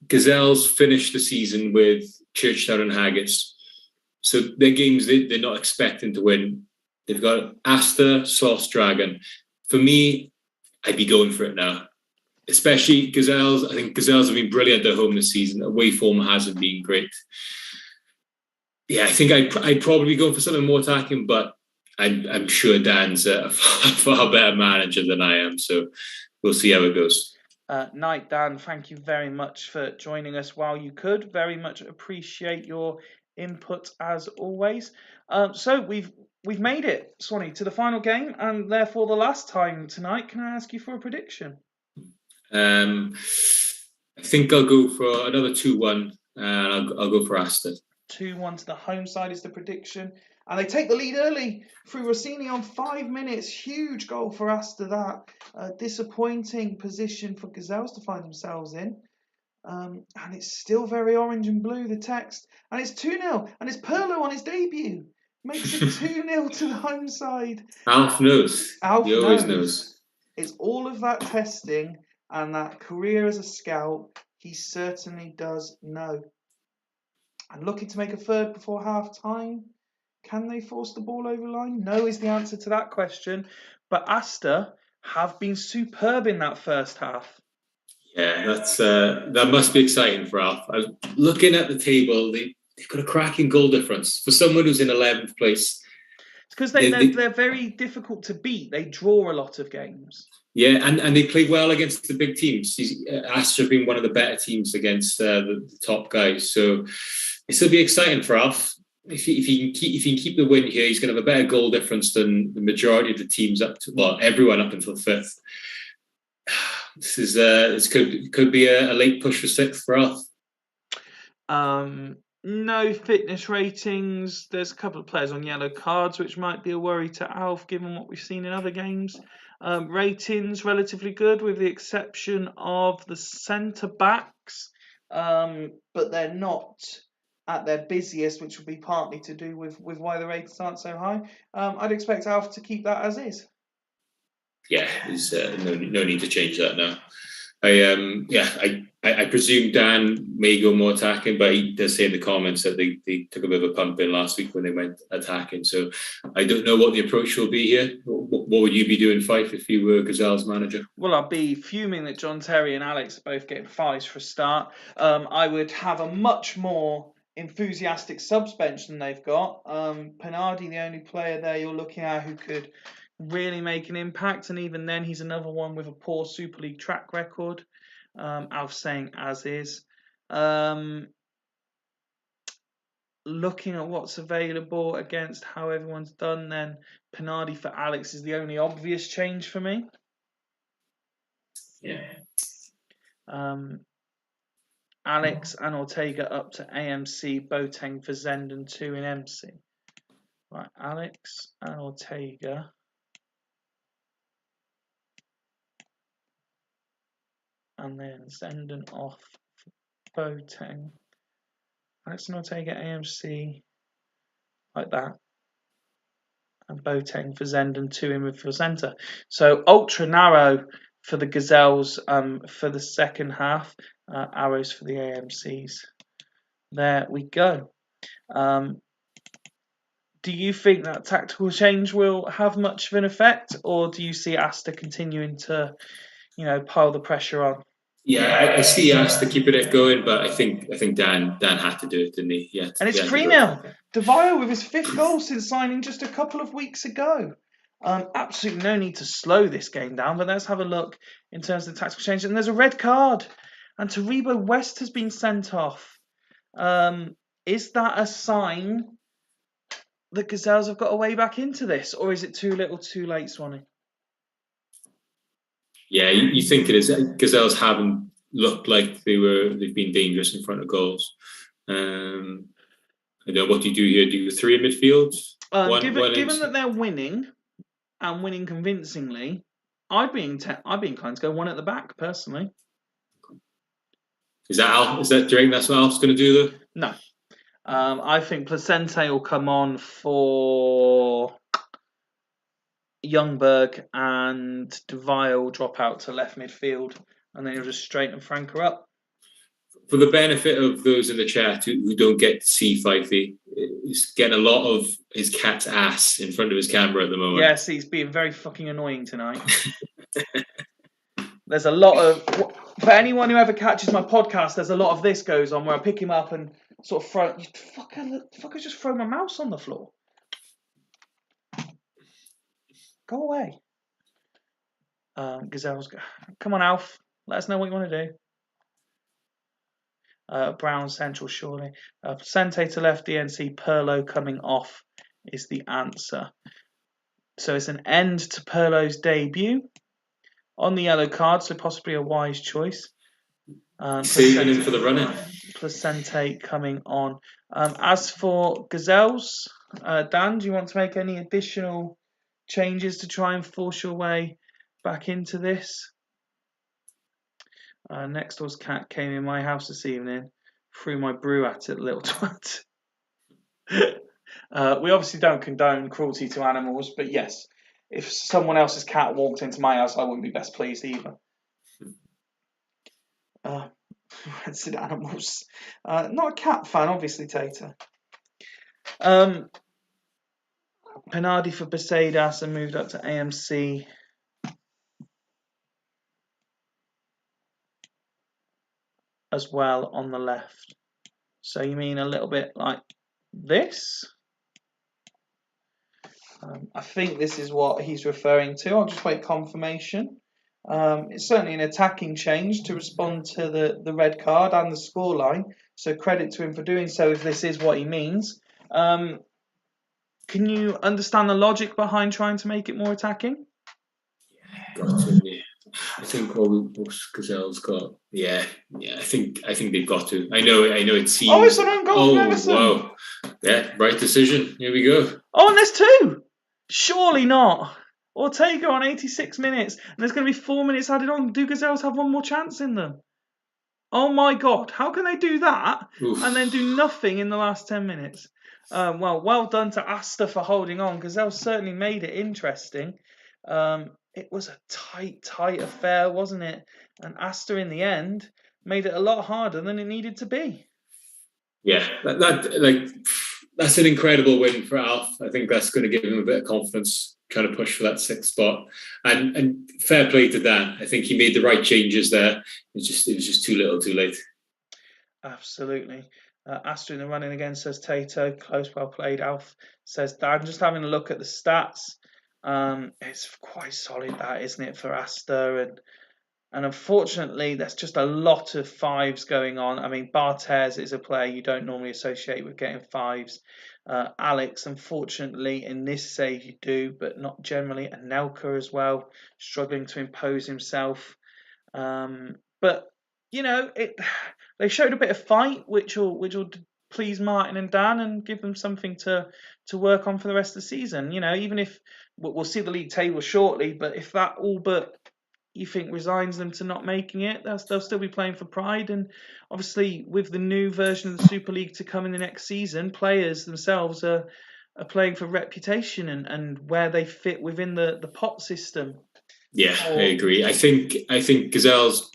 B: Gazelles finished the season with Churchtown and Haggis, so their games they're not expecting to win. They've got Astor, Sloss, Dragon. For me, I'd be going for it now. Especially Gazelles. I think Gazelles have been brilliant at home this season. Away form hasn't been great. Yeah, I think I'd probably go for something more attacking, but I'm sure Dan's a far better manager than I am. So we'll see how it goes.
A: Night, Dan. Thank you very much for joining us while you could. Very much appreciate your input as always. So we've made it, Swanee, to the final game, and therefore the last time tonight. Can I ask you for a prediction?
B: I think I'll go for another 2-1, and I'll go for Astor.
A: 2-1 to the home side is the prediction. And they take the lead early through Rossini on 5 minutes. Huge goal for Astor, that. Disappointing position for Gazelles to find themselves in. And it's still very orange and blue, the text. And it's 2-0. And it's Pirlo on his debut. Makes it 2-0 to the home side.
B: Alf knows. He always knows.
A: It's all of that testing and that career as a scout. He certainly does know. And looking to make a third before half time. Can they force the ball over the line? No is the answer to that question. But Astor have been superb in that first half.
B: Yeah, that must be exciting for Alf. I was looking at the table. They've got a cracking goal difference for someone who's in 11th place.
A: It's because they're very difficult to beat. They draw a lot of games.
B: Yeah, and they play well against the big teams. Astor have been one of the better teams against the top guys. So it's going to be exciting for Alf. If he can keep the win here, he's going to have a better goal difference than the majority of the teams everyone up until 5th. This could be a late push for 6th for Alf.
A: No fitness ratings. There's a couple of players on yellow cards, which might be a worry to Alf, given what we've seen in other games. Ratings relatively good, with the exception of the centre backs, but they're not at their busiest, which would be partly to do with why the ratings aren't so high. I'd expect Alf to keep that as is.
B: Yeah, there's no need to change that now. I presume Dan may go more attacking, but he does say in the comments that they took a bit of a pump in last week when they went attacking. So I don't know what the approach will be here. What would you be doing, Fife, if you were Gazelles manager?
A: Well, I'd be fuming that John Terry and Alex are both getting fives for a start. I would have a much more enthusiastic subs bench than they've got. Penardi, the only player there you're looking at who could really make an impact, and even then he's another one with a poor Super League track record. Alf saying as is. Looking at what's available against how everyone's done, then Penardi for Alex is the only obvious change for me.
B: Yeah.
A: Alex and Ortega up to AMC, Boateng for Zenden 2 in MC. Right, Alex and Ortega. And then Zenden off for Boateng. Alex and Ortega AMC like that. And Boateng for Zenden 2 in for centre. So ultra narrow for the Gazelles for the second half. Arrows for the AMCs. There we go. Do you think that tactical change will have much of an effect, or do you see Asta continuing to, pile the pressure on?
B: Yeah, I see Asta keeping it going, but I think Dan had to do it, didn't he? Yeah.
A: And it's 3-0. Devio with his 5th goal since signing just a couple of weeks ago. Absolutely no need to slow this game down, but let's have a look in terms of the tactical change. And there's a red card, and Taribo West has been sent off. Is that a sign the Gazelles have got a way back into this, or is it too little too late, Swanee?
B: Yeah, you think it is. Gazelles haven't looked like they've been dangerous in front of goals. I don't know, what do you do here? Do you 3 in midfield?
A: Given that they're winning and winning convincingly, I'd be inclined to go 1 at the back personally.
B: Is that do you think that's what Alf's going to do though?
A: No. I think Placente will come on for Youngberg, and Deville will drop out to left midfield, and then he'll just straighten Franca up.
B: For the benefit of those in the chat who don't get to see Fifey, he's getting a lot of his cat's ass in front of his camera at the moment.
A: Yes, he's being very fucking annoying tonight. There's a lot of... For anyone who ever catches my podcast, there's a lot of this goes on where I pick him up and sort of throw... Fucker just throw my mouse on the floor. Go away. Gazelles... Come on, Alf. Let us know what you want to do. Brown central, surely. Placente to left, DNC, Perlo coming off is the answer. So it's an end to Perlo's debut. On the yellow card, so possibly a wise choice.
B: Saving him for the run-in.
A: Placente coming on. As for Gazelles, Dan, do you want to make any additional changes to try and force your way back into this? Next door's cat came in my house this evening, threw my brew at it, little twat. We obviously don't condone cruelty to animals, but yes, if someone else's cat walked into my house, I wouldn't be best pleased either. Rancid animals. Not a cat fan, obviously, Tater. Penardi for Besadas and moved up to AMC. As well on the left. So you mean a little bit like this? I think this is what he's referring to. I'll just wait confirmation. It's certainly an attacking change to respond to the red card and the scoreline. So credit to him for doing so if this is what he means. Can you understand the logic behind trying to make it more attacking?
B: Yeah, got to. Yeah. I think all Gazelles got. Yeah. I think they've got to. I know. It seems.
A: Oh, it's an own goal from Everson.
B: Wow. Yeah, right decision. Here we go.
A: Oh, and there's 2. Surely not. Ortega on 86 minutes, and there's going to be 4 minutes added on. Do Gazelles have one more chance in them? Oh my God, how can they do that
B: Oof.
A: and then do nothing in the last 10 minutes? Well done to Asta for holding on. Gazelle certainly made it interesting. It was a tight affair, wasn't it? And Asta in the end made it a lot harder than it needed to be.
B: Yeah, that's an incredible win for Alf. I think that's going to give him a bit of confidence, trying to push for that 6th spot. And fair play to Dan. I think he made the right changes there. It was just too little, too late.
A: Absolutely. Astor in the running again, says Tato. Close, well played. Alf says Dan. Just having a look at the stats. It's quite solid, that, isn't it, for Astor? And unfortunately, there's just a lot of 5s going on. I mean, Barthez is a player you don't normally associate with getting 5s. Alex, unfortunately, in this save you do, but not generally. And Nelka as well, struggling to impose himself. But you know, they showed a bit of fight, which will please Martin and Dan and give them something to work on for the rest of the season. You know, even if we'll see the league table shortly, but if that all but you think resigns them to not making it, they'll still be playing for pride. And obviously, with the new version of the Super League to come in the next season, players themselves are playing for reputation and where they fit within the pot system.
B: Yeah, I agree. I think Gazelle's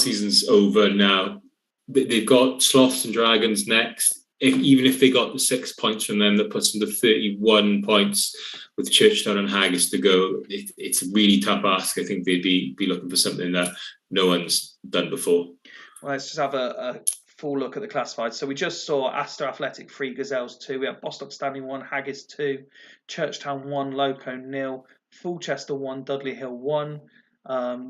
B: season's over now. They've got Sloths and Dragons next. Even if they got the 6 points from them, that puts them to 31 points with Churchtown and Haggis to go. It's a really tough ask. I think they'd be looking for something that no one's done before.
A: Well, let's just have a full look at the classified. So we just saw Astor Athletic 3, Gazelles 2. We have Bostock Standing 1, Haggis 2, Churchtown 1, Loco 0, Fulchester 1, Dudley Hill 1,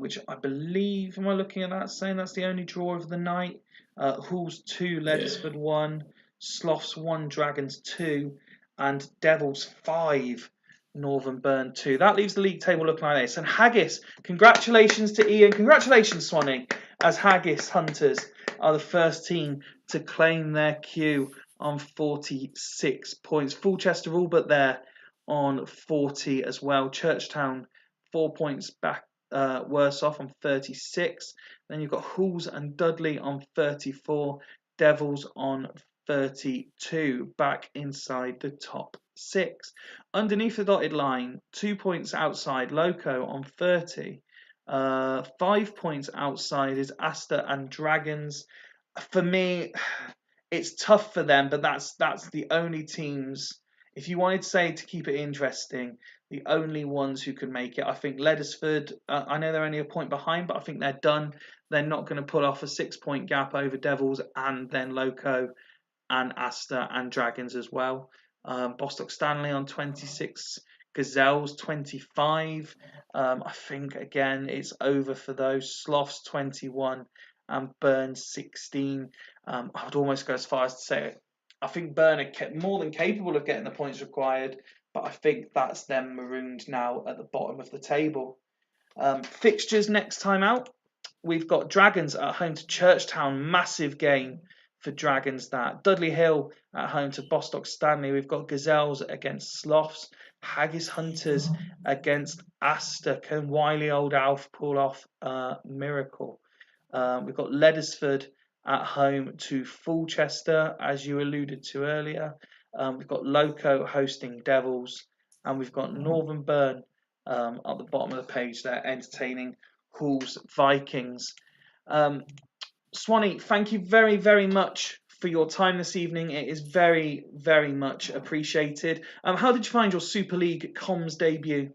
A: which I believe, am I looking at that, saying that's the only draw of the night? Halls 2, Ledesford 1, Sloths 1, Dragons 2, and Devils 5, Northern Burn 2. That leaves the league table looking like this. And Haggis, congratulations to Ian. Congratulations, Swanee, as Haggis Hunters are the first team to claim their queue on 46 points. Fulchester all but there on 40 as well. Churchtown 4 points back worse off on 36. Then you've got Halls and Dudley on 34. Devils on 32, back inside the top 6. Underneath the dotted line, 2 points outside, Loco on 30. 5 points outside is Asta and Dragons. For me, it's tough for them, but that's the only teams. If you wanted to say to keep it interesting, the only ones who can make it, I think Ledesford. I know they're only a point behind, but I think they're done. They're not going to pull off a 6 point gap over Devils and then Loco and Asta and Dragons as well. Bostock Stanley on 26, Gazelles 25. I think again it's over for those. Sloths 21 and Burn 16. I would almost go as far as to say I think Burn are more than capable of getting the points required, but I think that's them marooned now at the bottom of the table. Fixtures next time out. We've got Dragons at home to Churchtown, massive game for Dragons that. Dudley Hill at home to Bostock Stanley. We've got Gazelles against Sloths. Haggis Hunters against Asta. Can wily old Alf pull off a miracle? We've got Ledesford at home to Fulchester, as you alluded to earlier. We've got Loco hosting Devils. And we've got Northern Burn at the bottom of the page there, entertaining Halls Vikings. Swanee, thank you very, very much for your time this evening. It is very, very much appreciated. How did you find your Super League comms debut?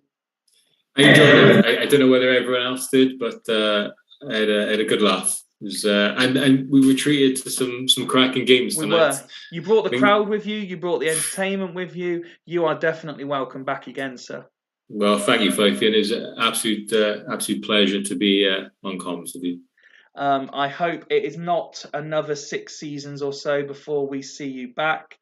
B: I enjoyed it. I don't know whether everyone else did, but I had a good laugh. It was, and we were treated to some cracking games tonight.
A: We were. You brought the crowd with you. You brought the entertainment with you. You are definitely welcome back again, sir.
B: Well, thank you, Fifey, and it's an absolute pleasure to be on comms with you.
A: I hope it is not another 6 seasons or so before we see you back.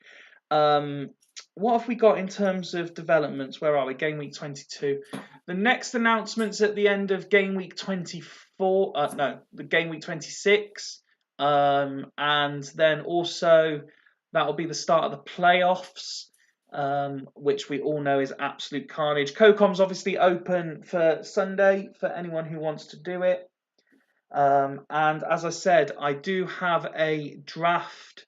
A: What have we got in terms of developments? Where are we? Game week 22. The next announcement's at the end of game week 24. The game week 26. And then also that will be the start of the playoffs, which we all know is absolute carnage. COCOM's obviously open for Sunday for anyone who wants to do it. And as I said, I do have a draft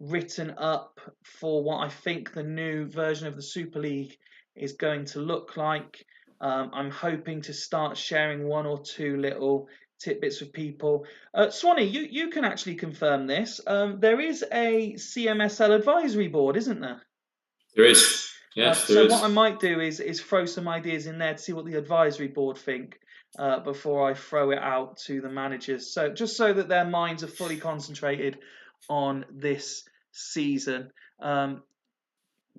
A: written up for what I think the new version of the Super League is going to look like. I'm hoping to start sharing one or two little tidbits with people. Swanee, you can actually confirm this. There is a CMSL advisory board, isn't there?
B: There is. Yes, there
A: so
B: is.
A: what I might do is throw some ideas in there to see what the advisory board think before I throw it out to the managers. So just so that their minds are fully concentrated on this season.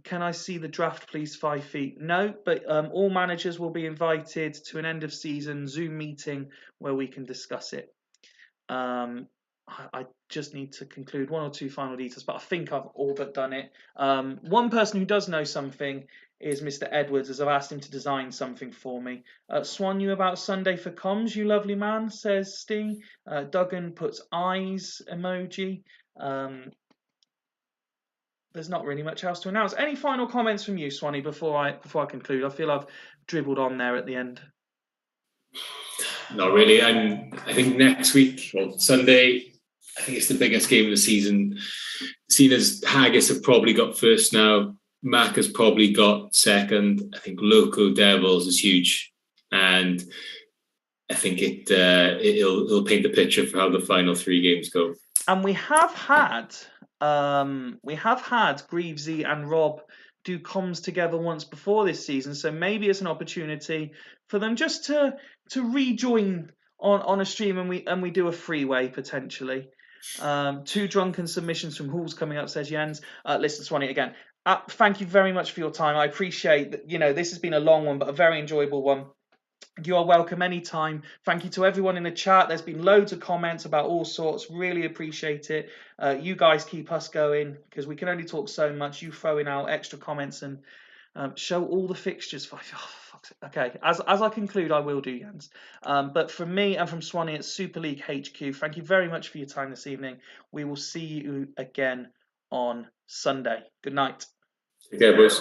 A: Can I see the draft, please, 5 feet? No, but all managers will be invited to an end of season Zoom meeting where we can discuss it. I just need to conclude one or two final details, but I think I've all but done it. One person who does know something is Mr. Edwards, as I've asked him to design something for me. Swan, you about Sunday for comms, you lovely man, says Steve. Duggan puts eyes emoji. There's not really much else to announce. Any final comments from you, Swanee, before I conclude? I feel I've dribbled on there at the end.
B: Not really. I think next week, well, Sunday, I think it's the biggest game of the season. Seen as Haggis have probably got first now, Mac has probably got second. I think Loco Devils is huge, and I think it'll paint the picture for how the final 3 games go.
A: And we have had Greavesy and Rob do comms together once before this season, so maybe it's an opportunity for them just to rejoin on a stream, and we do a freeway potentially. 2 drunken submissions from Halls coming up, says Jens. Listen, Swanee, again, thank you very much for your time. I appreciate that. This has been a long one, but a very enjoyable one. You are welcome anytime. Thank you to everyone in the chat. There's been loads of comments about all sorts. Really appreciate it. You guys keep us going because we can only talk so much. You throwing out extra comments and show all the fixtures. Okay, as I conclude, I will do, Jens. But from me and from Swanee at Super League HQ, thank you very much for your time this evening. We will see you again on Sunday. Good night.
B: Take care, boys.